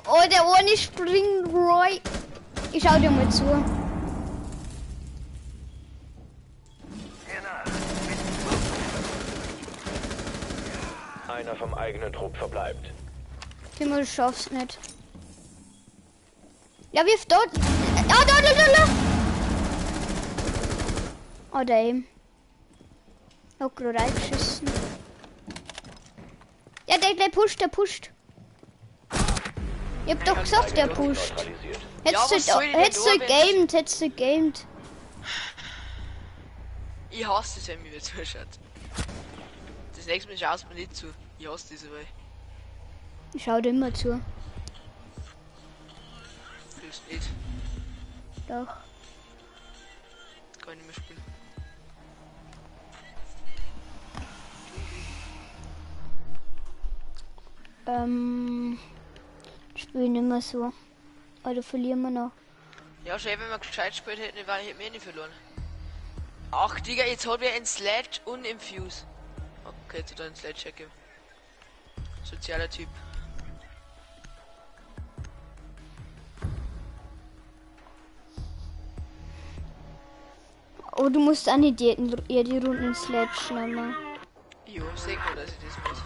Oh, der eine springt Roy. Ich schau dir mal zu. Einer vom eigenen Trupp verbleibt. Timo, du schaffst nicht. Ja, wirf dort. Ah, da. Oh, der eben. Hab gerade reingeschissen. Ja, der pusht. Ich hab doch gesagt, der pusht. Hättest du gamed. Ich hasse es, wenn mir wer zuschaut. Das nächste Mal schaust mir nicht zu. Ich hasse diese Weise. Ich schau dir immer zu. Willst nicht? Doch. Kann ich nicht mehr spielen. Spielen immer so. Oder verlieren wir noch? Ja, schön, wenn wir gescheit gespielt hätten, hätten wir nicht verloren. Ach, Digga, jetzt hat wir ein Sledge und im Fuse. Okay, jetzt hat er einen Sledge checken. Sozialer Typ. Oh, du musst an die Runden Sledge nehmen. Jo, sag mal, dass ich das muss.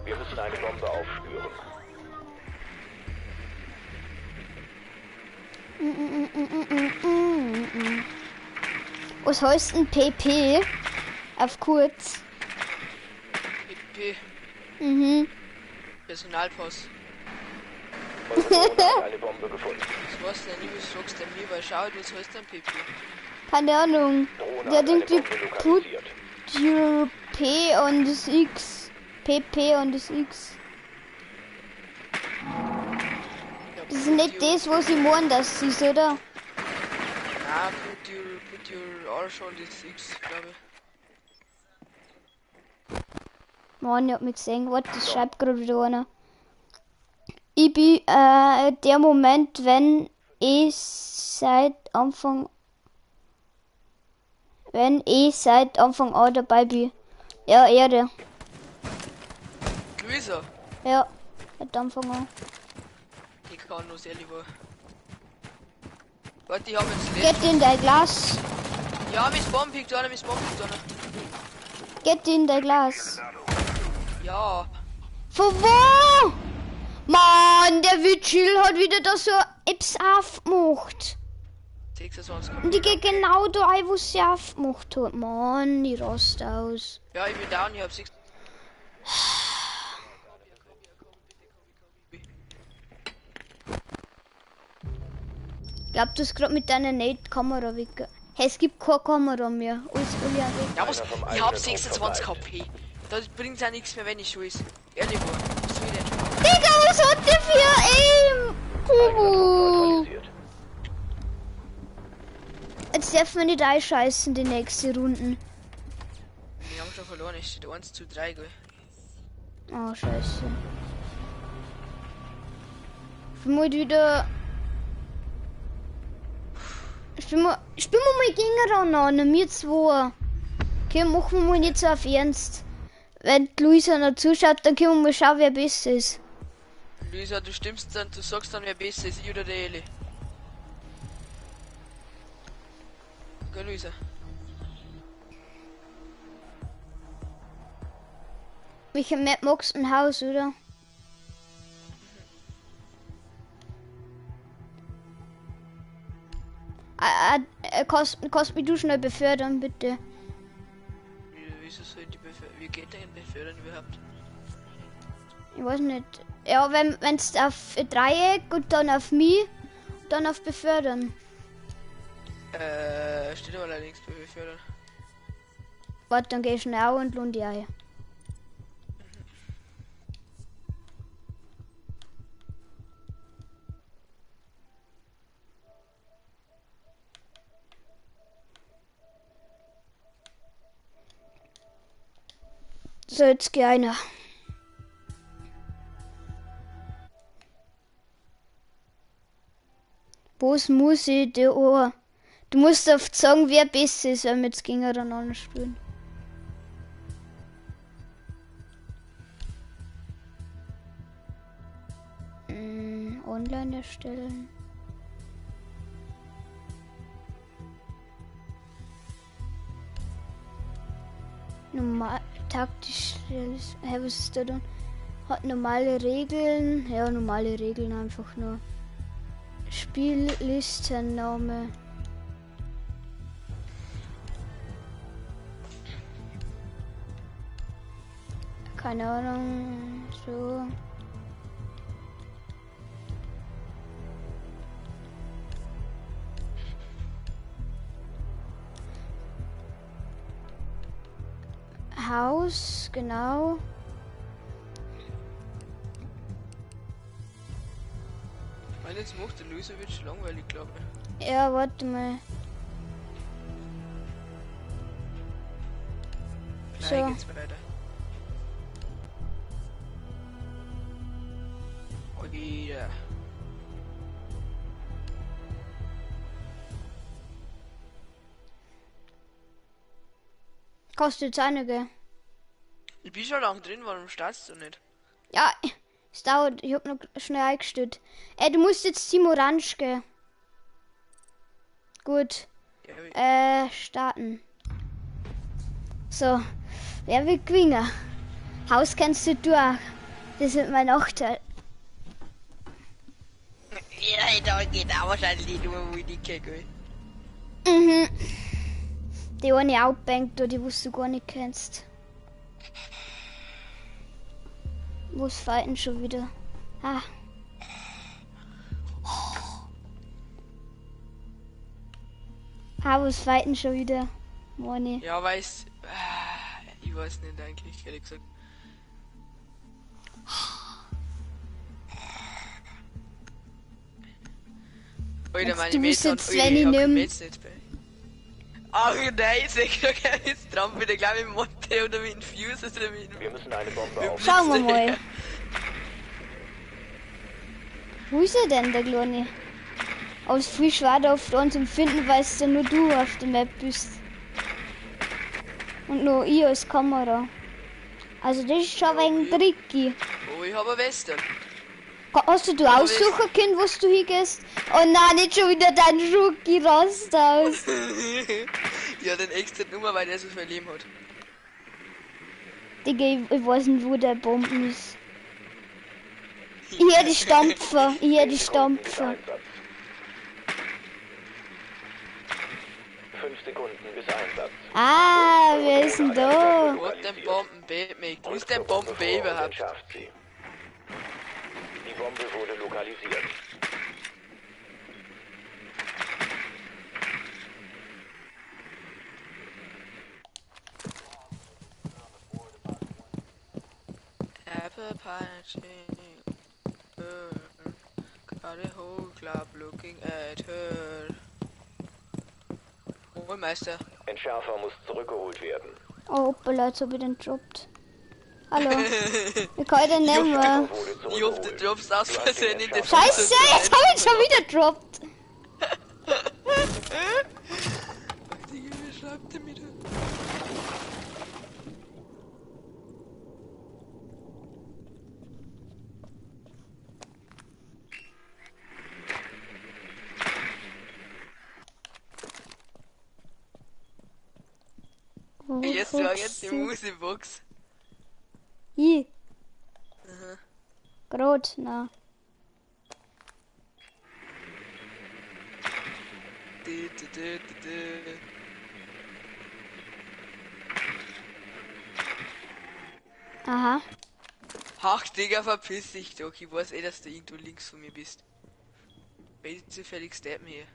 Wir müssen eine Bombe aufspüren. Was heißt ein PP? Auf kurz. PP. Personalpass. Eine Bombe gefunden. Das weißt du ja nicht, was sagst du mir, weil schau, was heißt denn PP? Keine Ahnung. Der denkt die Put your P on das X. PP und das X. Das ist nicht das, was ich meine, das ist, oder? Na, put your Arsch on das X, glaube ich. Mann, ich hab mich gesehen. Warte, das schreibt gerade wieder einer. Ich bin der Moment, wenn ich seit Anfang an dabei bin. Ja, Erde. Luisa? Ja, seit Anfang an. Ich kann nur sehr lieber. Warte, ich hab jetzt Geht in dein Glas. Ja, Miss Bomb pickt einer. Geht in dein Glas. Ja. Von wo? Mann, der Vigil hat wieder da so etwas aufgemacht. 26. Und ich geh genau da ein, wo sie aufgemacht hat. Mann, ich raste aus. Ja, ich bin down, ich hab 6. Ich glaub, du hast gerade mit deiner Nate-Kamera weg. Hey, es gibt keine Kamera mehr. Alles weg. Ja, was? Ich hab 26 KP. Das bringt ja nichts mehr, wenn ich schieße. Ehrlich war. Digga, was hat der für Aim? Kubu. Jetzt dürfen wir nicht einscheißen, die nächste Runden. Wir haben schon verloren, es steht 1:3, gell? Oh, scheiße. Ich bin mal wieder... Spielen wir mal gegeneinander an, wir zwei. Okay, machen wir mal nicht so auf Ernst. Wenn Luisa noch zuschaut, dann können wir mal schauen, wer besser ist. Luisa, du stimmst dann, du sagst dann, wer besser ist, ich oder der Eli. Geh, Luisa. Welche Map magst du ein Haus, oder? Kannst mich du schnell befördern, bitte? Wieso soll die befördern? Wie geht denn befördern überhaupt? Ich weiß nicht. Ja, wenn es auf Dreieck und dann auf mich, dann auf befördern. Steht aber allerdings bei befördern. Warte, dann geh ich schnell auf und lohn die Eier. So, jetzt geh einer. Was muss ich dir auch? Du musst oft sagen, wer besser ist, wenn wir jetzt gegeneinander spielen. Online erstellen. Normal, taktisch, was ist da dann? Hat normale Regeln, ja, normale Regeln einfach nur. Spiellistenname. Keine Ahnung. So. Haus, genau. Weil jetzt macht der Loser wird schon langweilig, glaube ich. Ja, warte mal. Gleich So. geht's weiter. Oh yeah. Kostet einige. Ich bin schon lang drin, warum startest du nicht? Ja, es dauert. Ich hab noch schnell eingestellt. Du musst jetzt Team Orange gehen. Gut. Ja, Starten. So. Wer will gewinnen? Haus kennst du durch. Das ist mein Nachteil. Ja, da geht auch wahrscheinlich nur wie die Kegel. Mhm. Die eine Outbank, da, die du gar nicht kennst. Wo's fighten schon wieder? Ah. Wo's fighten schon wieder? Moni. Ja, weiß. Ich weiß nicht eigentlich, ehrlich gesagt. Alter, meine Du bist Mates jetzt haben Svenny nimm. nicht bei. Ach nein, ich sag doch gar nicht Trump, ich glaube mit Monte oder mit Fuse oder mit. Wir müssen eine Bombe auf. Schauen wir mal. Wo ist er denn, der Kleine? Aber es ist viel schwer da auf uns zu finden, weil es ja nur du auf der Map bist. Und nur ich als Kamera. Also das ist schon ein wenig tricky. Oh, ich habe eine Weste. Hast du aussuchen können, wo du hingehst? Oh nein, nicht schon wieder dein Schuki rast aus. Ja, den extra Nummer, weil der so viel Leben hat. Digga, ich weiß nicht, wo der Bomben ist. Ich hätte die Stampfer, ich hätte die Stampfer. 5 Sekunden bis Einsatz. Ah, wer ist denn da? Wo hat den Bomben-Baby? Wo ist der Bomben-Baby überhaupt? Die Bombe wurde lokalisiert. Apple Pie got a whole club looking at her. Oh, Meister. Entschärfer muss zurückgeholt werden. Oh, hoppala, jetzt hab ich den gedroppt. Hallo. Wie kann ich den nehmen? Ich hoffe, du droppst aus Versehen in den Scheiße, jetzt hab ich schon wieder gedroppt. Digga, wie schreibt der mir da? Jetzt war jetzt die Musikbox. Hier. Aha. Grot, na. Aha. Ach, Digga, verpiss dich doch. Ich weiß eh, dass du irgendwo links von mir bist. Weil zufällig stab mir hier.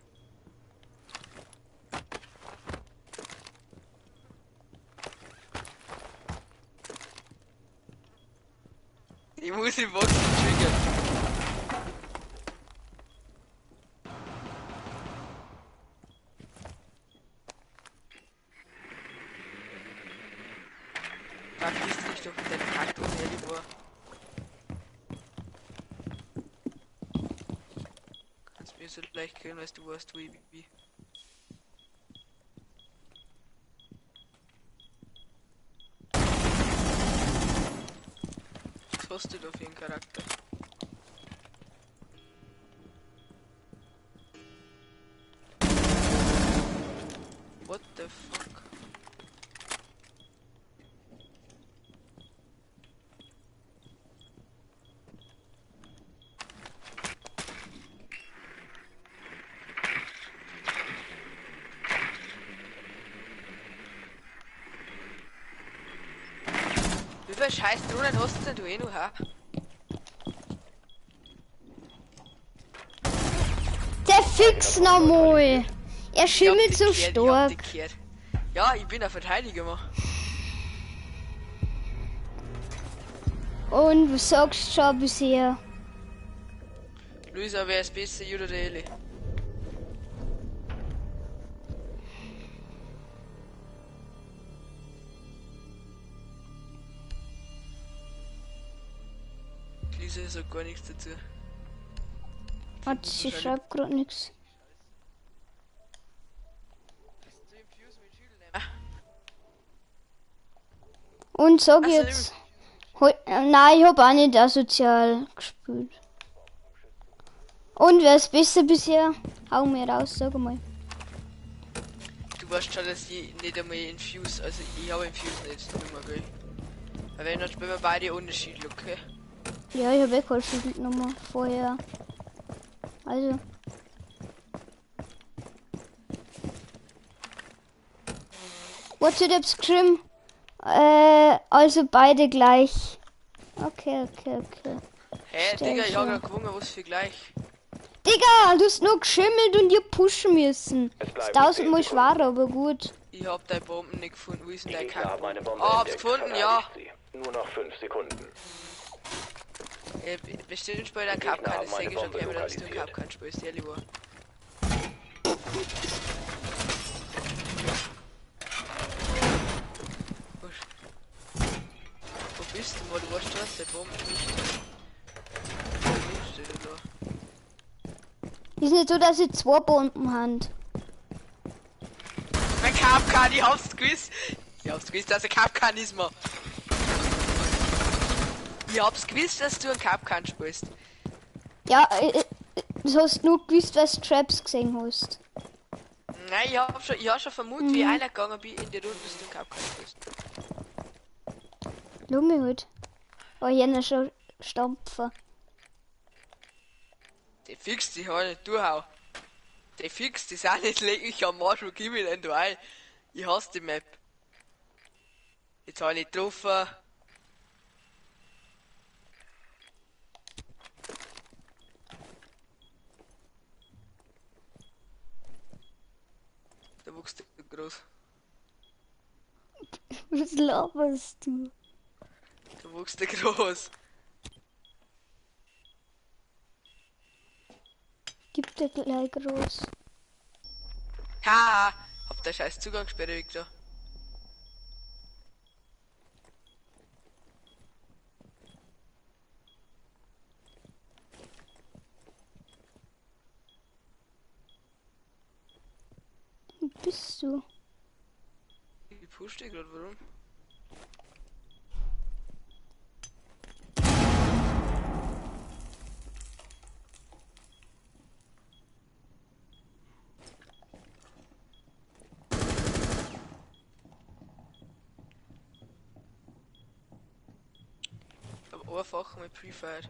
Ich muss die Box triggern. Verpiss dich doch mit deinem Kaktus, Elibor. Kannst mir so leicht killen, weißt du, weißt du, wie. Was hast du da für einen Charakter? What the fuck? viel scheiß Drohnen hast du denn du eh noch, ha? Der fix nochmal. Er schimmelt so stark. Ja, ich bin ein Verteidiger, Mann. Und was sagst du schon bisher? Luisa, wer ist besser, Jude oder Eli? Luisa sagt gar nichts dazu. Hat sie schreibt gerade nichts. Und sag jetzt. Nein, ich hab auch nicht asozial gespielt. Und wer ist besser bisher? Hau mir raus, sag mal. Du weißt schon, dass ich nicht einmal Infuse, also ich habe Infuse nicht, Nummer, gell? Aber wenn dann spielen wir beide unterschiedlich, okay? Ja, ich habe keine Schildnummer vorher. Also. Was hat jetzt geschrieben? Also beide gleich. Okay. Hä, Digga, ich hab grad gewungen, was für gleich. Digga, du hast nur geschimmelt und ihr pushen müssen. Ist 1000-mal schwerer, aber gut. Ich hab deine Bomben nicht gefunden. Wo ist denn dein Kack? Oh, hab's gefunden, ja. Nur noch 5 Sekunden. Bestimmt spielt ein Kapkan, das denke ich schon gerne, dass du ein Kapkan spielst, ehrlich war. Wo bist du, Mann? Du warst schon aus der Bombe nicht. Wo bist du da? Ist nicht so, dass ich 2 Bomben habe. Ein Kapkan, ich hab's gewusst. Ich hab's gewusst, dass ein Kapkan ist, man. Ich hab's gewusst, dass du ein Kapkan spielst. Ja, das hast du nur gewusst, weil du Traps gesehen hast. Nein, ich hab schon vermutet, wie einer gegangen bin in die Runde, dass du ein Kapkan spielst. Lass mich halt. Oh, hier noch schon stampfen. Die fix die halt nicht durchhau. Die fix, die sind nicht lecklich am Marsch und gib mir denn du ein. Ich hasse die Map. Jetzt hab ich nicht getroffen. Da wuchst du groß. Was laberst du? Da wuchst du groß. Gibt der gleich groß. Ha! Hab der scheiß Zugangssperre weg da. Wo bist du? Ich push dich gerade, warum? Einfach mit Pre-Fire.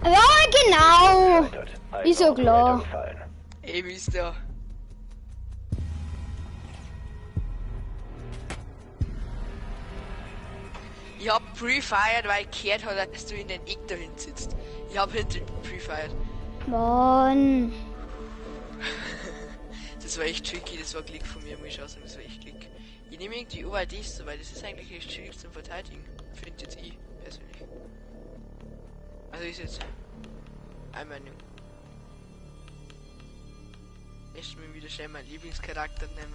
Ja, genau! Ist so klar. Ey, wie ist der? Ich hab pre-fired, weil ich gehört habe, dass du in den Eck dahin sitzt. Ich hab hinter pre-fired. Mann. Das war echt tricky, das war Klick von mir, muss ich sagen, das war echt Klick. Ich nehme irgendwie UADs so, weil das ist eigentlich echt schwierig zum Verteidigen. Finde jetzt ich, persönlich. Also ist jetzt eine Meinung. Echt mal wieder schnell meinen Lieblingscharakter nehmen.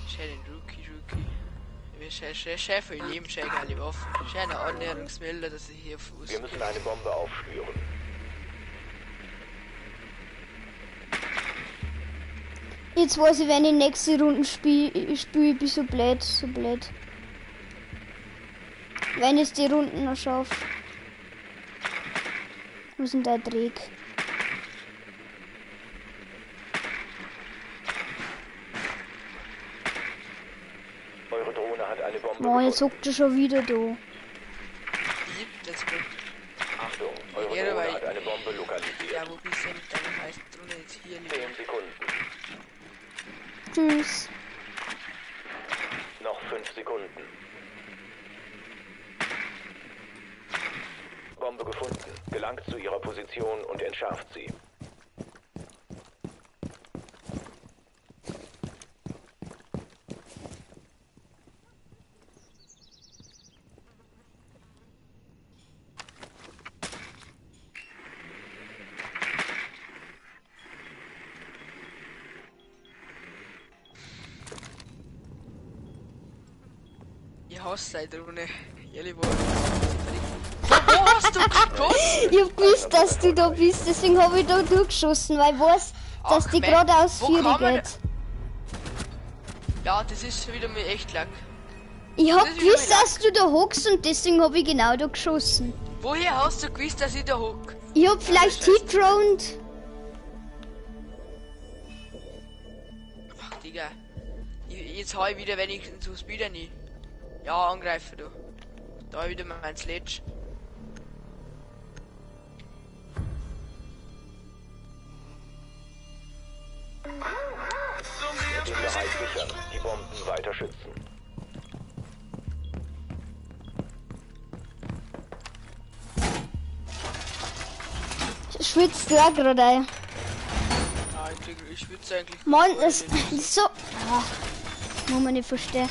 Schnell den Rookie. Chef, ich nehme schnell geile Waffen. Schnell eine Annäherungsmelder, dass ich hier Fuß. Wir müssen eine Bombe aufspüren. Jetzt weiß ich, wenn ich nächste Runde spiele, ich bin so blöd. Wenn ich die Runden noch schaffe. Wo ist denn der Dreck? Eure Drohne hat eine Bombe Oh, jetzt hockt er schon wieder da. Das gut. Achtung, eure Ja, Drohne weil- hat eine Bombe lokalisiert. Ja, wo bist du mit deiner heißen Drohne jetzt hier? 10 Sekunden. Tschüss. Noch 5 Sekunden. Bombe gefunden. Gelangt zu ihrer Position und entschärft sie. Ich hasse deine Drohne. Ehrlich, wo hast du geschossen? Ich hab gewusst, dass du da bist, deswegen habe ich da durchgeschossen, weil ich weiß, dass Ach, die Mensch, gerade aus wo 4 kann man geht. Ja, das ist schon wieder mir echt lack. Ich hab Das ist gewusst, wieder dass du da hockst und deswegen habe ich genau da geschossen. Woher hast du gewusst, dass ich da hock? Ich hab vielleicht Hit-Round. Ach, Digga. Jetzt hau ich wieder wenigstens so Speeder nie. Ja, angreifen du. Da hab ich wieder mein Sledge. Den Bereich sichern. Die Bomben weiter schützen. Schwitzt du auch gerade ein? Ah, ich schwitze eigentlich. Mann, das ist so... Ah, muss man nicht verstehen.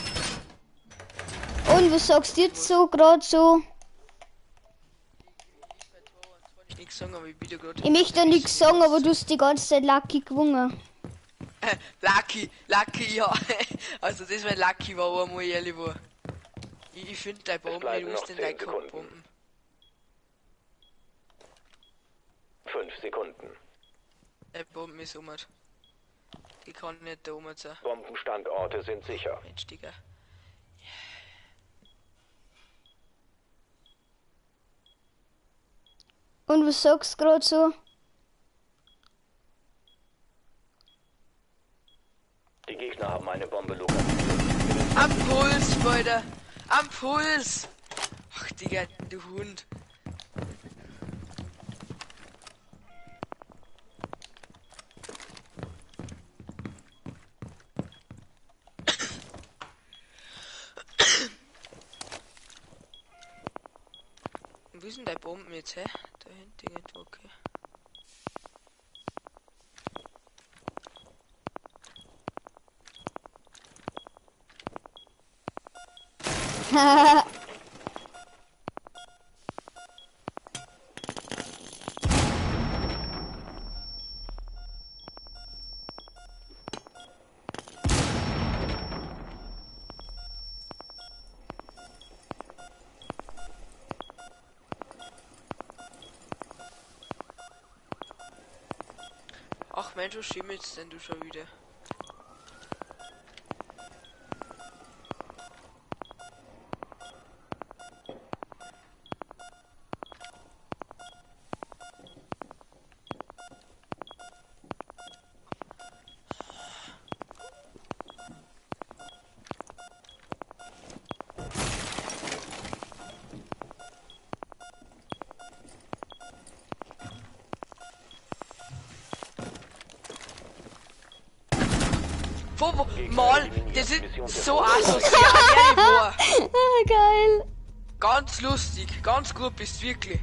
Und was sagst du jetzt so gerade so? Ich nichts sagen, aber ich bin gerade. Ich möchte ja nichts sagen, aber du hast die ganze Zeit Lucky gewonnen. Lucky, ja. Also das mein Lucky war, einmal ehrlich war. Ich finde dein Bomben nicht, du musst den deinen Kopf bomben. 5 Sekunden. Der Bomben ist um. Ich kann nicht da oben sein. Bombenstandorte sind sicher. Mensch, Digga. Und was sagst du gerade so? Die Gegner haben eine Bombe lokalisiert. Am Puls, Leute! Am Puls! Ach, Digga, du Hund. Wo ist denn der Bomben jetzt, hä? Da hinten irgendwo, okay. Ach Mensch, was schimmelst denn du schon wieder? Mal, das ist so asozial, Geil. Ganz lustig, ganz gut bist wirklich.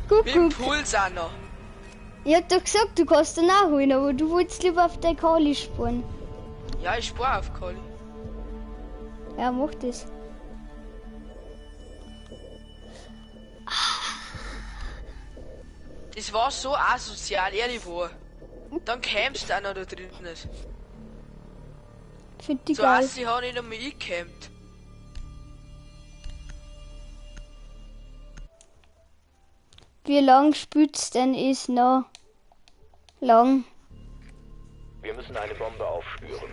Gut, Mit dem gut. Puls auch noch. Ich hab doch gesagt, du kannst den nachholen, aber du wolltest lieber auf der Kali sparen. Ja, ich spare auf Kali. Ja, mach das. Das war so asozial, ehrlich war. Dann kämpfst du auch noch da drin nicht. Find die So geil. assi habe ich noch mal eingekämpft. Wie lang spielt's denn ist noch? Lang. Wir müssen eine Bombe aufspüren.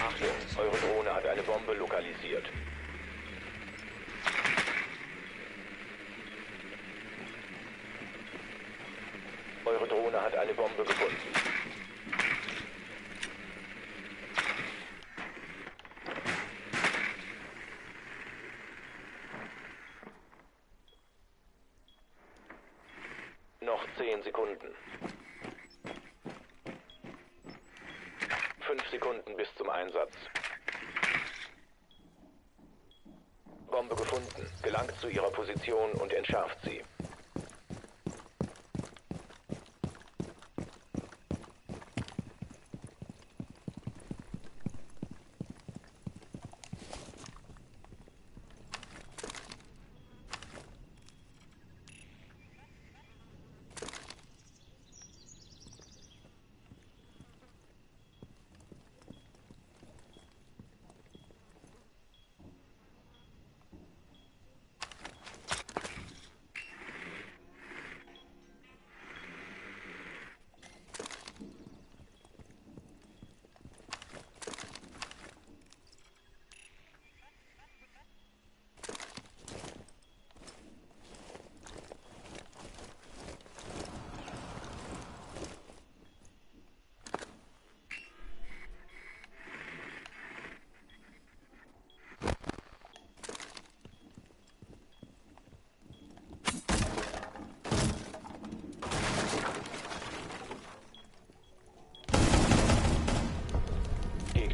Achtung, eure Drohne hat eine Bombe lokalisiert. Gegner hat eine Bombe gefunden. Noch 10 Sekunden. 5 Sekunden bis zum Einsatz. Bombe gefunden. Gelangt zu ihrer Position und entschärft sie.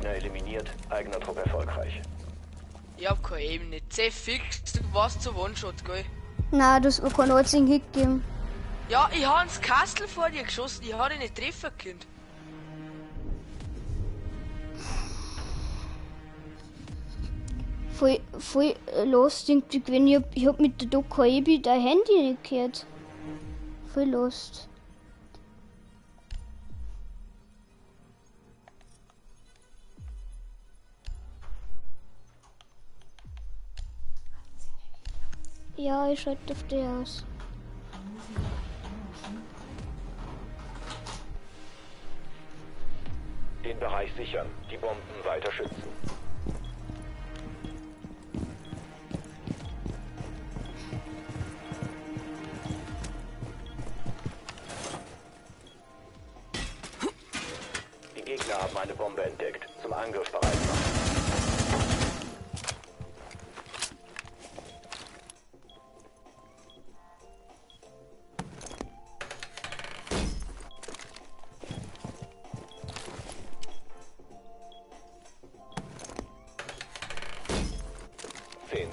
Eliminiert, eigener Trupp erfolgreich. Ich hab keine Ebene. C-Fix, du warst zu One-Shot, gell? Nein, du hast mir keinen einzigen Hit gegeben. Ja, ich hab ins Kastel vor dir geschossen, ich hab ihn nicht treffen können. Voll lost irgendwie gewesen. Ich hab mit der Doku Ebi dein Handy nicht gehört. Voll lost. Ja, ich schalte auf die aus. Den Bereich sichern, die Bomben weiter schützen. Die Gegner haben eine Bombe entdeckt. Zum Angriff bereit machen.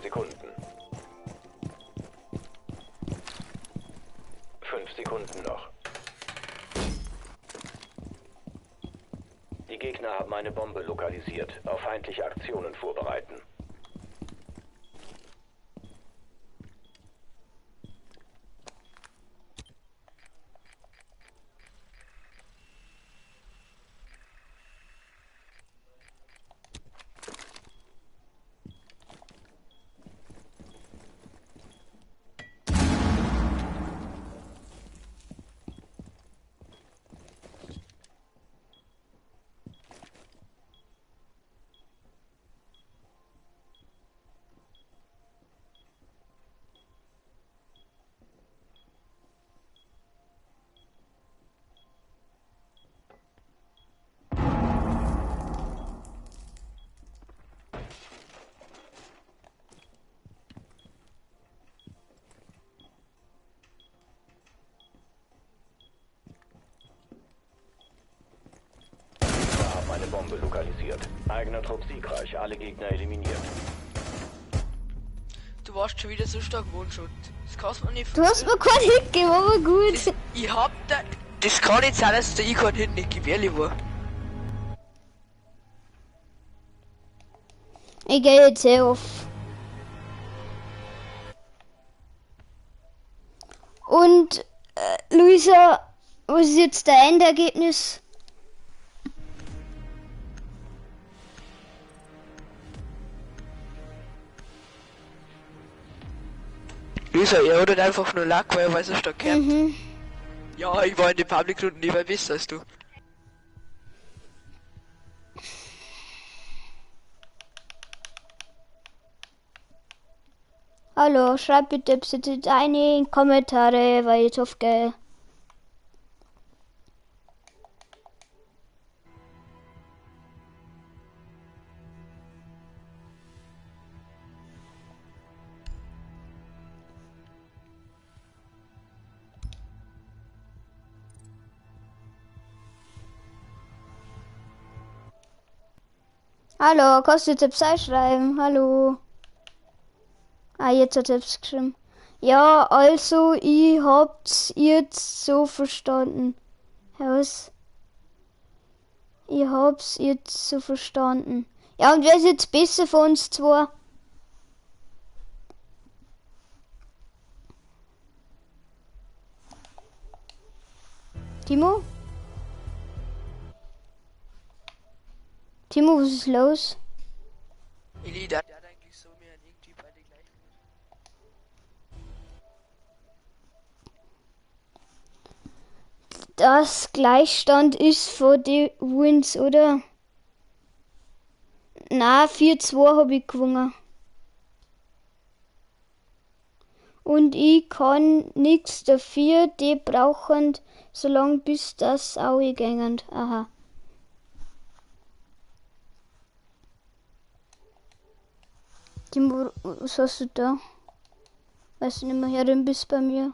Sekunden. 5 Sekunden noch. Die Gegner haben eine Bombe lokalisiert. Auf feindliche Aktionen vorbereiten. Bombe lokalisiert. Eigener Trupp siegreich, alle Gegner eliminiert. Du warst schon wieder so stark One-Shot. Das kannst man nicht. Du hast mir keinen Hit gegeben, aber gut. Ich hab da. Das kann nicht sein, dass der ich keinen Hit nicht gewährlich war. Ich gehe jetzt auf. Und Luisa, was ist jetzt dein Endergebnis? Luisa, er hat einfach nur Lack, weil er so stark kennt. Ja, ich war in den Public-Runden nicht mehr besser als du. Hallo, schreib bitte deine Kommentare, weil ich hoffe, Hallo, kannst du jetzt Psy schreiben? Hallo. Ah, jetzt hat er es geschrieben. Ja, also, ich hab's jetzt so verstanden. Was? Ich hab's jetzt so verstanden. Ja, und wer ist jetzt besser von uns zwei? Timo? Timo, was ist los? Eli, der hat eigentlich so mir irgendwie beide gleich. Das Gleichstand ist vor die Wins, oder? Na, 4-2 habe ich gewonnen. Und ich kann nichts dafür, die brauchen so lange bis das auch gängen. Aha. Timo, was hast du da? Weißt du nicht mehr herin bist bei mir?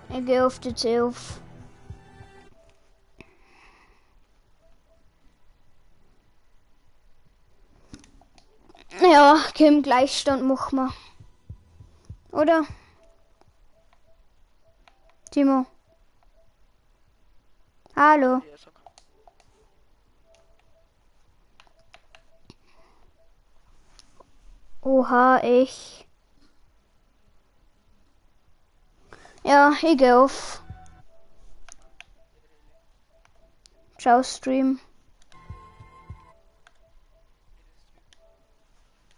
Ich gehe auf die 11. Ja, im Gleichstand machen wir. Oder? Timo. Hallo. Oha, ich. Ja, ich gehe auf. Ciao, Stream.